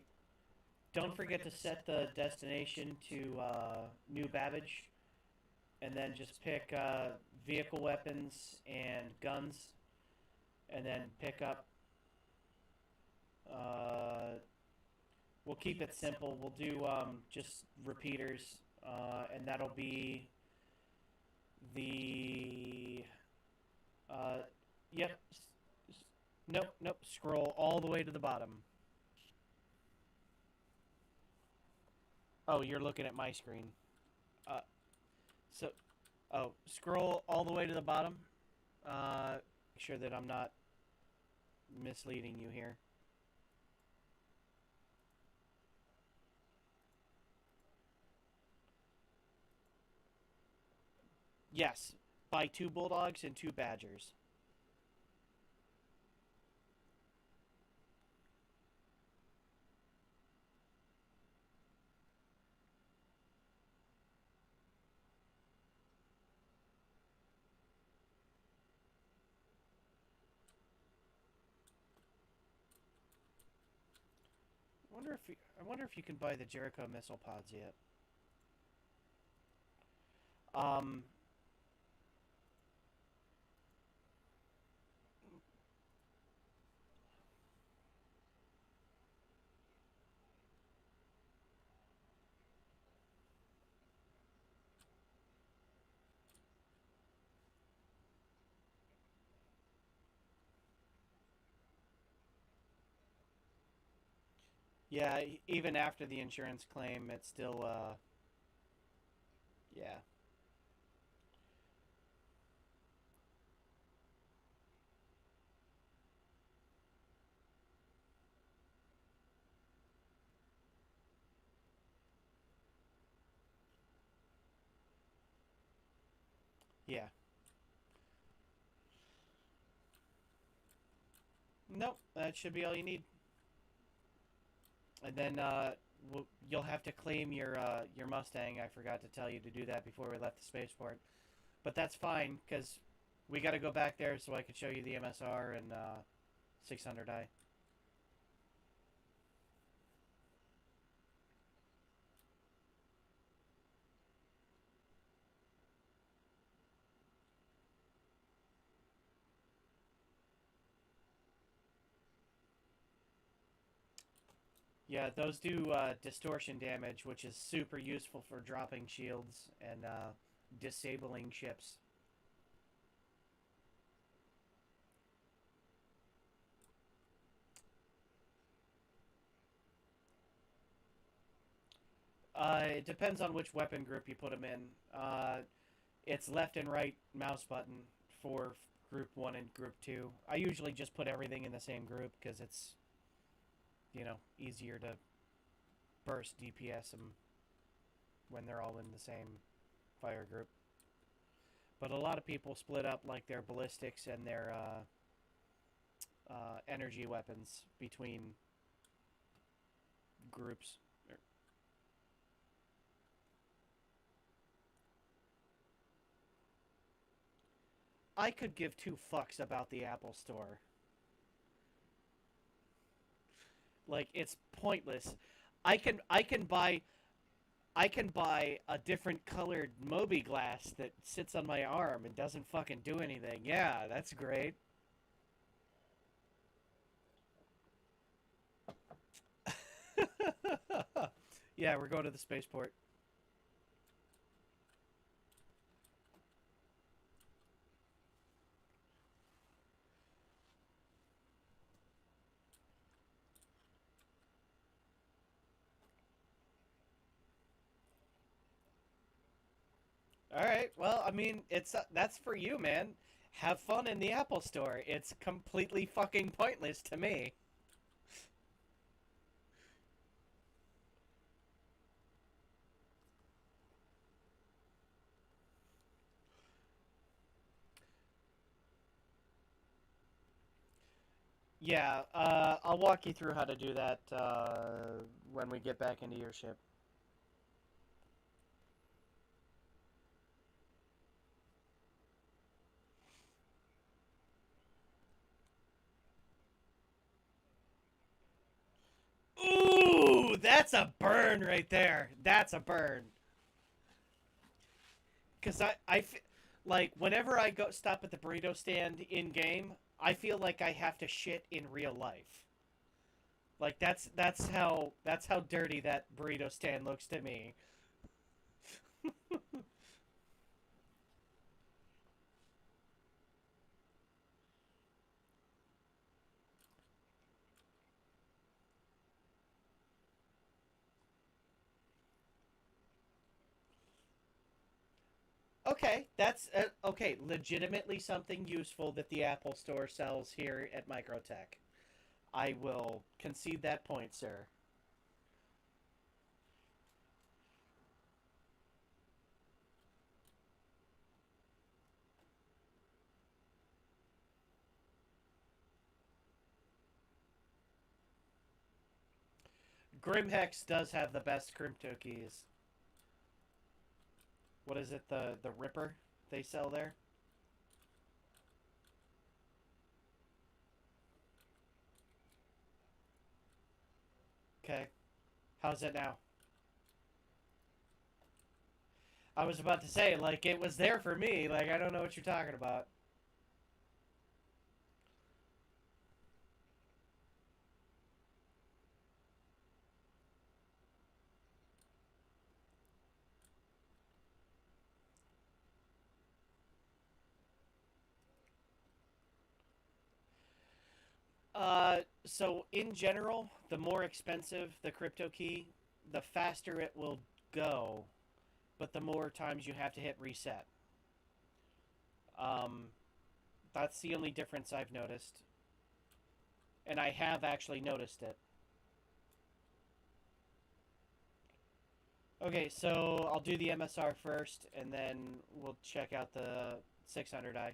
don't forget to set the destination to New Babbage, and then just pick vehicle weapons and guns, and then pick up. Uh, we'll keep it simple. We'll do just repeaters, and that'll be the. Uh, yep. Nope, nope. Scroll all the way to the bottom. Oh, you're looking at my screen. Uh, so, oh, scroll all the way to the bottom. Make sure that I'm not misleading you here. Yes, buy 2 bulldogs and 2 badgers. I wonder if you can buy the Jericho missile pods yet. Um, yeah, even after the insurance claim, it's still yeah, yeah. Nope, that should be all you need. And then you'll have to claim your Mustang. I forgot to tell you to do that before we left the spaceport, but that's fine because we got to go back there so I could show you the MSR and 600i. Yeah, those do distortion damage, which is super useful for dropping shields and disabling ships. It depends on which weapon group you put them in. It's left and right mouse button for group 1 and group 2. I usually just put everything in the same group because it's, easier to burst DPS them when they're all in the same fire group. But a lot of people split up like their ballistics and their energy weapons between groups. I could give 2 fucks about the Apple Store. Like it's pointless. I can buy I can buy a different colored Moby glass that sits on my arm and doesn't fucking do anything. Yeah, that's great. Yeah, we're going to the spaceport. All right. Well, I mean, it's that's for you, man. Have fun in the Apple Store. It's completely fucking pointless to me. Yeah, I'll walk you through how to do that when we get back into your ship. Ooh, that's a burn right there. That's a burn. Because like, whenever I go stop at the burrito stand in game, I feel like I have to shit in real life. Like, that's how dirty that burrito stand looks to me. Okay, that's okay. Legitimately something useful that the Apple Store sells here at Microtech. I will concede that point, sir. Grimhex does have the best crypto keys. What is it? The Ripper they sell there? Okay. How's it now? I was about to say, like, it was there for me. Like, I don't know what you're talking about. So in general, the more expensive the crypto key, the faster it will go, but the more times you have to hit reset. Um, that's the only difference I've noticed, and I have actually noticed it. Okay, so I'll do the MSR first, and then we'll check out the 600i.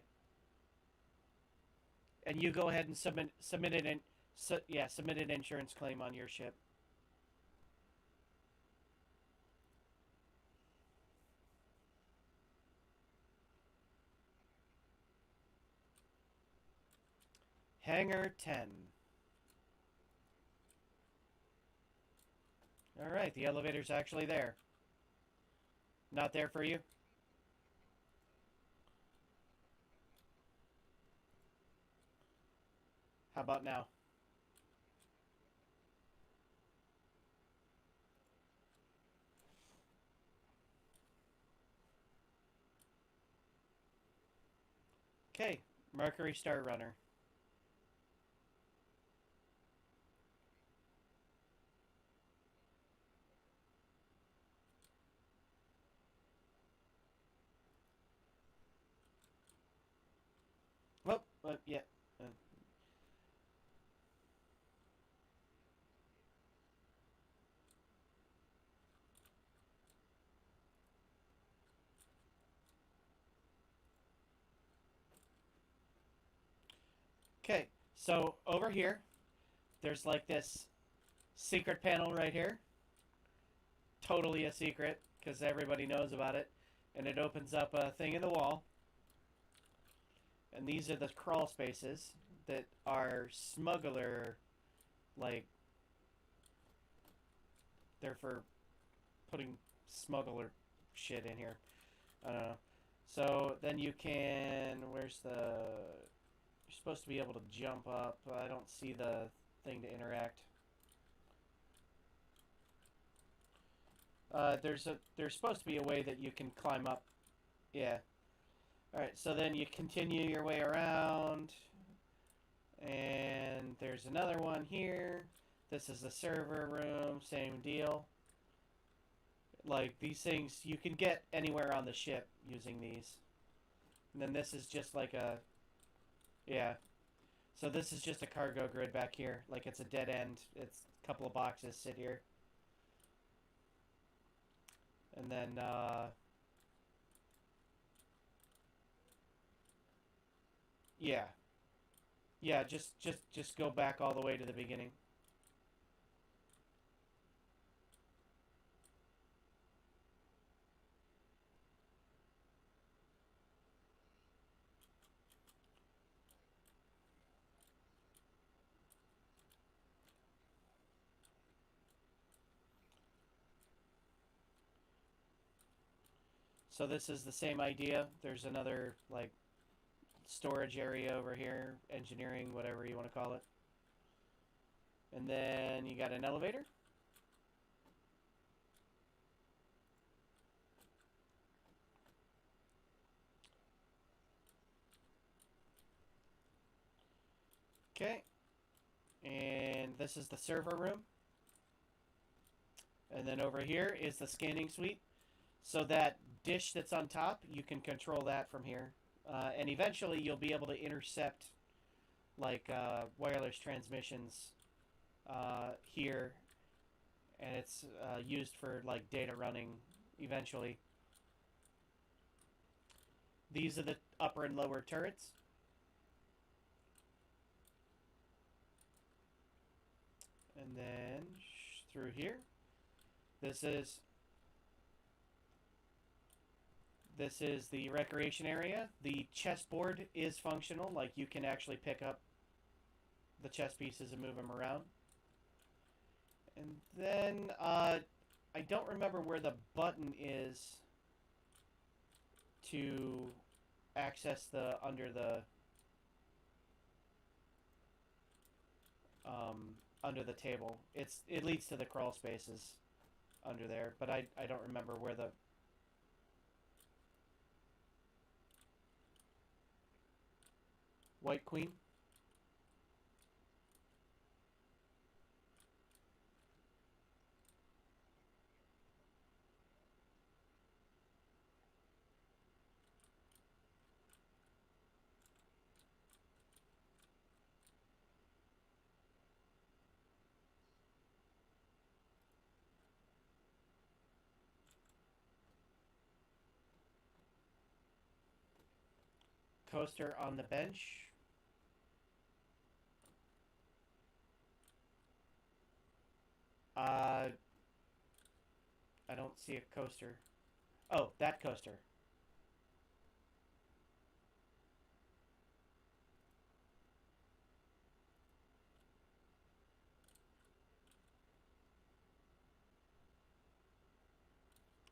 And you go ahead and submit it in. Yeah, submit an insurance claim on your ship. Hangar 10. All right, the elevator's actually there. Not there for you? How about now? Okay, Mercury Star Runner. Yeah. Uh, Okay, so over here, there's like this secret panel right here. Totally a secret, because everybody knows about it. And it opens up a thing in the wall. And these are the crawl spaces that are smuggler, like, they're for putting smuggler shit in here. I don't know. So then you can. Where's the? You're supposed to be able to jump up. I don't see the thing to interact. There's supposed to be a way that you can climb up. Yeah. All right. So then you continue your way around, and there's another one here. This is the server room. Same deal. Like these things, you can get anywhere on the ship using these. And then this is just like a, yeah. So this is just a cargo grid back here. Like it's a dead end. It's a couple of boxes sit here. And then, yeah. Yeah, just go back all the way to the beginning. So this is the same idea. There's another, like, storage area over here, engineering, whatever you want to call it. And then you got an elevator. Okay. And this is the server room. And then over here is the scanning suite. So that dish that's on top, you can control that from here. And eventually you'll be able to intercept like wireless transmissions here. And it's used for like data running eventually. These are the upper and lower turrets. And then through here. This is the recreation area. The chessboard is functional. Like you can actually pick up the chess pieces and move them around. And then I don't remember where the button is to access the under the table. It leads to the crawl spaces under there, but I don't remember where the White Queen. Coaster on the bench. Uh, I don't see a coaster. Oh, that coaster.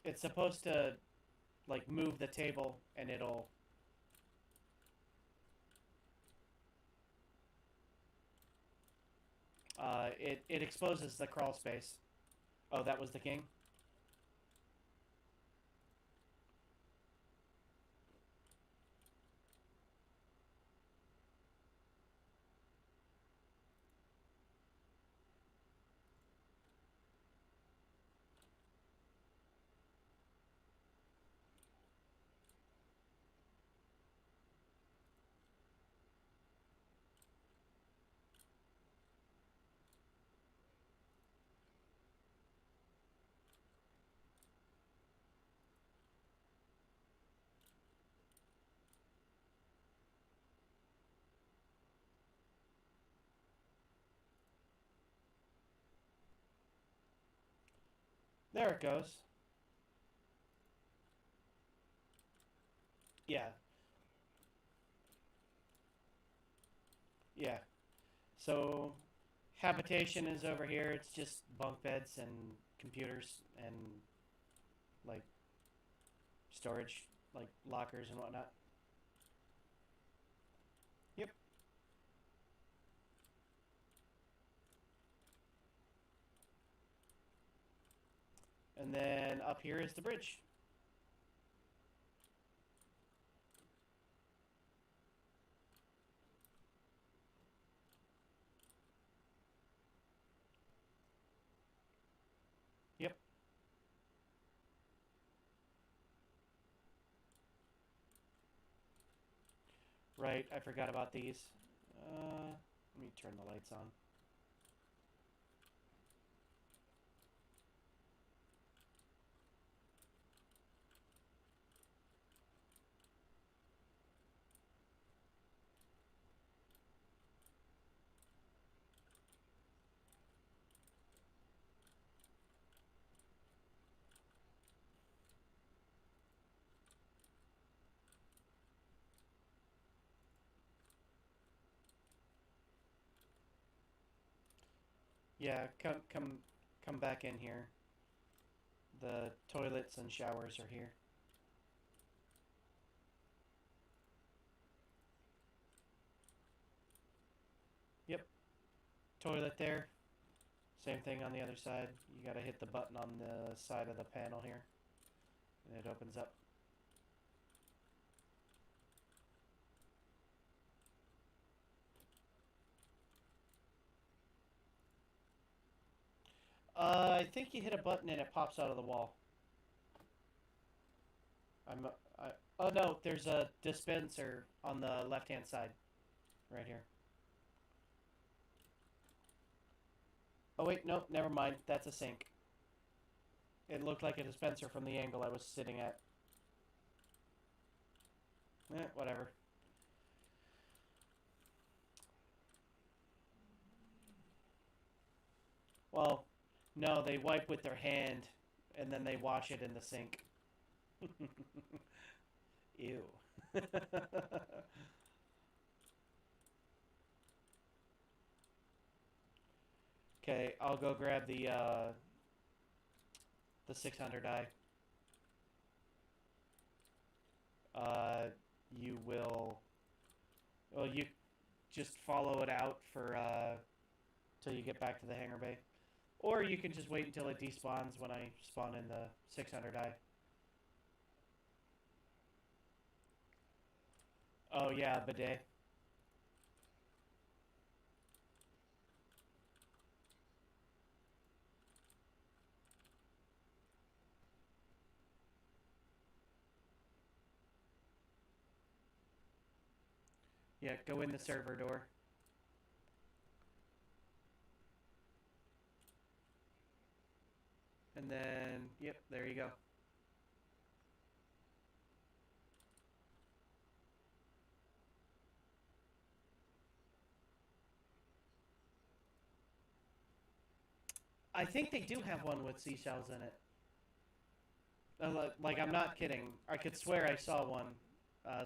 It's supposed to like move the table and it'll it exposes the crawl space. Oh, that was the king? There it goes. Yeah. Yeah. So habitation is over here. It's just bunk beds and computers and storage, like lockers and whatnot. Yep. And then up here is the bridge. Yep. Right, I forgot about these. Let me turn the lights on. Yeah, come back in here. The toilets and showers are here. Yep. Toilet there. Same thing on the other side. You gotta hit the button on the side of the panel here, and it opens up. I think you hit a button and it pops out of the wall. I'm. I, oh no, there's a dispenser on the left-hand side, right here. Oh wait, nope, never mind. That's a sink. It looked like a dispenser from the angle I was sitting at. Whatever. Well, no, they wipe with their hand, and then they wash it in the sink. Ew. Okay, I'll go grab the 600i. Uh, you will. Well, you just follow it out for till you get back to the hangar bay, or you can just wait until it despawns when I spawn in the 600i. Oh yeah, bidet. Yeah, go in the server door. And then, yep, there you go. I think they do have one with seashells in it. Like, I'm not kidding. I could swear I saw one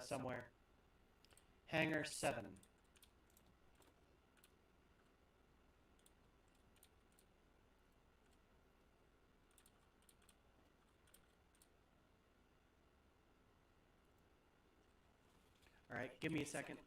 somewhere. Hangar 7. Alright, give me a second.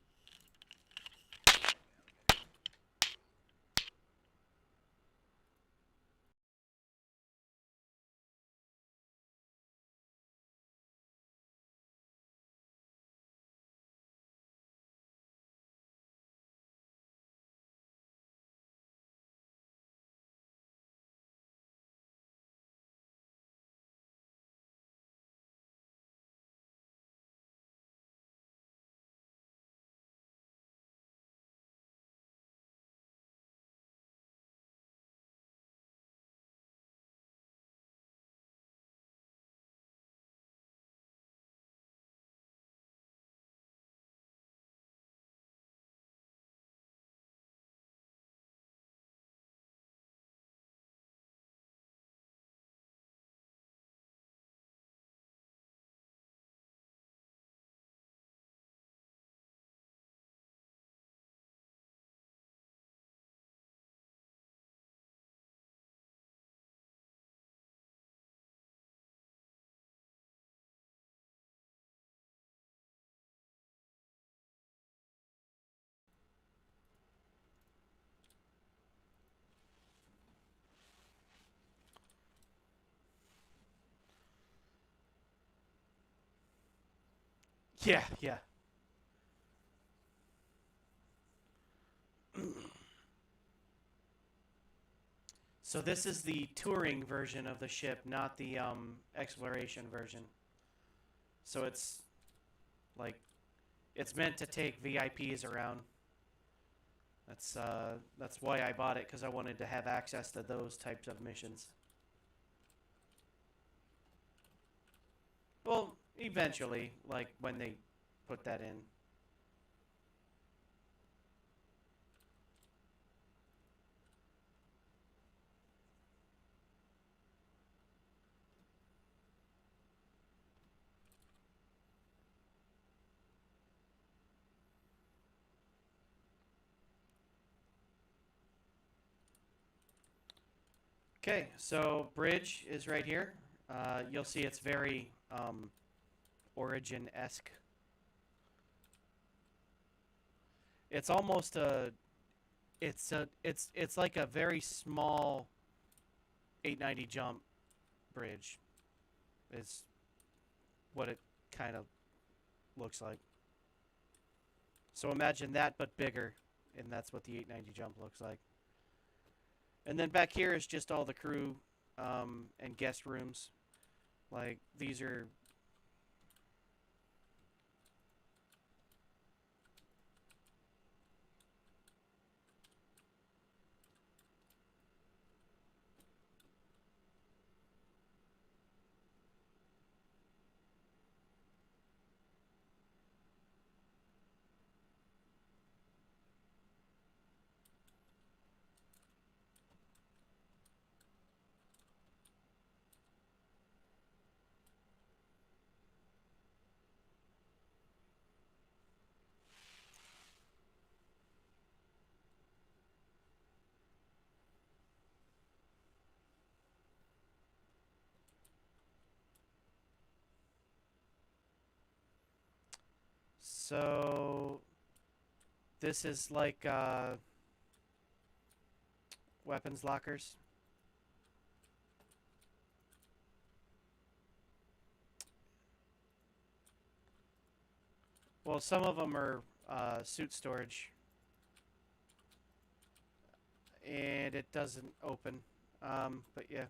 Yeah, yeah. So this is the touring version of the ship, not the exploration version. So it's like it's meant to take VIPs around. That's why I bought it, because I wanted to have access to those types of missions. Well, eventually, like when they put that in. Okay, so bridge is right here. You'll see it's very Origin-esque. It's almost a it's like a very small 890 jump bridge. Is what it kind of looks like. So imagine that but bigger, and that's what the 890 jump looks like. And then back here is just all the crew and guest rooms. Like these are. So this is like weapons lockers. Well, some of them are suit storage, and it doesn't open. But yeah,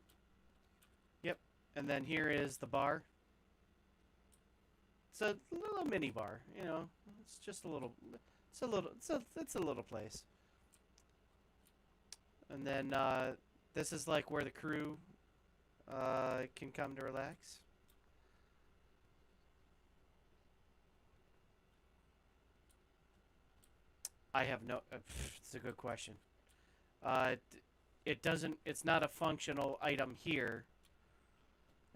yep. And then here is the bar. It's a little mini bar, you know. It's just a little. It's a little place. And then this is like where the crew can come to relax. I have no. It's a good question. Uh, it doesn't. It's not a functional item here.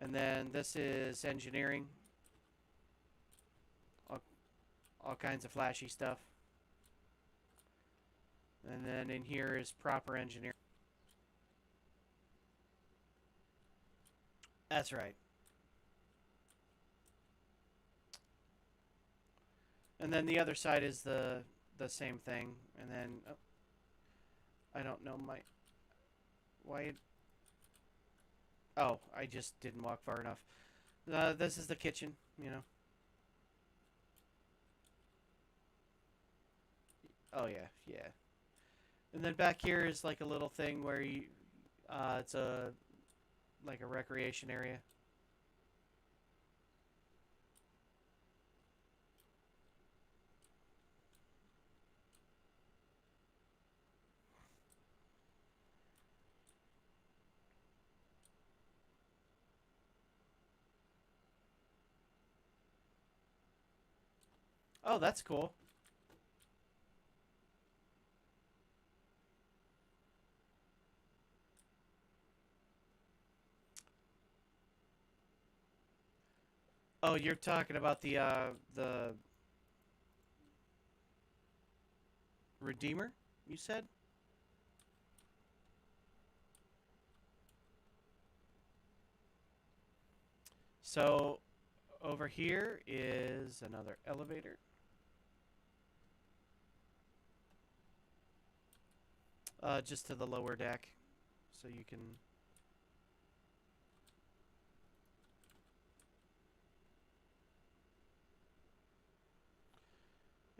And then this is engineering. All, all kinds of flashy stuff. And then in here is proper engineering. That's right. And then the other side is the same thing. And then oh, I don't know my why. Oh, I just didn't walk far enough. This is the kitchen. You know. Oh yeah, yeah. And then back here is like a little thing where you, it's a like a recreation area. Oh, that's cool. Oh, you're talking about the Redeemer, you said? So over here is another elevator. Just to the lower deck, so you can.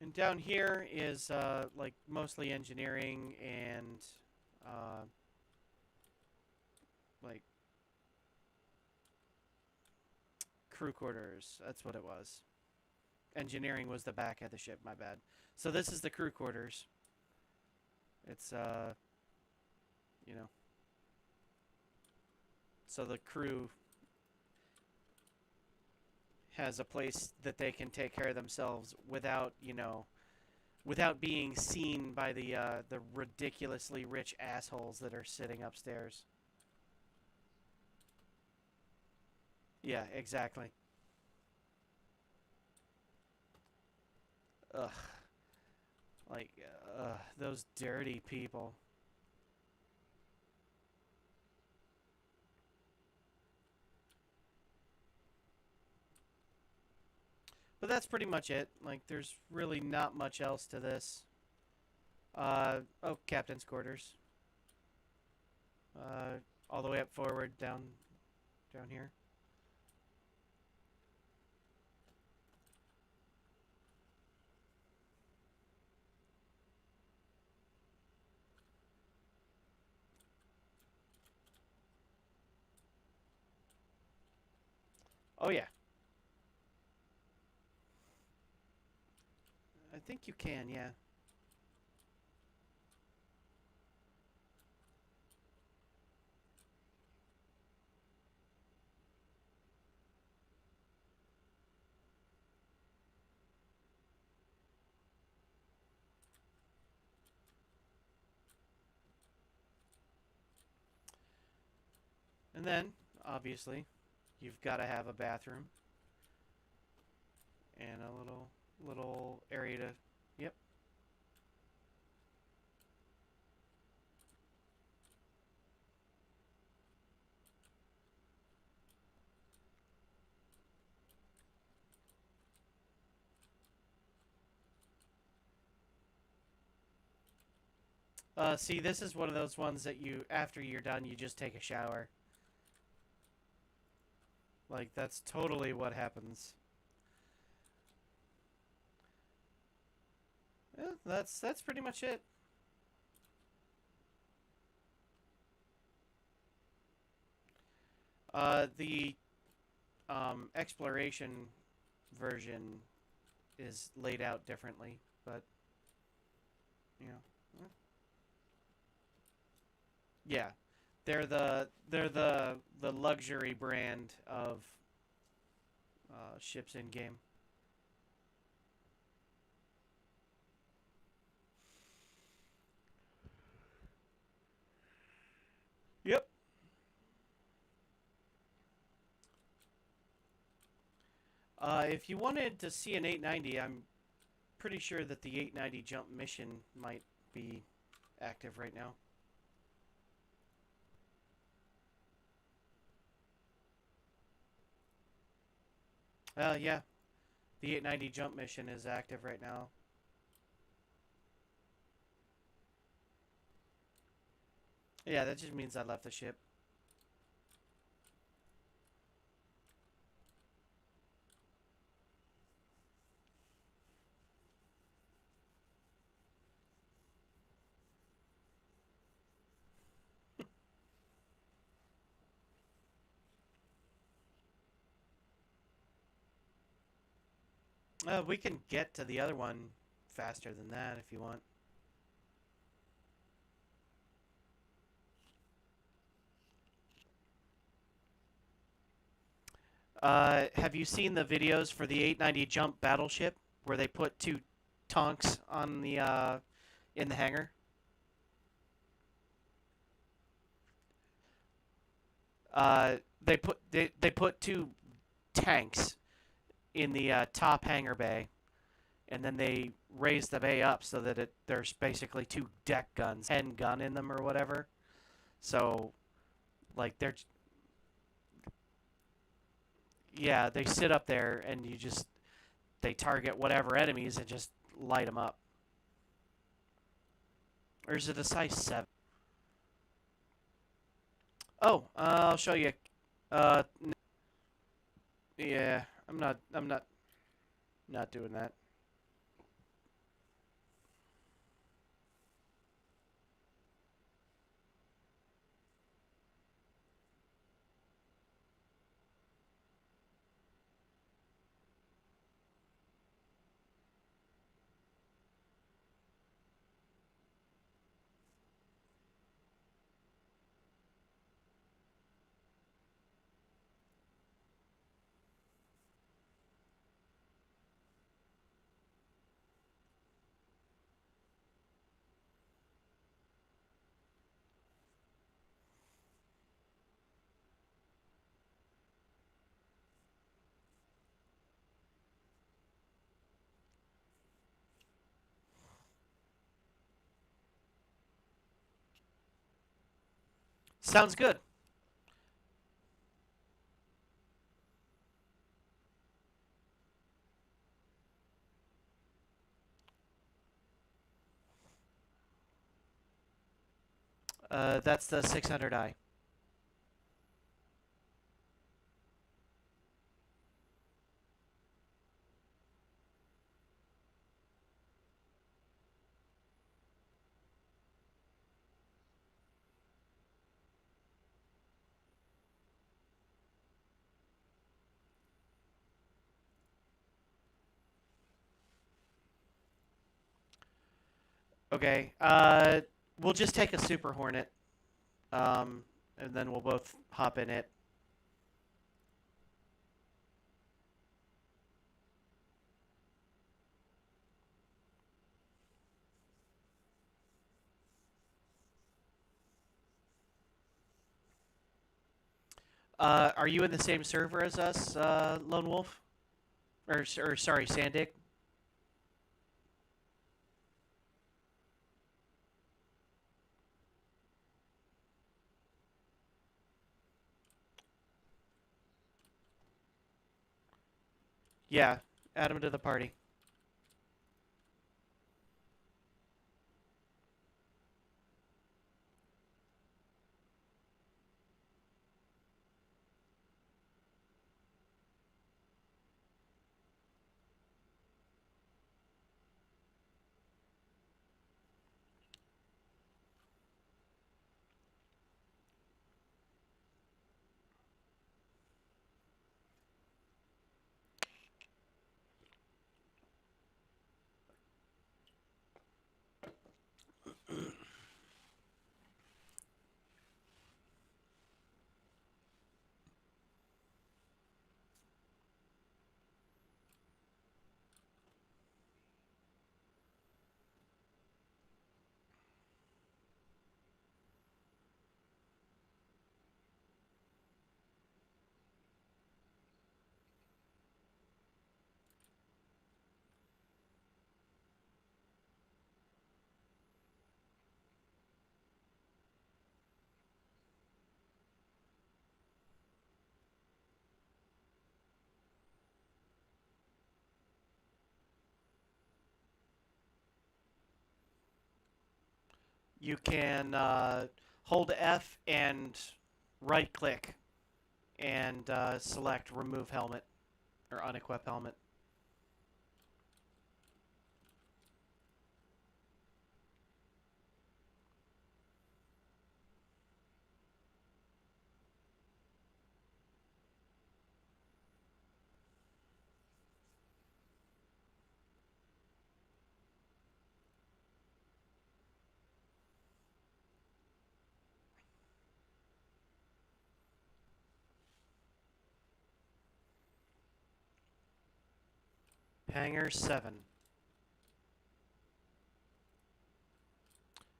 And down here is like mostly engineering and uh, like crew quarters. That's what it was. Engineering was the back of the ship. My bad. So this is the crew quarters. It's you know, so the crew has a place that they can take care of themselves without, without being seen by the ridiculously rich assholes that are sitting upstairs. Yeah, exactly. Ugh, like those dirty people. But that's pretty much it. Like, there's really not much else to this. Oh, captain's quarters. Uh, all the way up forward down here. Oh yeah, I think you can. Yeah. And then, obviously, you've got to have a bathroom and a little area to. Yep. See, this is one of those ones that you, after you're done, you just take a shower. Like, that's totally what happens. Yeah, that's pretty much it. The exploration version is laid out differently, but you know, yeah, they're the luxury brand of ships in game. Yep. If you wanted to see an 890, I'm pretty sure that the 890 jump mission might be active right now. Yeah, the 890 jump mission is active right now. Yeah, that just means I left the ship. We can get to the other one faster than that if you want. Have you seen the videos for the 890 jump battleship where they put two tonks on the in the hangar? They put two tanks in the top hangar bay, and then they raise the bay up so that there's basically two deck guns, 10 gun in them or whatever. So like they're yeah, they sit up there and they target whatever enemies and just light them up. Or is it a size 7? Oh, I'll show you. Uh, yeah, I'm not doing that. Sounds good. That's the 600i. Okay. We'll just take a Super Hornet, and then we'll both hop in it. Are you in the same server as us, Lone Wolf? Or sorry, Sandig? Yeah, add him to the party. You can hold F and right click and select remove helmet or unequip helmet. Hangar 7.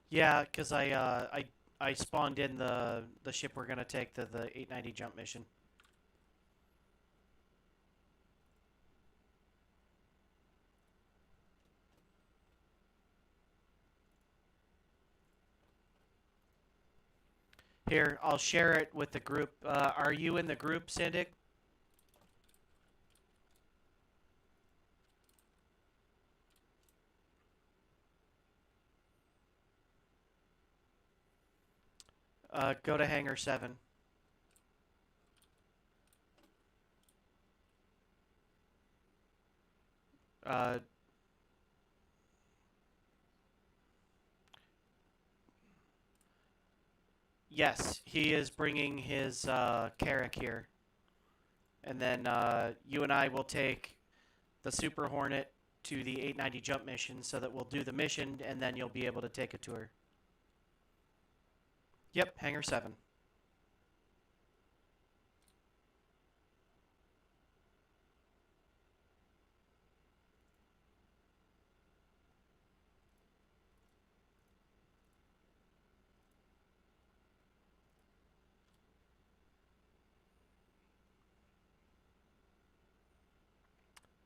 Yeah, because I spawned in the ship we're gonna take to the 890 jump mission. Here, I'll share it with the group. Are you in the group, Sandik? Go to Hangar 7. Uh, yes, he is bringing his Carrack here. And then you and I will take the Super Hornet to the 890 jump mission so that we'll do the mission and then you'll be able to take a tour. Yep, Hangar 7.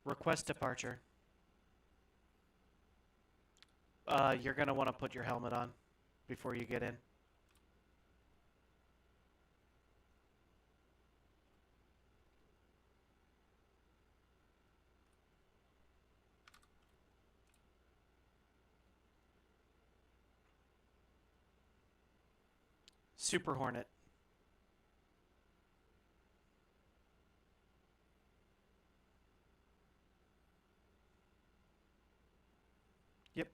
Request departure. You're going to want to put your helmet on before you get in. Super Hornet. Yep.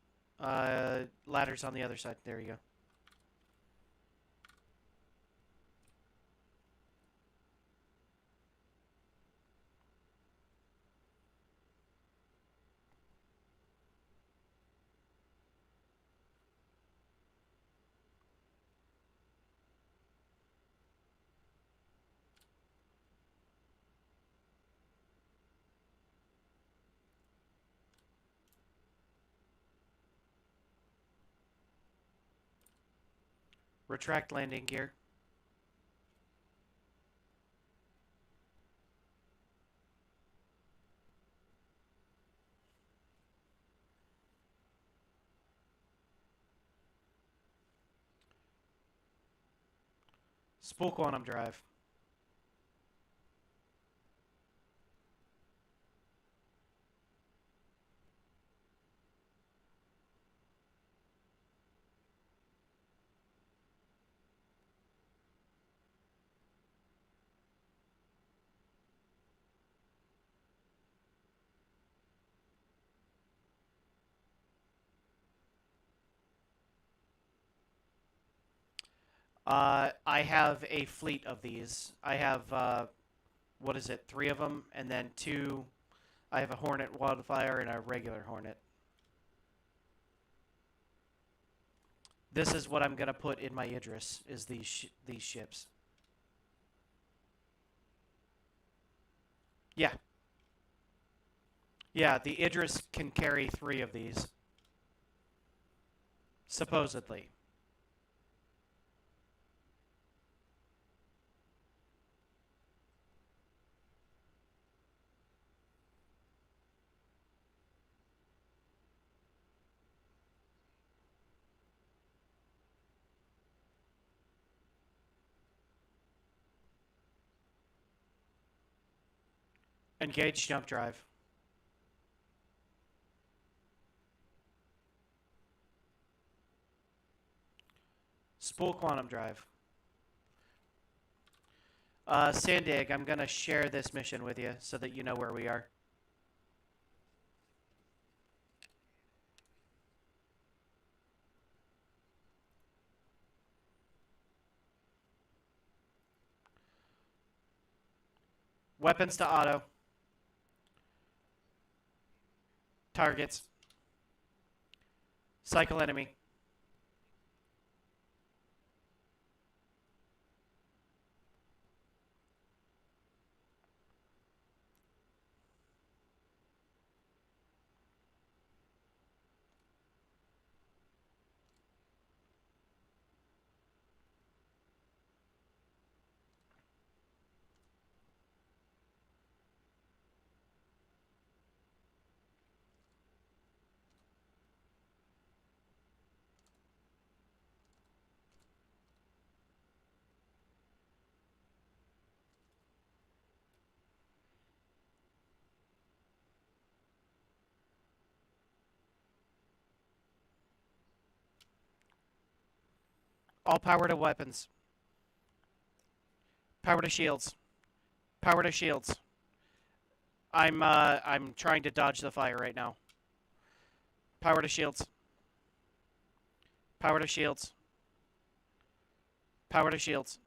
Ladder's on the other side. There you go. Retract landing gear. Spool quantum drive. I have a fleet of these. I have, what is it, 3 of them, and then 2. I have a Hornet Wildfire and a regular Hornet. This is what I'm going to put in my Idris, is these ships. Yeah. Yeah, the Idris can carry 3 of these. Supposedly. Engage jump drive. Spool quantum drive. Sandig, I'm going to share this mission with you so that you know where we are. Weapons to auto. Targets. Cycle enemy. All power to weapons. Power to shields. Power to shields. I'm trying to dodge the fire right now. Power to shields. Power to shields. Power to shields.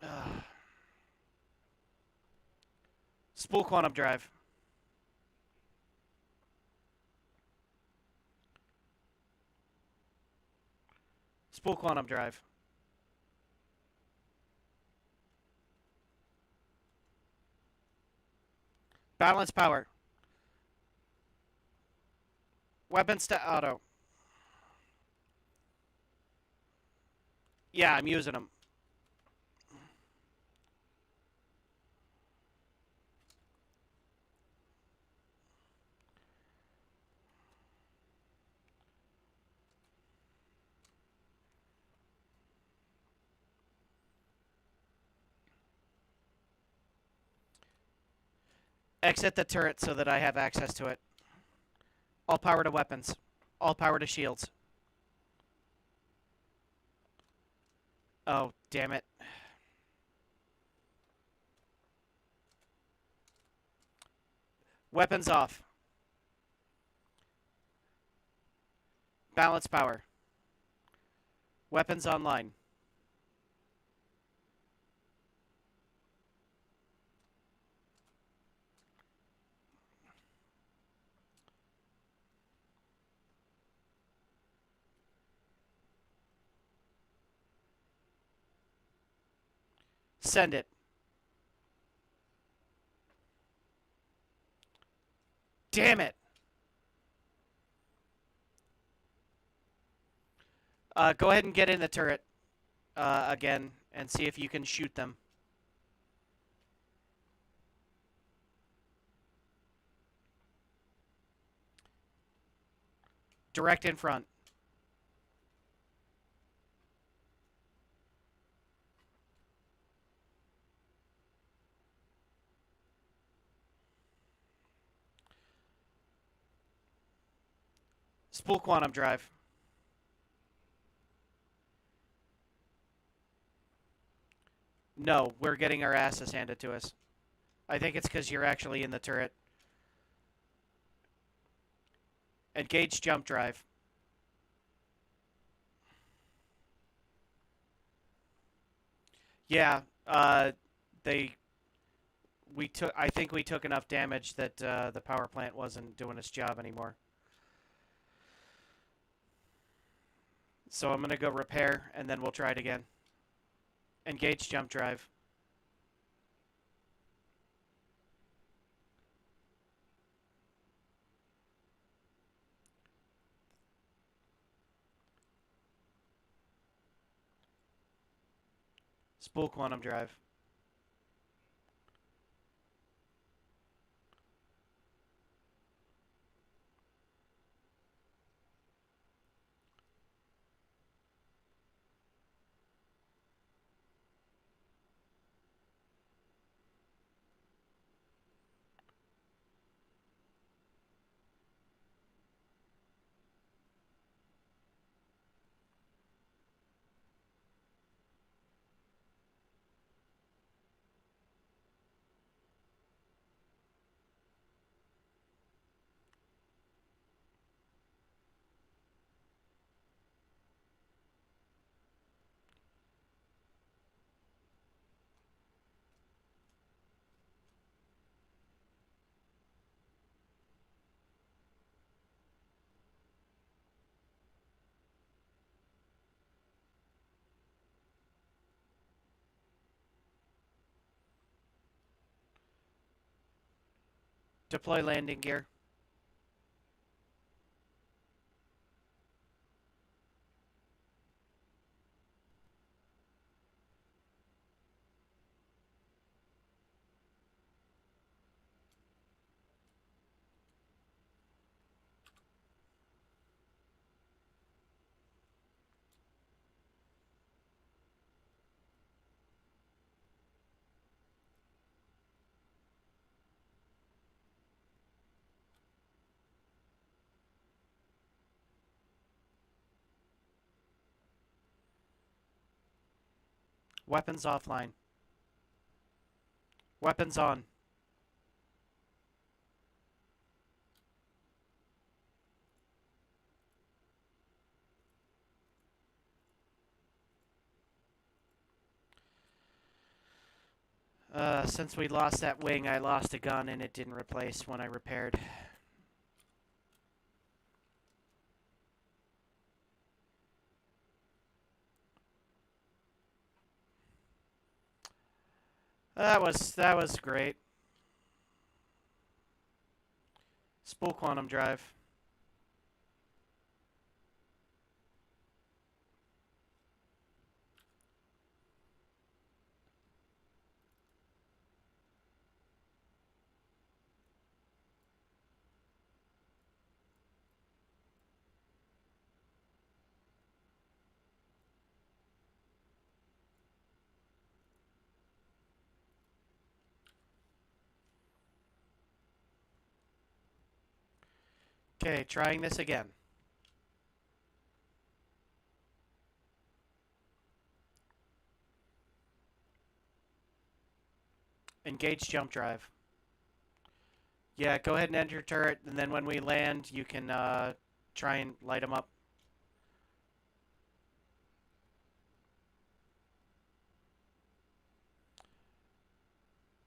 Ugh. Spool quantum drive. Spool quantum drive. Balance power. Weapons to auto. Yeah, I'm using them. Exit the turret so that I have access to it. All power to weapons. All power to shields. Oh, damn it. Weapons off. Balance power. Weapons online. Send it. Damn it. Go ahead and get in the turret again and see if you can shoot them. Direct in front. Spool quantum drive. No, we're getting our asses handed to us. I think it's because you're actually in the turret. Engage jump drive. Yeah, I think we took enough damage that the power plant wasn't doing its job anymore. So I'm gonna go repair, and then we'll try it again. Engage jump drive. Spool quantum drive. Deploy landing gear. Weapons offline. Weapons on. Since we lost that wing, I lost a gun and it didn't replace when I repaired. That was great. Spool quantum drive. Okay, trying this again. Engage jump drive. Yeah, go ahead and enter turret, and then when we land, you can try and light them up.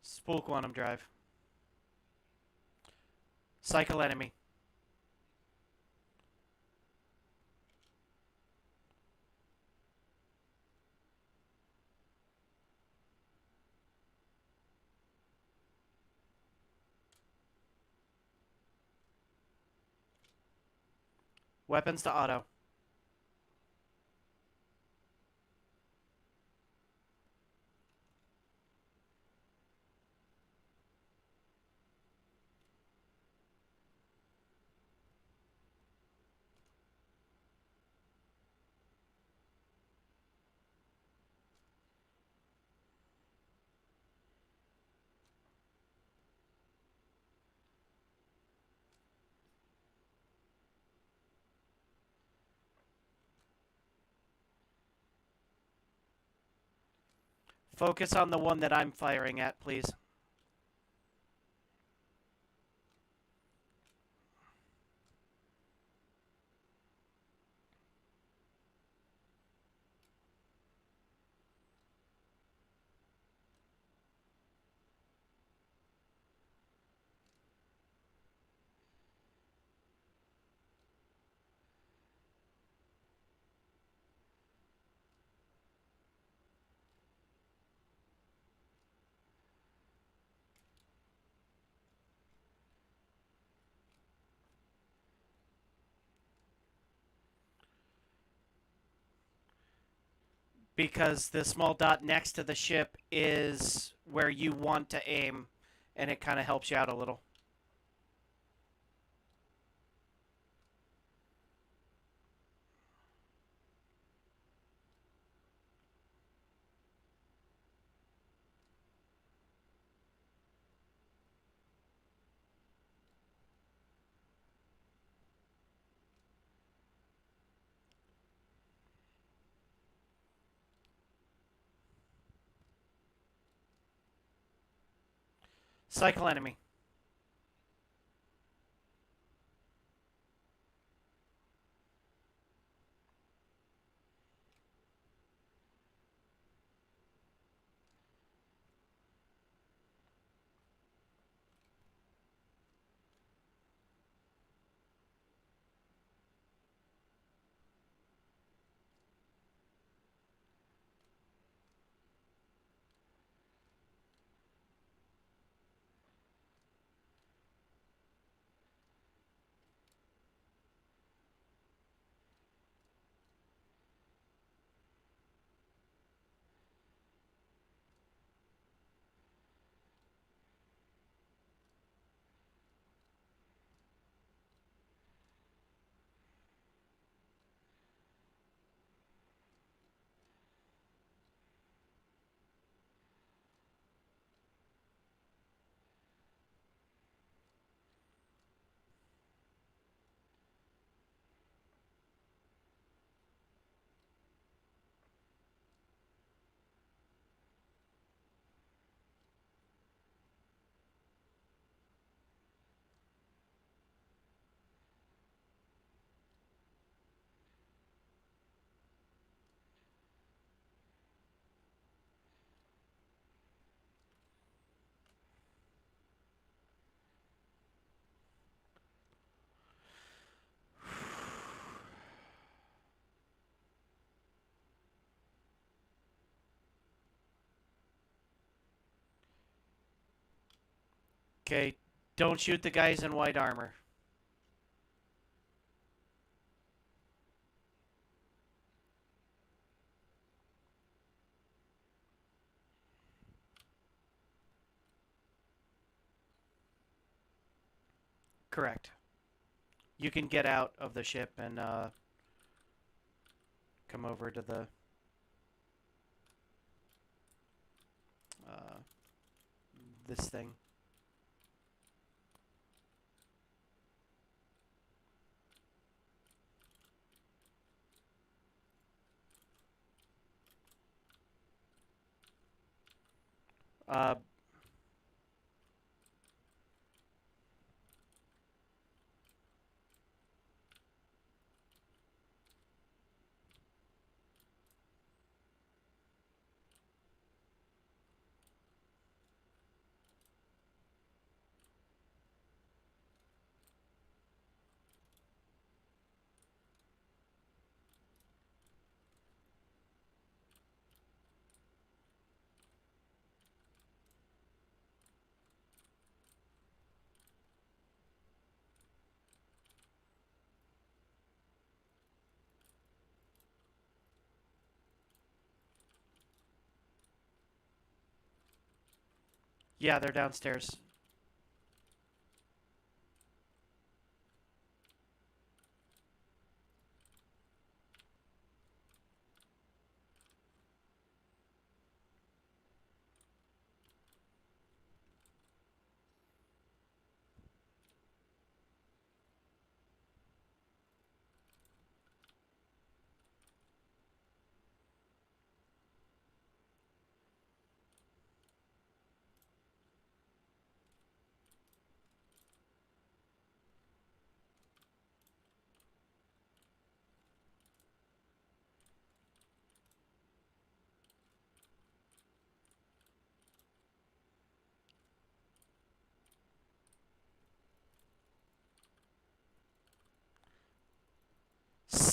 Spool quantum drive. Cycle enemy. Weapons to auto. Focus on the one that I'm firing at, please. Because the small dot next to the ship is where you want to aim, and it kind of helps you out a little. Cycle enemy. Okay, don't shoot the guys in white armor. Correct. You can get out of the ship and come over to the uh, this thing. Uh, yeah, they're downstairs.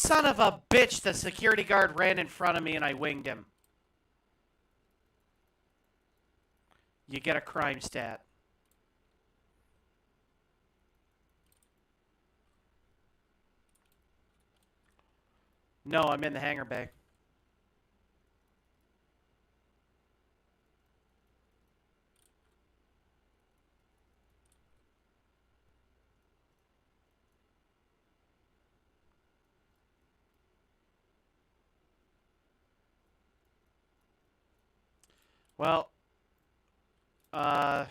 Son of a bitch! The security guard ran in front of me and I winged him. You get a crime stat. No, I'm in the hangar bay. Well, uh,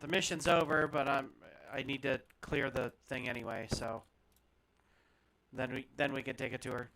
the mission's over, but I need to clear the thing anyway, so then we can take a tour.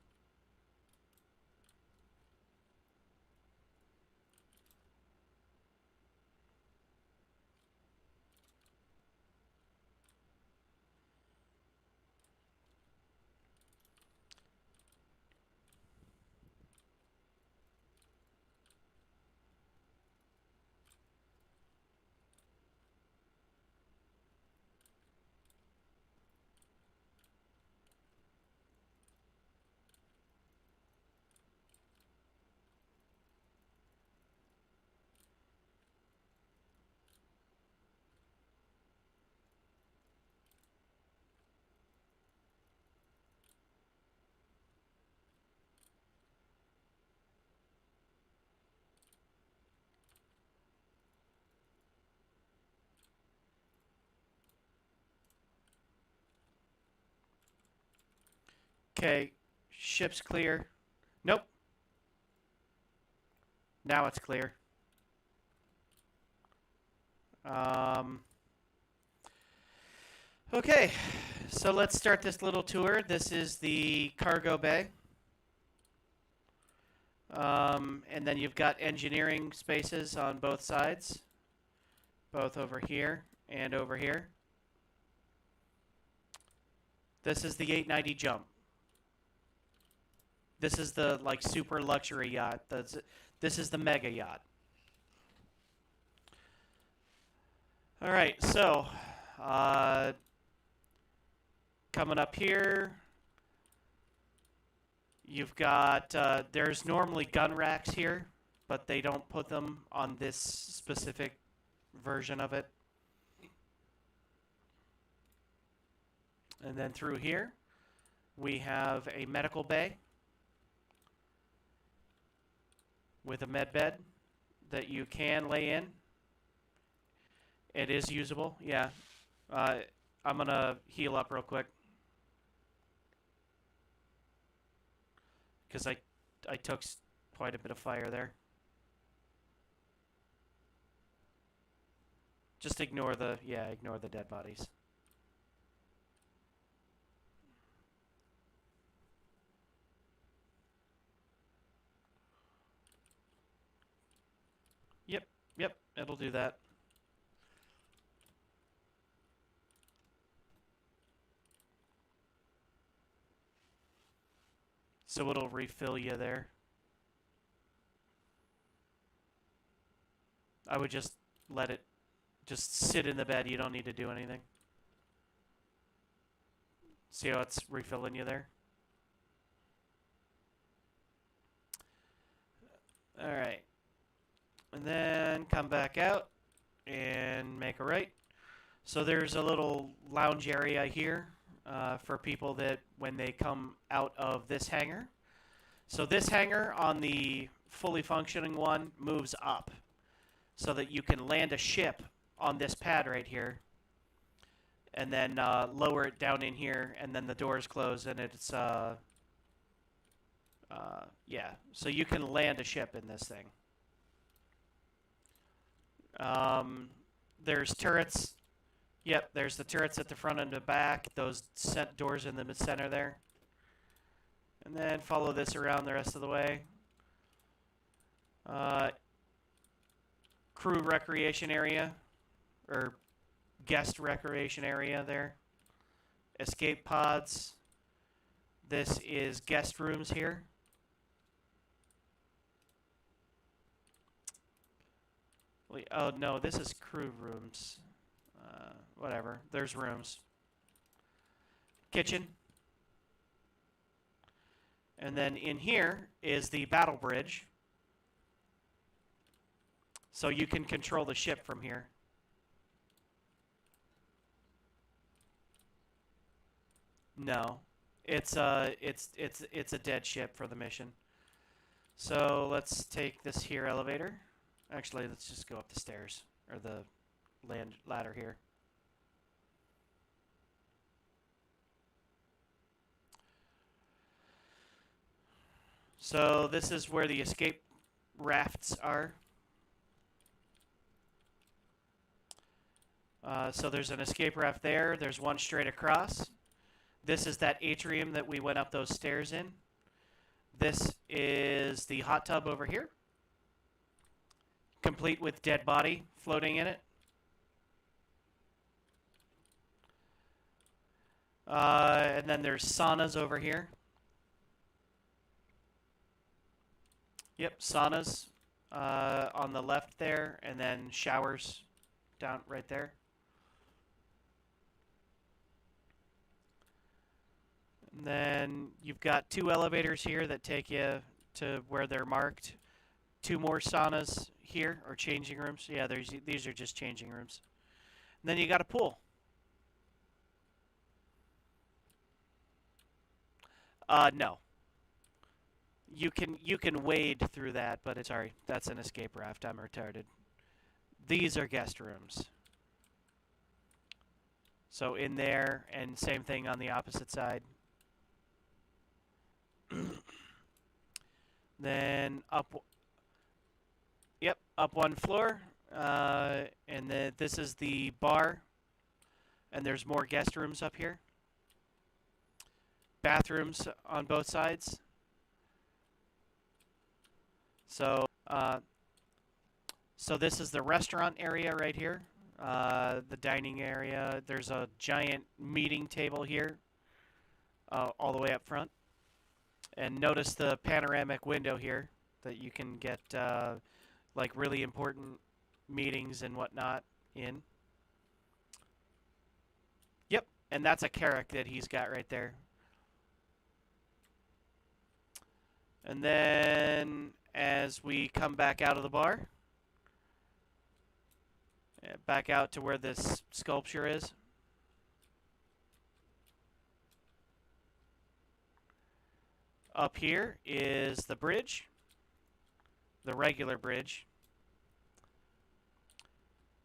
Okay, ship's clear. Nope. Now it's clear. Um, okay, so let's start this little tour. This is the cargo bay. And then you've got engineering spaces on both sides, both over here and over here. This is the 890 jump. This is the like super luxury yacht. This is the mega yacht. All right, so coming up here, you've got there's normally gun racks here, but they don't put them on this specific version of it. And then through here, we have a medical bay with a med bed that you can lay in. It is usable, yeah. I'm going to heal up real quick. Because I took quite a bit of fire there. Just ignore the dead bodies. Yep. it'll do that. So it'll refill you there. I would just let it just sit in the bed. You don't need to do anything. See how it's refilling you there? Alright. And then come back out and make a right. So there's a little lounge area here for people that when they come out of this hangar. So this hangar on the fully functioning one moves up so that you can land a ship on this pad right here and then lower it down in here, and then the doors close and it's yeah, so you can land a ship in this thing. There's turrets. Yep, there's the turrets at the front and the back. Those doors in the center there. And then follow this around the rest of the way. Crew recreation area, or guest recreation area there. Escape pods. This is guest rooms here. Oh no, this is crew rooms. Whatever, there's rooms. Kitchen. And then in here is the battle bridge. So you can control the ship from here. No. It's a dead ship for the mission. So let's take this here elevator. Actually, let's just go up the stairs, or the ladder here. So this is where the escape rafts are. So there's an escape raft there. There's one straight across. This is that atrium that we went up those stairs in. This is the hot tub over here, complete with dead body floating in it. And then there's saunas over here. Yep, saunas on the left there, and then showers down right there. And then you've got 2 elevators here that take you to where they're marked. 2 more saunas here, or changing rooms. Yeah, these are just changing rooms. And then you got a pool. No. You can wade through that, but it's sorry, that's an escape raft. I'm retarded. These are guest rooms. So in there, and same thing on the opposite side. Then up. Yep, up 1 floor, and then this is the bar, and there's more guest rooms up here. Bathrooms on both sides. So, so this is the restaurant area right here, the dining area. There's a giant meeting table here, all the way up front. And notice the panoramic window here that you can get like really important meetings and whatnot in. Yep, and that's a Carrack that he's got right there. And then as we come back out of the bar, back out to where this sculpture is. Up here is the bridge, the regular bridge.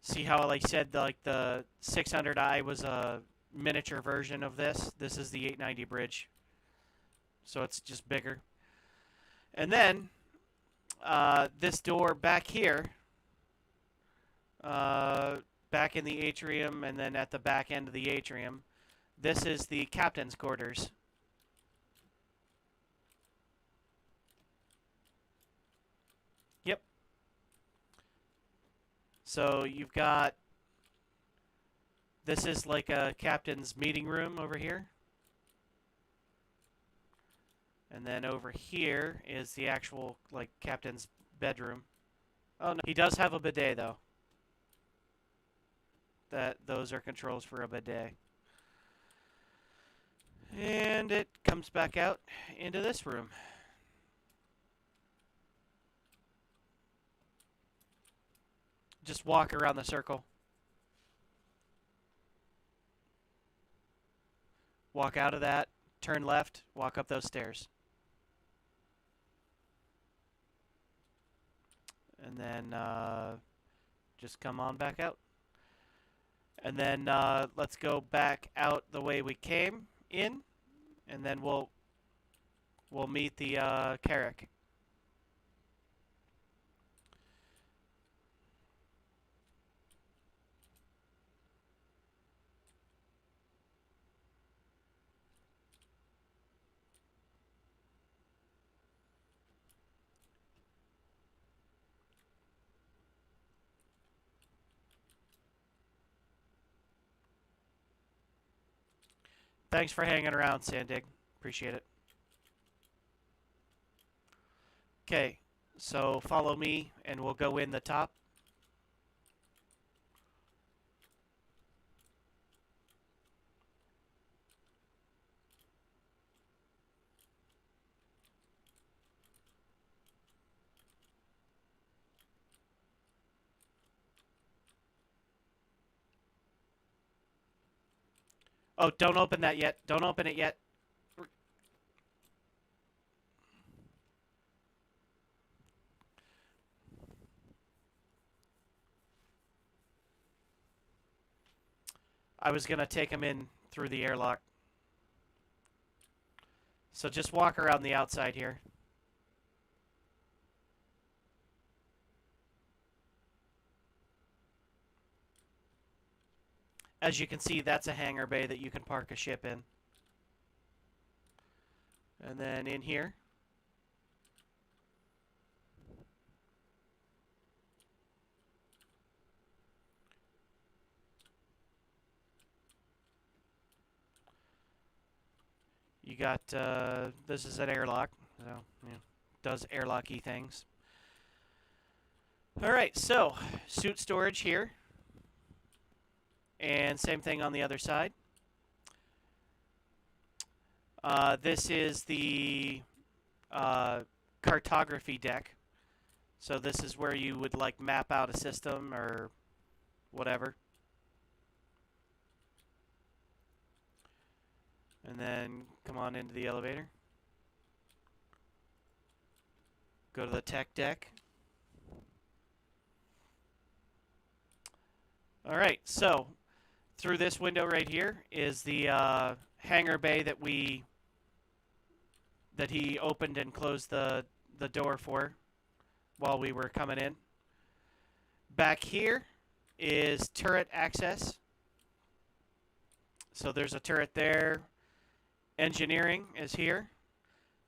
See how I said like the 600i was a miniature version of this? This is the 890 bridge. So it's just bigger. And then this door back here, back in the atrium, and then at the back end of the atrium, this is the captain's quarters. So you've got, this is like a captain's meeting room over here. And then over here is the actual, like, captain's bedroom. Oh, no. He does have a bidet, though. Those are controls for a bidet. And it comes back out into this room. Just walk around the circle. Walk out of that, turn left, walk up those stairs. And then just come on back out. And then let's go back out the way we came in, and then we'll meet the Carrack. Thanks for hanging around, Sandig. Appreciate it. Okay, so follow me, and we'll go in the top. Oh, don't open that yet. Don't open it yet. I was going to take him in through the airlock. So just walk around the outside here. As you can see, that's a hangar bay that you can park a ship in. And then in here, you got, this is an airlock, so, yeah, does airlocky things. All right, so suit storage here. And same thing on the other side. This is the cartography deck. So this is where you would like map out a system or whatever. And then come on into the elevator. Go to the tech deck. All right, so through this window right here is the hangar bay that he opened and closed the door for while we were coming in. Back here is turret access. So there's a turret there. Engineering is here.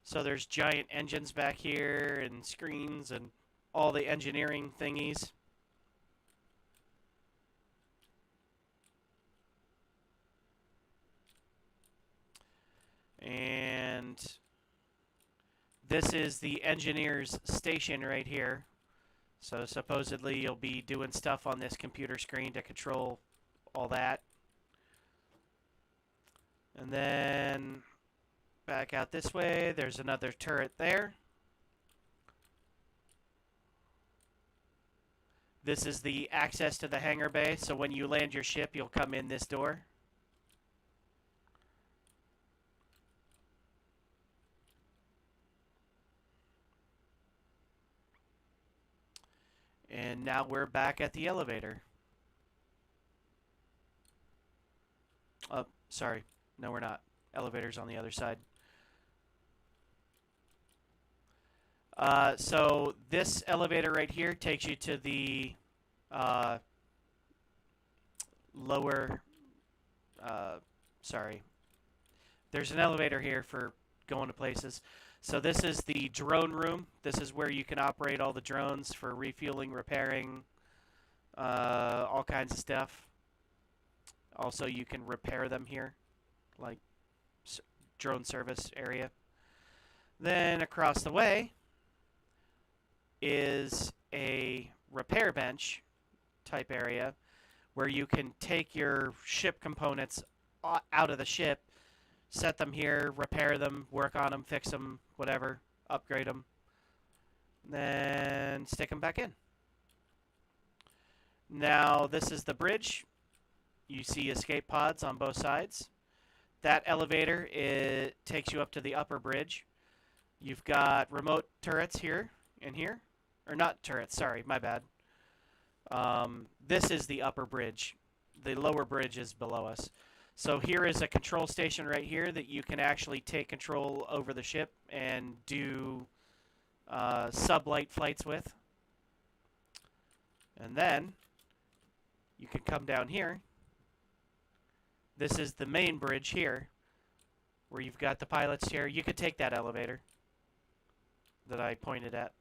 So there's giant engines back here and screens and all the engineering thingies. And this is the engineer's station right here. So supposedly you'll be doing stuff on this computer screen to control all that. And then back out this way, there's another turret there. This is the access to the hangar bay, so when you land your ship, you'll come in this door. And now we're back at the elevator. Oh, sorry. No, we're not. Elevator's on the other side. So this elevator right here takes you to the lower... sorry. There's an elevator here for going to places. So this is the drone room. This is where you can operate all the drones for refueling, repairing, all kinds of stuff. Also, you can repair them here, like drone service area. Then across the way is a repair bench type area where you can take your ship components out of the ship, set them here, repair them, work on them, fix them, whatever, upgrade them, then stick them back in. Now this is the bridge. You see escape pods on both sides. That elevator, it takes you up to the upper bridge. You've got remote turrets here and here. Or not turrets, sorry, my bad. This is the upper bridge. The lower bridge is below us. So here is a control station right here that you can actually take control over the ship and do sublight flights with. And then you can come down here. This is the main bridge here, where you've got the pilot's chair. You could take that elevator that I pointed at.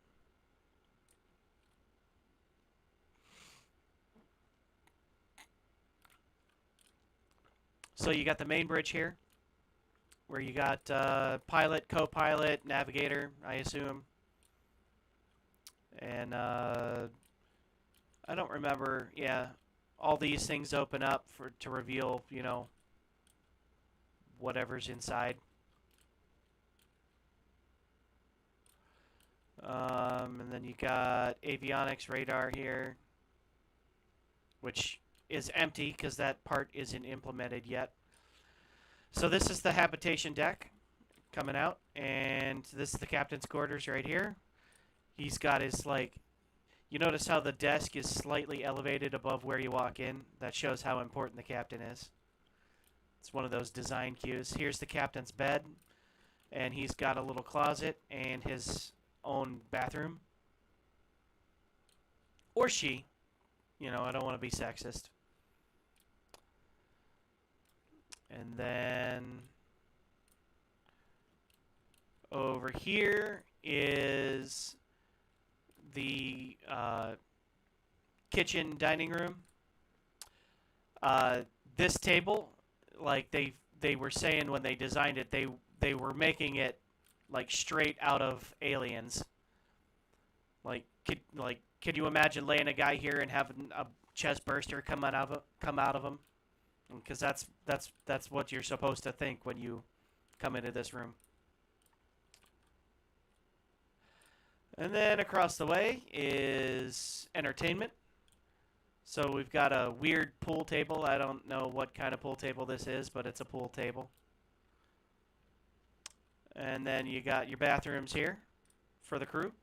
So you got the main bridge here, where you got pilot, co-pilot, navigator, I assume. And I don't remember, yeah, all these things open up to reveal, you know, whatever's inside. And then you got avionics radar here, which is empty because that part isn't implemented yet. So this is the habitation deck coming out, and this is the captain's quarters right here. He's got his, like, you notice how the desk is slightly elevated above where you walk in? That shows how important the captain is. It's one of those design cues. Here's the captain's bed, and he's got a little closet and his own bathroom. Or she. You know, I don't want to be sexist. And then over here is the kitchen dining room. This table, like they were saying when they designed it, they were making it like straight out of Aliens. Like could you imagine laying a guy here and having a chest burster come out of him? Because that's what you're supposed to think when you come into this room. And then across the way is entertainment. So we've got a weird pool table. I don't know what kind of pool table this is, but it's a pool table. And then you got your bathrooms here for the crew.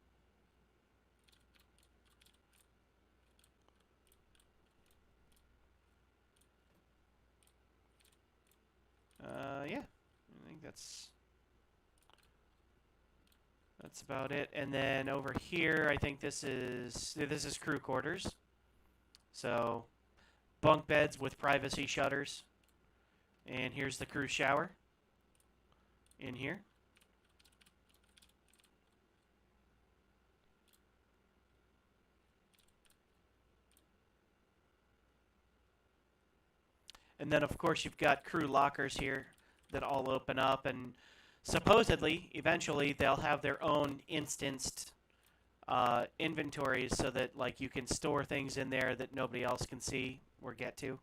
Yeah, I think that's about it. And then over here, I think this is crew quarters. So bunk beds with privacy shutters. And here's the crew shower in here. And then, of course, you've got crew lockers here that all open up, and supposedly, eventually, they'll have their own instanced inventories so that, like, you can store things in there that nobody else can see or get to,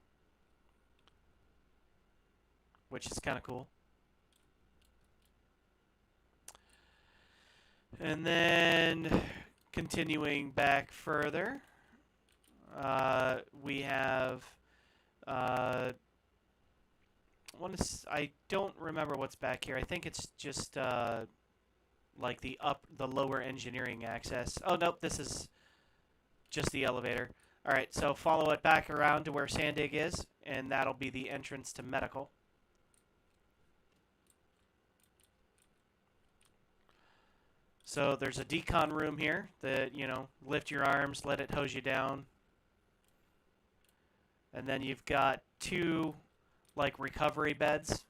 which is kind of cool. And then, continuing back further, we have... I don't remember what's back here. I think it's just like the lower engineering access. Oh nope, this is just the elevator. All right, so follow it back around to where Sandig is, and that'll be the entrance to medical. So there's a decon room here that, you know, lift your arms, let it hose you down. And then you've got two like recovery beds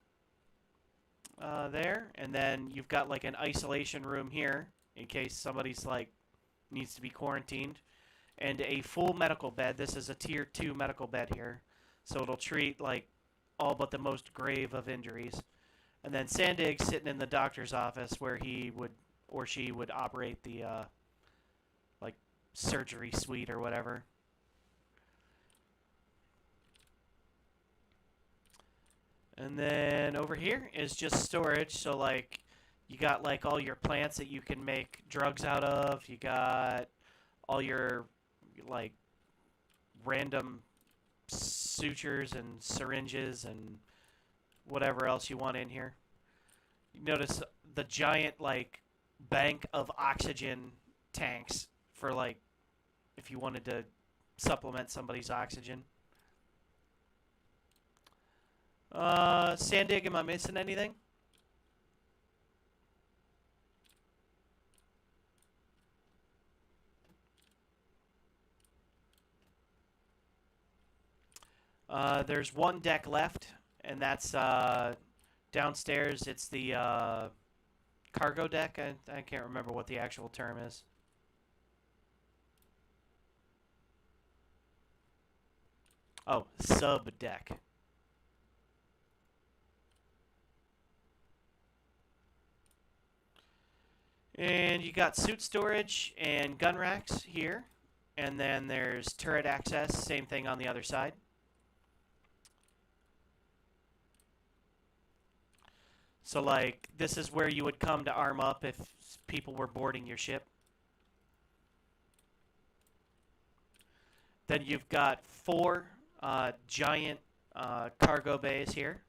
there, and then you've got like an isolation room here in case somebody's like needs to be quarantined, and a full medical bed. This is a tier 2 medical bed here, so it'll treat like all but the most grave of injuries. And then Sandig's sitting in the doctor's office where he would or she would operate the like surgery suite or whatever. And then over here is just storage. So like you got like all your plants that you can make drugs out of. You got all your like random sutures and syringes and whatever else you want in here. You notice the giant like bank of oxygen tanks for like if you wanted to supplement somebody's oxygen. Sandig, am I missing anything? There's one deck left, and that's downstairs. It's the cargo deck. I can't remember what the actual term is. Oh, sub deck. And you got suit storage and gun racks here. And then there's turret access, same thing on the other side. So like this is where you would come to arm up if people were boarding your ship. Then you've got 4 giant cargo bays here.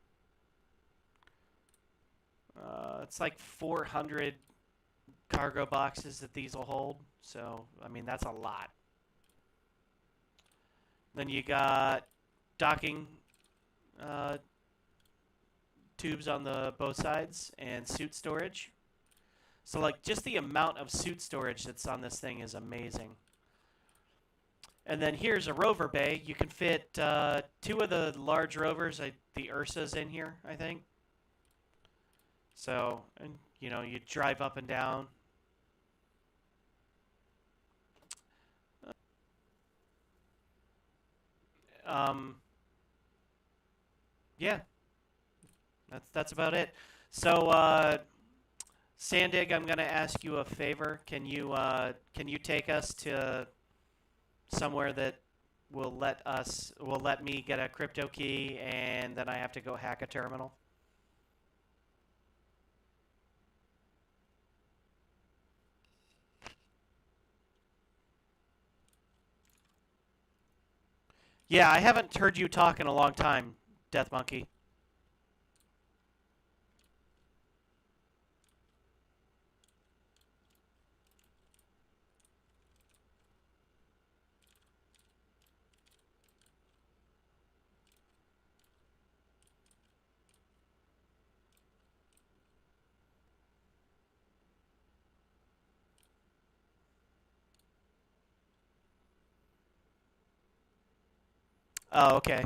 It's like 400 cargo boxes that these will hold. So, I mean, that's a lot. Then you got docking tubes on the both sides and suit storage. So, like, just the amount of suit storage that's on this thing is amazing. And then here's a rover bay. You can fit 2 of the large rovers, the Ursa's in here, I think. So, and you know, you drive up and down. Yeah, that's about it. So, Sandig, I'm gonna ask you a favor. Can you take us to somewhere that will let me get a crypto key, and then I have to go hack a terminal? Yeah, I haven't heard you talk in a long time, Death Monkey. Oh, okay.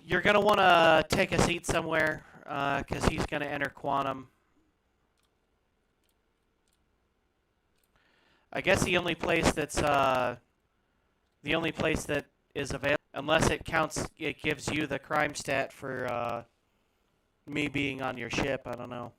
You're gonna want to take a seat somewhere, because he's gonna enter quantum. I guess the only place that is available, unless it gives you the crime stat for me being on your ship. I don't know.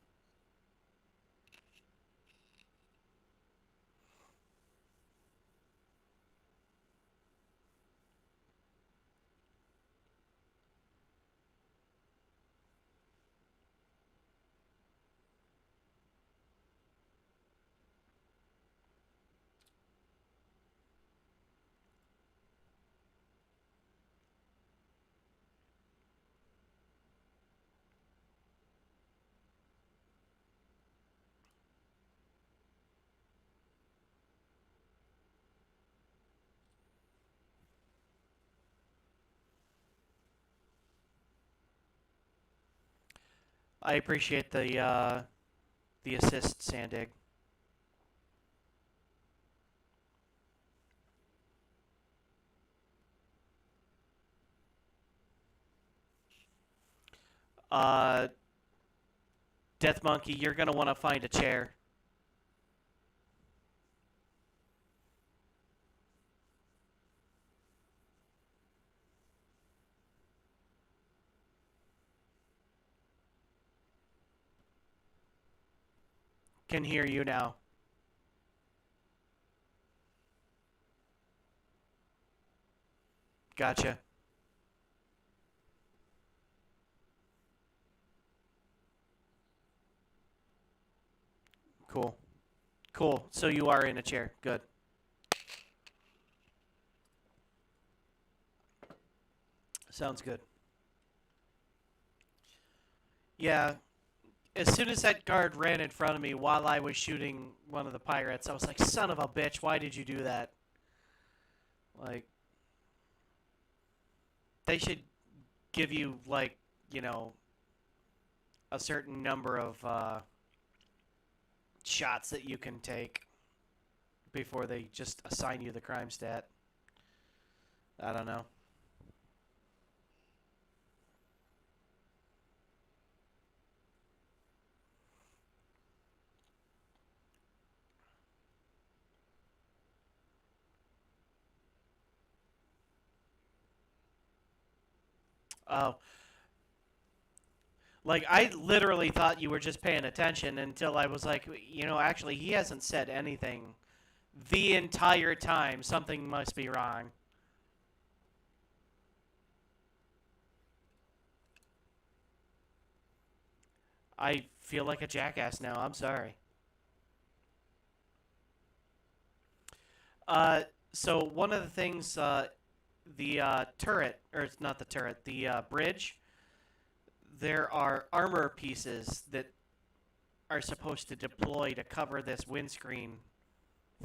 I appreciate the assist, Sandig. Uh, Death Monkey, you're gonna want to find a chair. Can hear you now. Gotcha. Cool. Cool. So you are in a chair. Good. Sounds good. Yeah. As soon as that guard ran in front of me while I was shooting one of the pirates, I was like, son of a bitch, why did you do that? Like, they should give you, like, you know, a certain number of shots that you can take before they just assign you the crime stat. I don't know. Oh, like I literally thought you were just paying attention until I was like, actually, he hasn't said anything the entire time. Something must be wrong. I feel like a jackass now. I'm sorry. Uh, so one of the things, the turret, or it's not the turret, the bridge, there are armor pieces that are supposed to deploy to cover this windscreen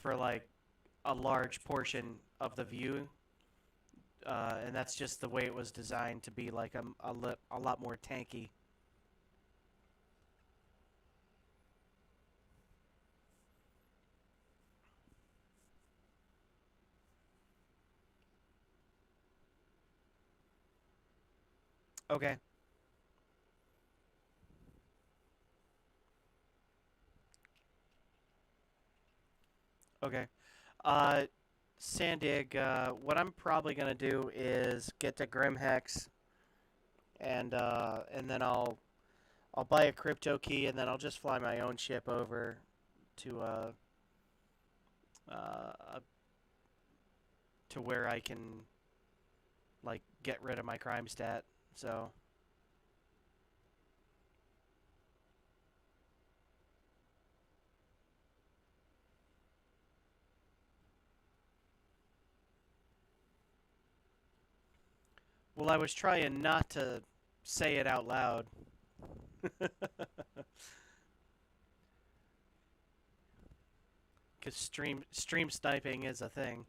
for like a large portion of the view. And that's just the way it was designed to be like a lot more tanky. Okay, okay. Uh, Sandig, what I'm probably gonna do is get to Grimhex, and then I'll buy a crypto key, and then I'll just fly my own ship over to uh, to where I can like get rid of my crime stat. So, well, I was trying not to say it out loud. Because stream sniping is a thing.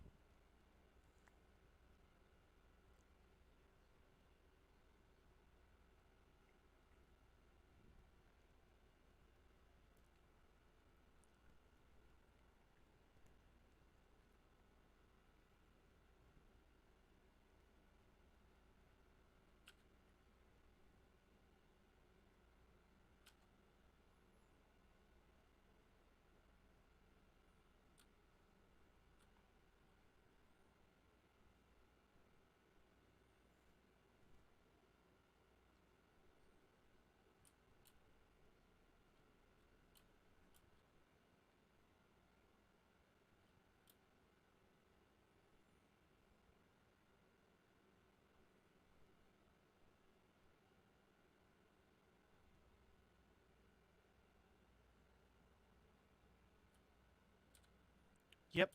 Yep.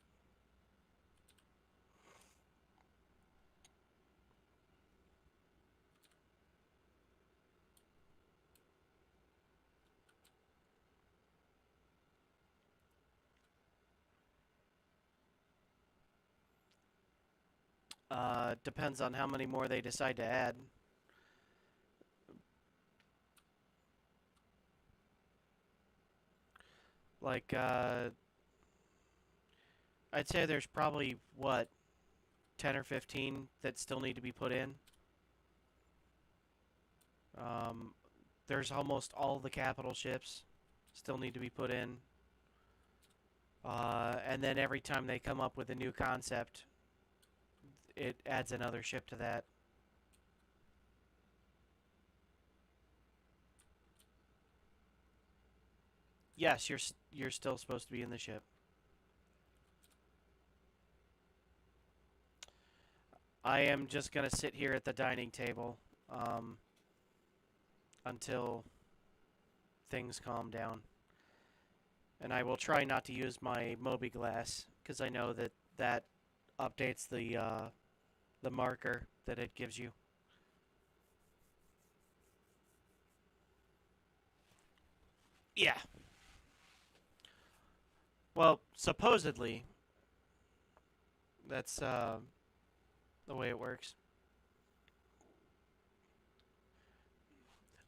Depends on how many more they decide to add. Like, I'd say there's probably, what, 10 or 15 that still need to be put in. Um, there's almost all the capital ships still need to be put in. And then every time they come up with a new concept, it adds another ship to that. Yes, you're still supposed to be in the ship. I am just gonna sit here at the dining table um, until things calm down, and I will try not to use my Moby Glass because I know that that updates the marker that it gives you. Yeah. Well, supposedly that's the way it works.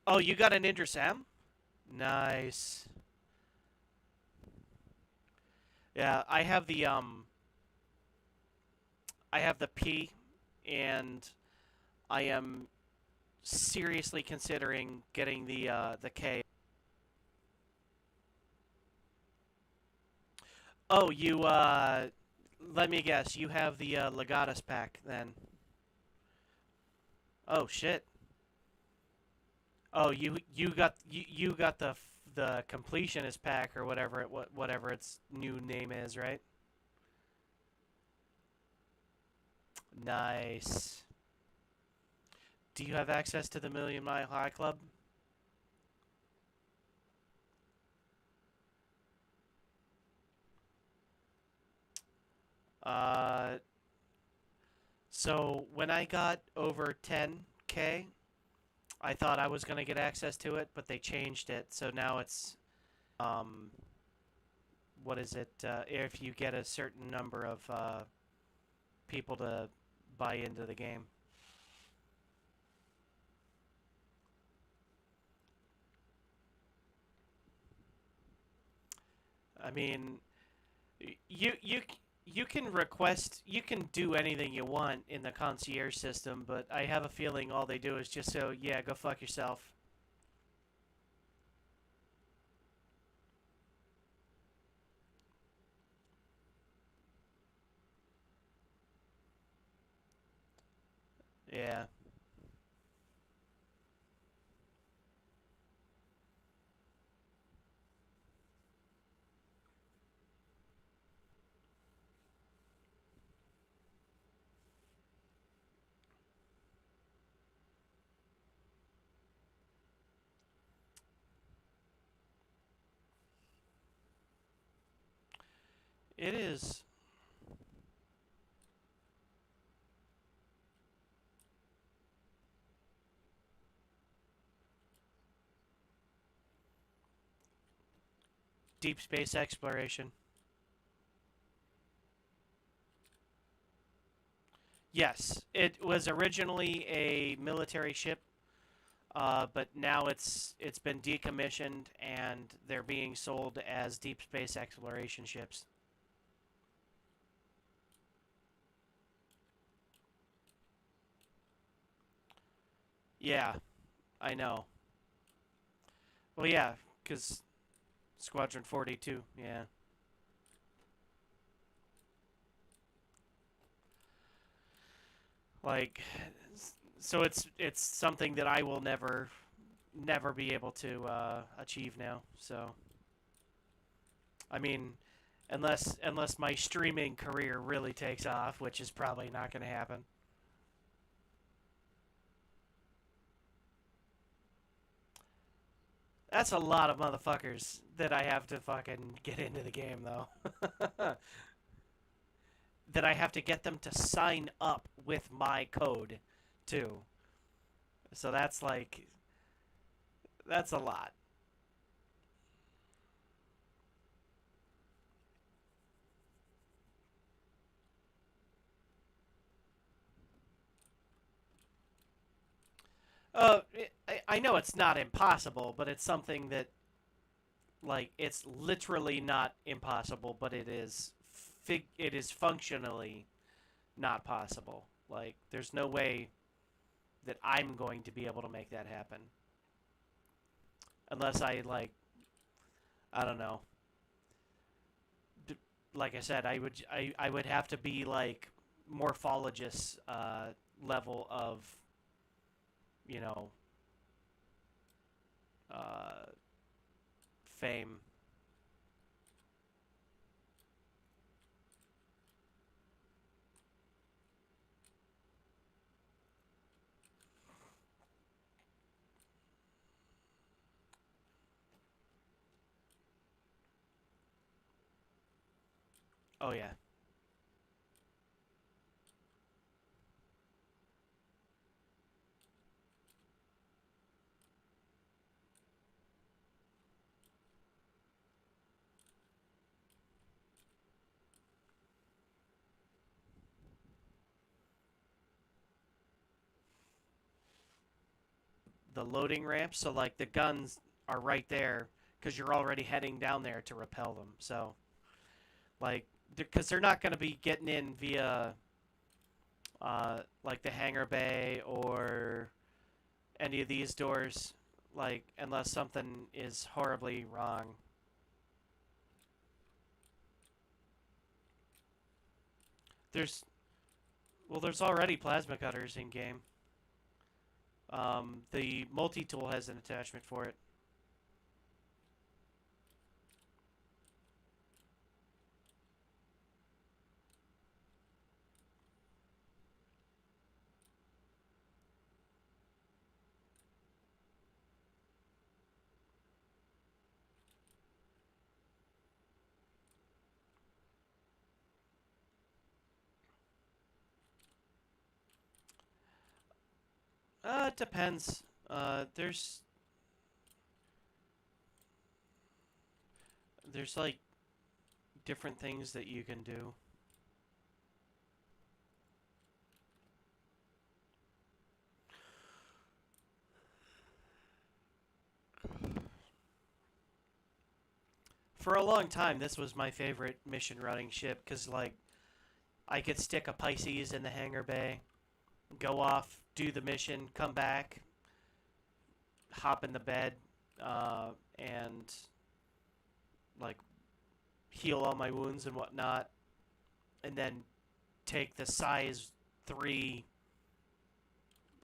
Oh, you got an Sam? Nice. Yeah, I have the P, and I am seriously considering getting the K. Oh, you let me guess, you have the Legatus pack then. Oh shit. Oh, you got the completionist pack or whatever its new name is, right? Nice. Do you have access to the Million Mile High Club? Uh, so when I got over 10K, I thought I was gonna get access to it, but they changed it, so now it's um, what is it? If you get a certain number of people to buy into the game. I mean, you you can request, you can do anything you want in the concierge system, but I have a feeling all they do is just so, yeah, go fuck yourself. Yeah, it is. Deep space exploration. Yes, it was originally a military ship, but now it's been decommissioned and they're being sold as deep space exploration ships. Yeah, I know. Well, yeah, because Squadron 42. Yeah, like so it's something that I will never be able to achieve now. So I mean, unless my streaming career really takes off, which is probably not going to happen. That's a lot of motherfuckers that I have to fucking get into the game, though. That I have to get them to sign up with my code, too. So that's a lot. I know it's not impossible, but it's something that, like, it's literally not impossible, but it is functionally not possible. Like, there's no way that I'm going to be able to make that happen unless I don't know. Like I said, I would have to be like morphologist level of, you know, uh, fame Oh yeah. The loading ramp. So like the guns are right there because you're already heading down there to repel them. So like because they're not going to be getting in via like the hangar bay or any of these doors, like unless something is horribly wrong. There's there's already plasma cutters in game. The multi tool has an attachment for it. It depends. There's like different things that you can do. For a long time, this was my favorite mission running ship because like I could stick a Pisces in the hangar bay, go off, do the mission, come back, hop in the bed, and like heal all my wounds and whatnot, and then take the size 3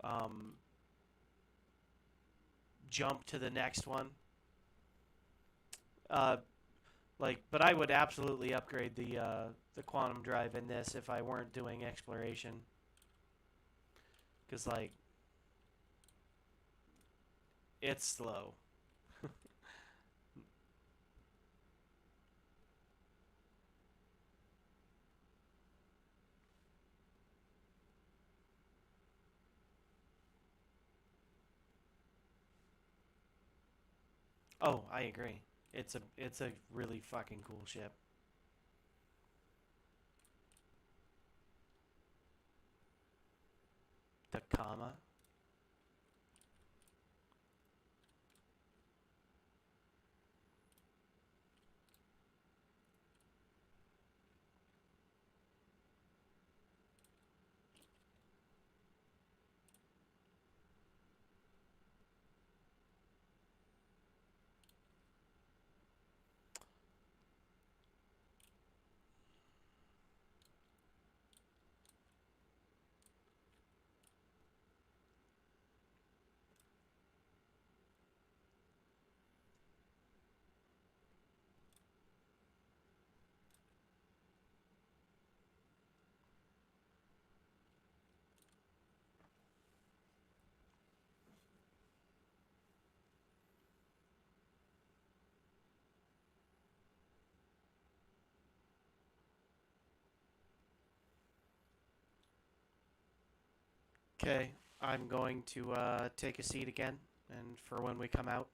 um, jump to the next one. Uh, but I would absolutely upgrade the quantum drive in this if I weren't doing exploration, because like it's slow. Oh, I agree. It's a really fucking cool ship. The comma. Okay, I'm going to take a seat again, and for when we come out.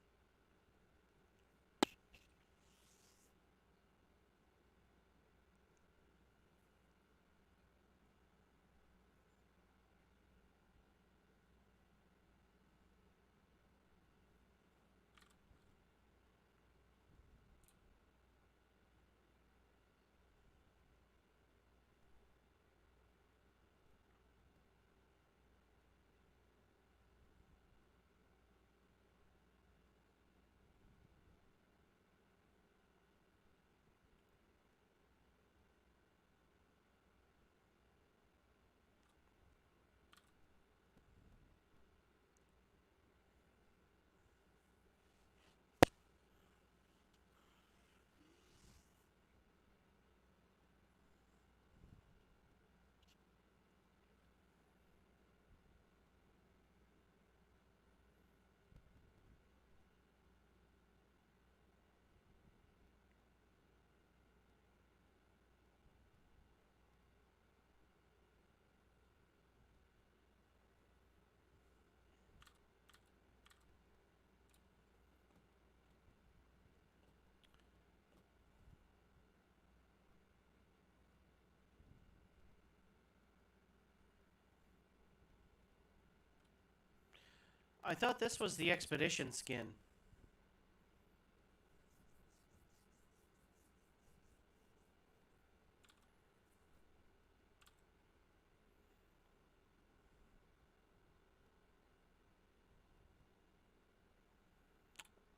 I thought this was the expedition skin.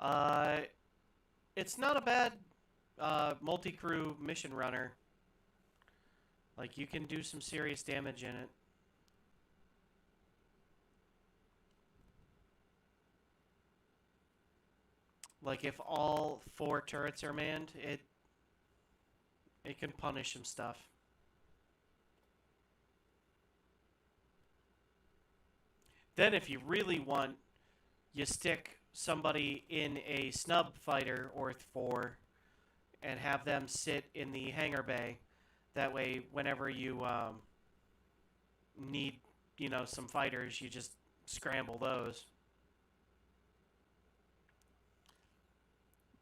Uh, it's not a bad multi-crew mission runner. Like, you can do some serious damage in it. Like, if all 4 turrets are manned, it can punish some stuff. Then if you really want, you stick somebody in a snub fighter or 4 and have them sit in the hangar bay. That way, whenever you need, some fighters, you just scramble those.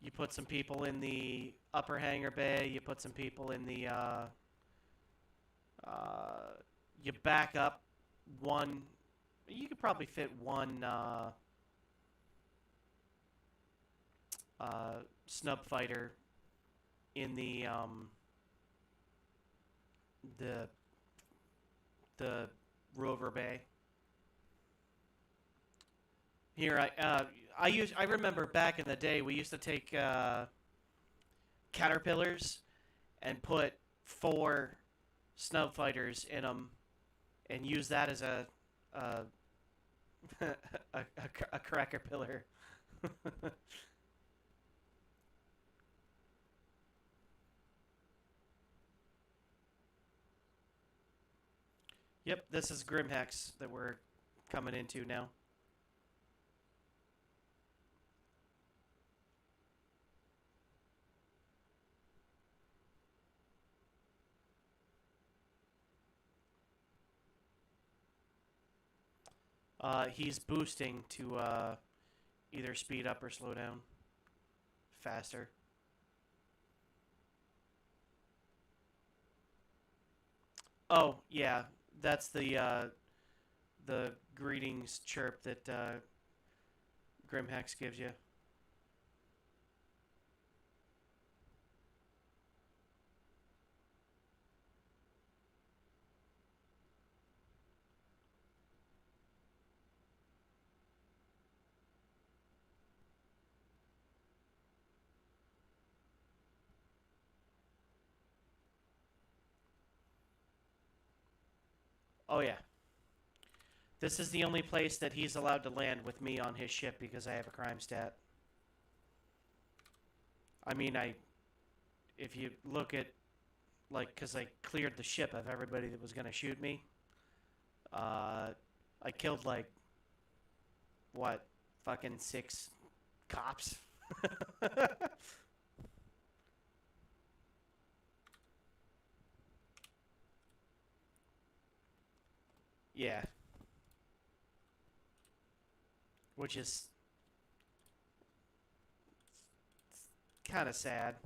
You put some people in the upper hangar bay. You put some people in the. You back up one. You could probably fit one snub fighter in the rover bay. Here, I remember back in the day we used to take caterpillars and put 4 snub fighters in them and use that as a a cracker pillar. Yep, this is Grimhex that we're coming into now. He's boosting to either speed up or slow down faster. Oh, yeah, that's the greetings chirp that Grimhex gives you. Oh yeah. This is the only place that he's allowed to land with me on his ship because I have a crime stat. I mean, if you look at, like, because I cleared the ship of everybody that was going to shoot me, I killed, like, what, fucking 6 cops? Yeah. Which is kind of sad.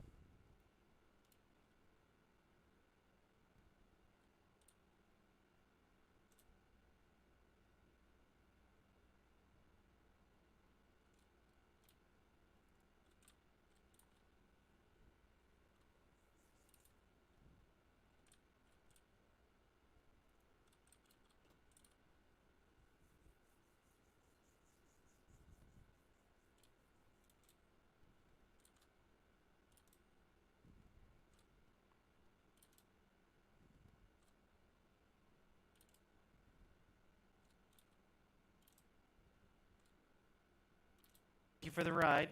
Thank you for the ride.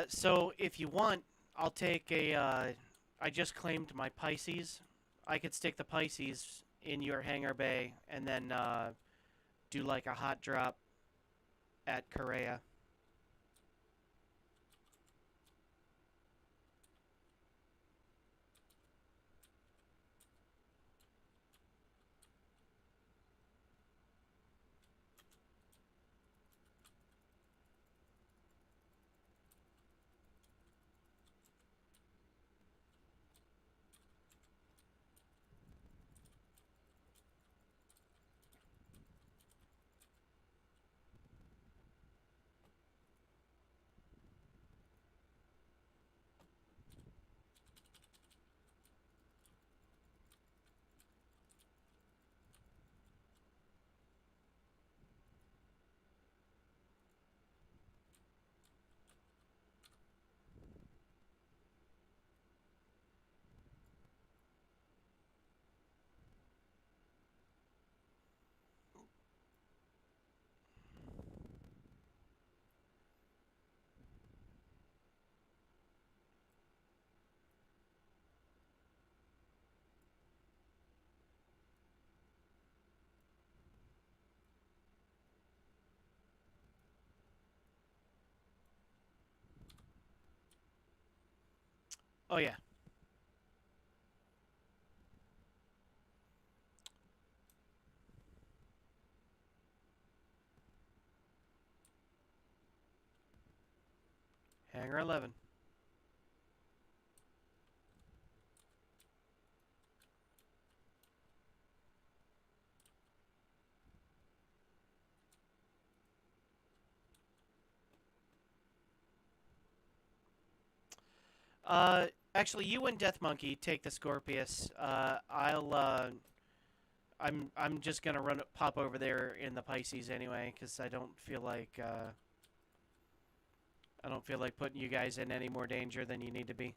So if you want, I'll take a. I just claimed my Pisces. I could stick the Pisces in your hangar bay and then do like a hot drop at Korea. Oh yeah. Hangar 11. Actually, you and Death Monkey take the Scorpius. I'm just gonna pop over there in the Pisces anyway, because I don't feel like putting you guys in any more danger than you need to be.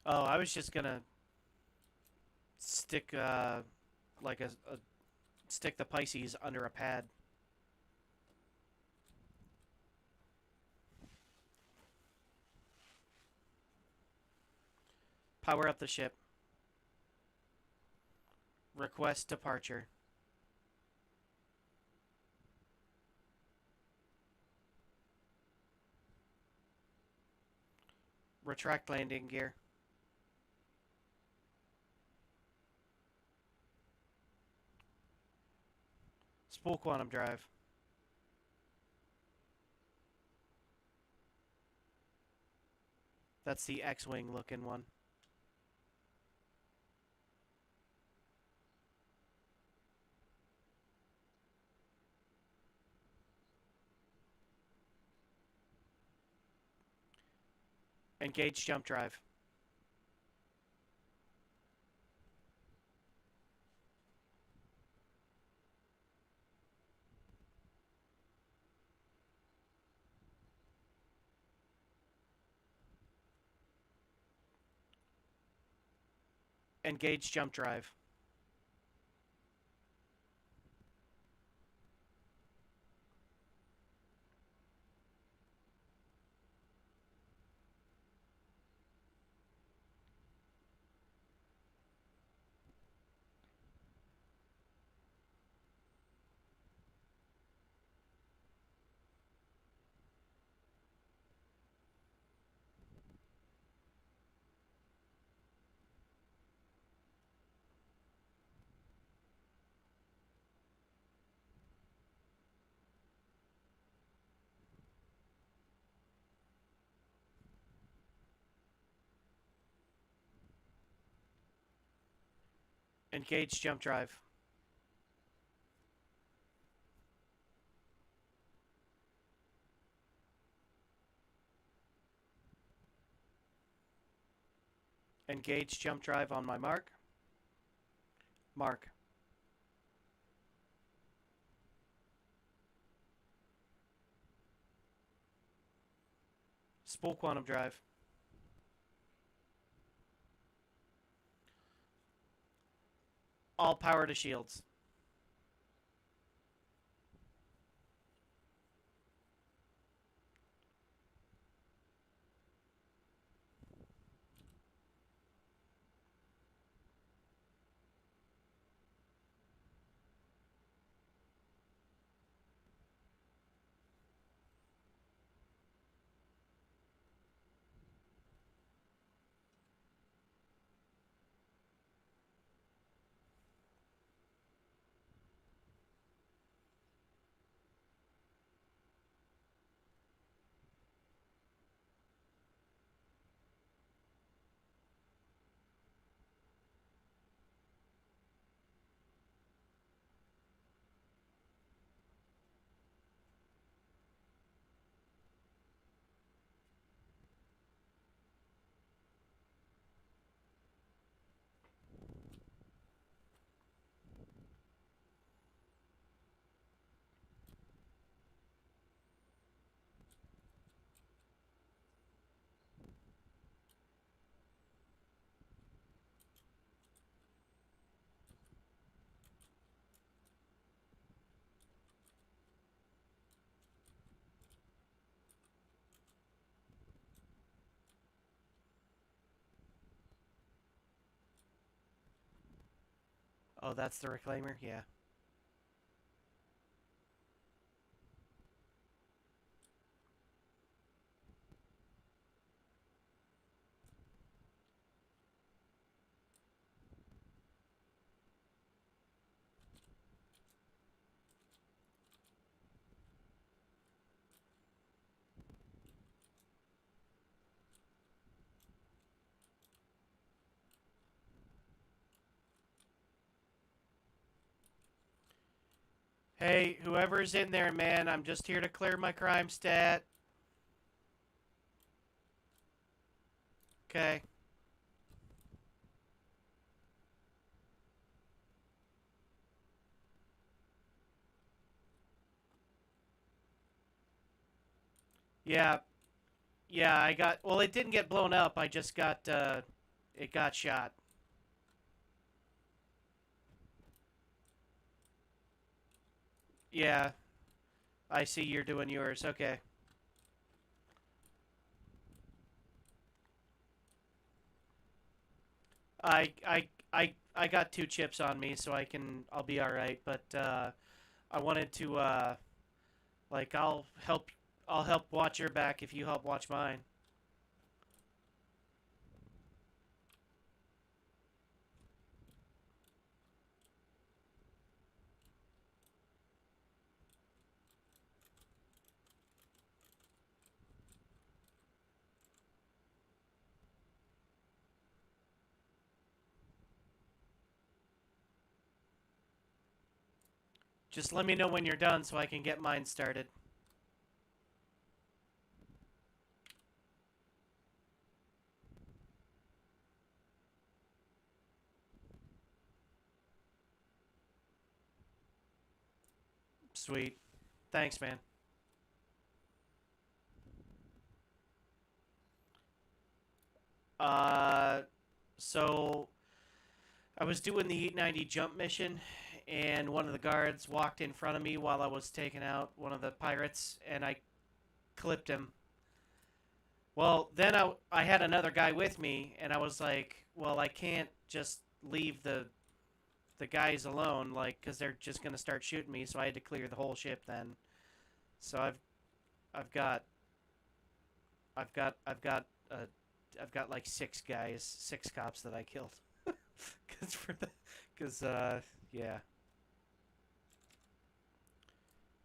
Oh, I was just gonna stick like a stick the Pisces under a pad. Power up the ship. Request departure. Retract landing gear. Spool quantum drive. That's the X-wing looking one. Engage jump drive. Engage jump drive. Engage jump drive. Engage jump drive on my mark. Mark. Spool quantum drive. All power to shields. Oh, that's the reclaimer? Yeah. Hey, whoever's in there, man, I'm just here to clear my crime stat. Okay. Yeah. Yeah, I got... Well, it didn't get blown up. I just got, it got shot. Yeah. I see you're doing yours. Okay. I got 2 chips on me, so I'll be alright, but, I wanted to, like, I'll help watch your back if you help watch mine. Just let me know when you're done so I can get mine started. Sweet. Thanks, man. Uh, so I was doing the 890 jump mission, and one of the guards walked in front of me while I was taking out one of the pirates, and I clipped him. Well, then I had another guy with me, and I was like, well, I can't just leave the guys alone, like, because they're just gonna start shooting me. So I had to clear the whole ship then. So I've got I've got I've got uh, I've got like 6 guys, 6 cops that I killed. Cause for the, cause yeah,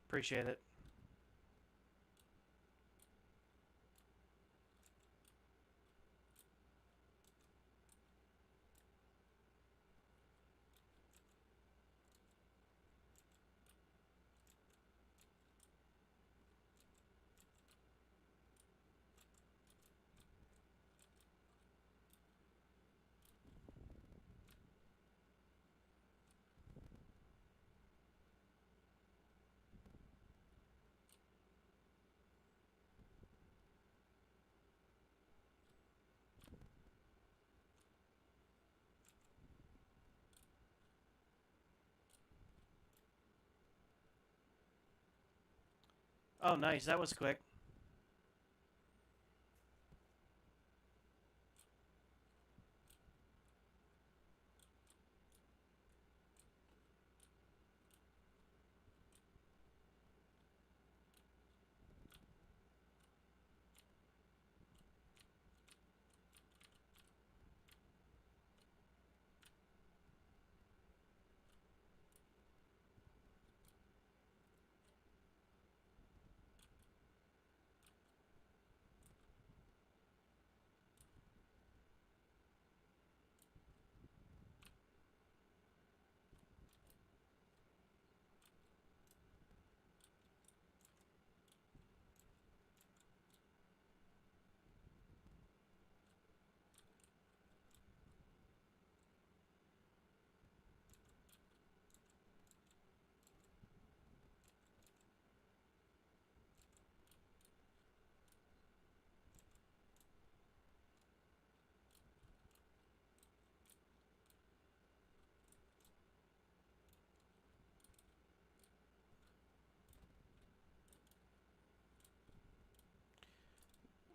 appreciate it. Oh, nice. That was quick.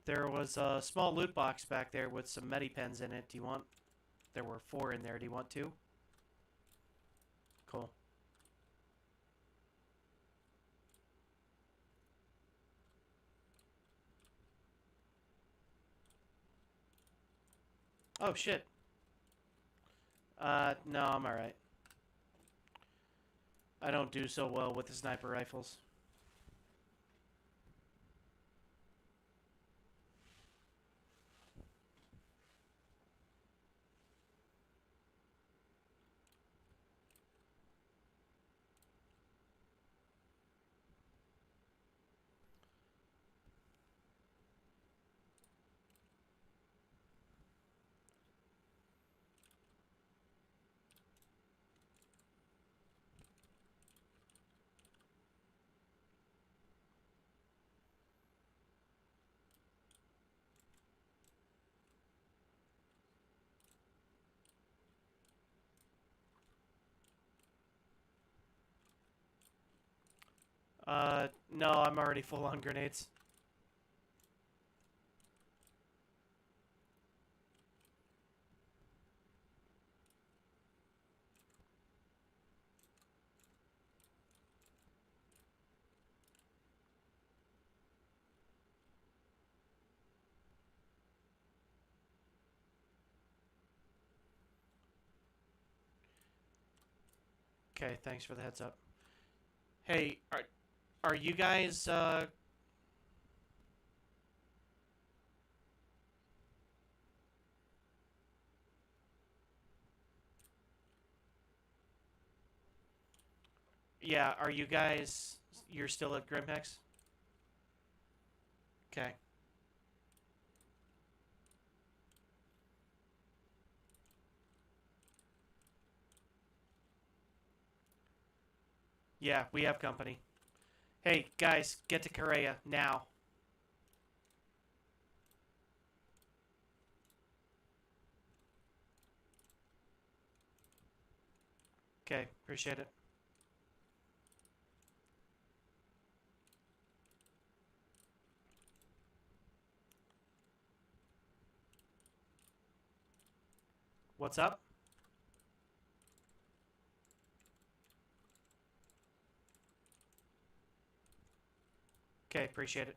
There was a small loot box back there with some medipens in it. Do you want... There were 4 in there. Do you want 2? Cool. Oh, shit. No, I'm alright. I don't do so well with the sniper rifles. No, I'm already full on grenades. Okay, thanks for the heads up. Hey, are you guys, yeah, are you guys... You're still at Grimhex? Okay. Yeah, we have company. Hey, guys, get to Korea, now. Okay, appreciate it. What's up? Okay, appreciate it.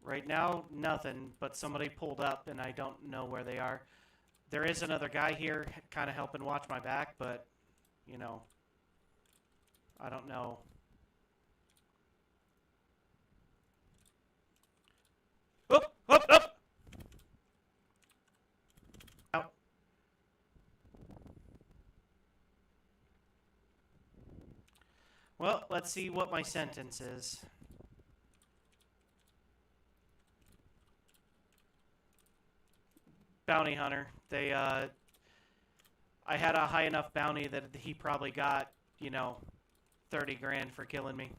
Right now, nothing, but somebody pulled up and I don't know where they are. There is another guy here kind of helping watch my back, but, you know, I don't know. Up, up, up! Out. Well, let's see what my sentence is. Bounty hunter. I had a high enough bounty that he probably got, 30 grand for killing me.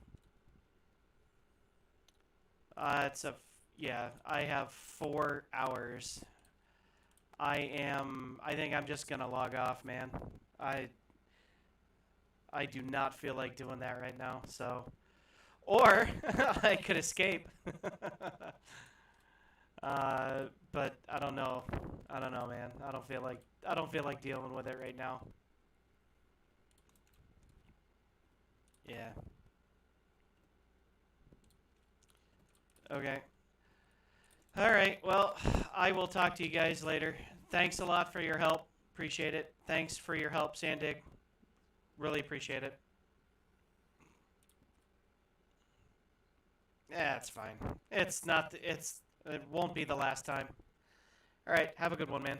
Yeah, I have 4 hours. I think I'm just gonna log off, man. I do not feel like doing that right now, so. Or, I could escape. But I don't know. I don't know, man. I don't feel like dealing with it right now. Yeah. Okay. All right. Well, I will talk to you guys later. Thanks a lot for your help. Appreciate it. Thanks for your help, Sandig. Really appreciate it. Yeah, it's fine. It won't be the last time. All right. Have a good one, man.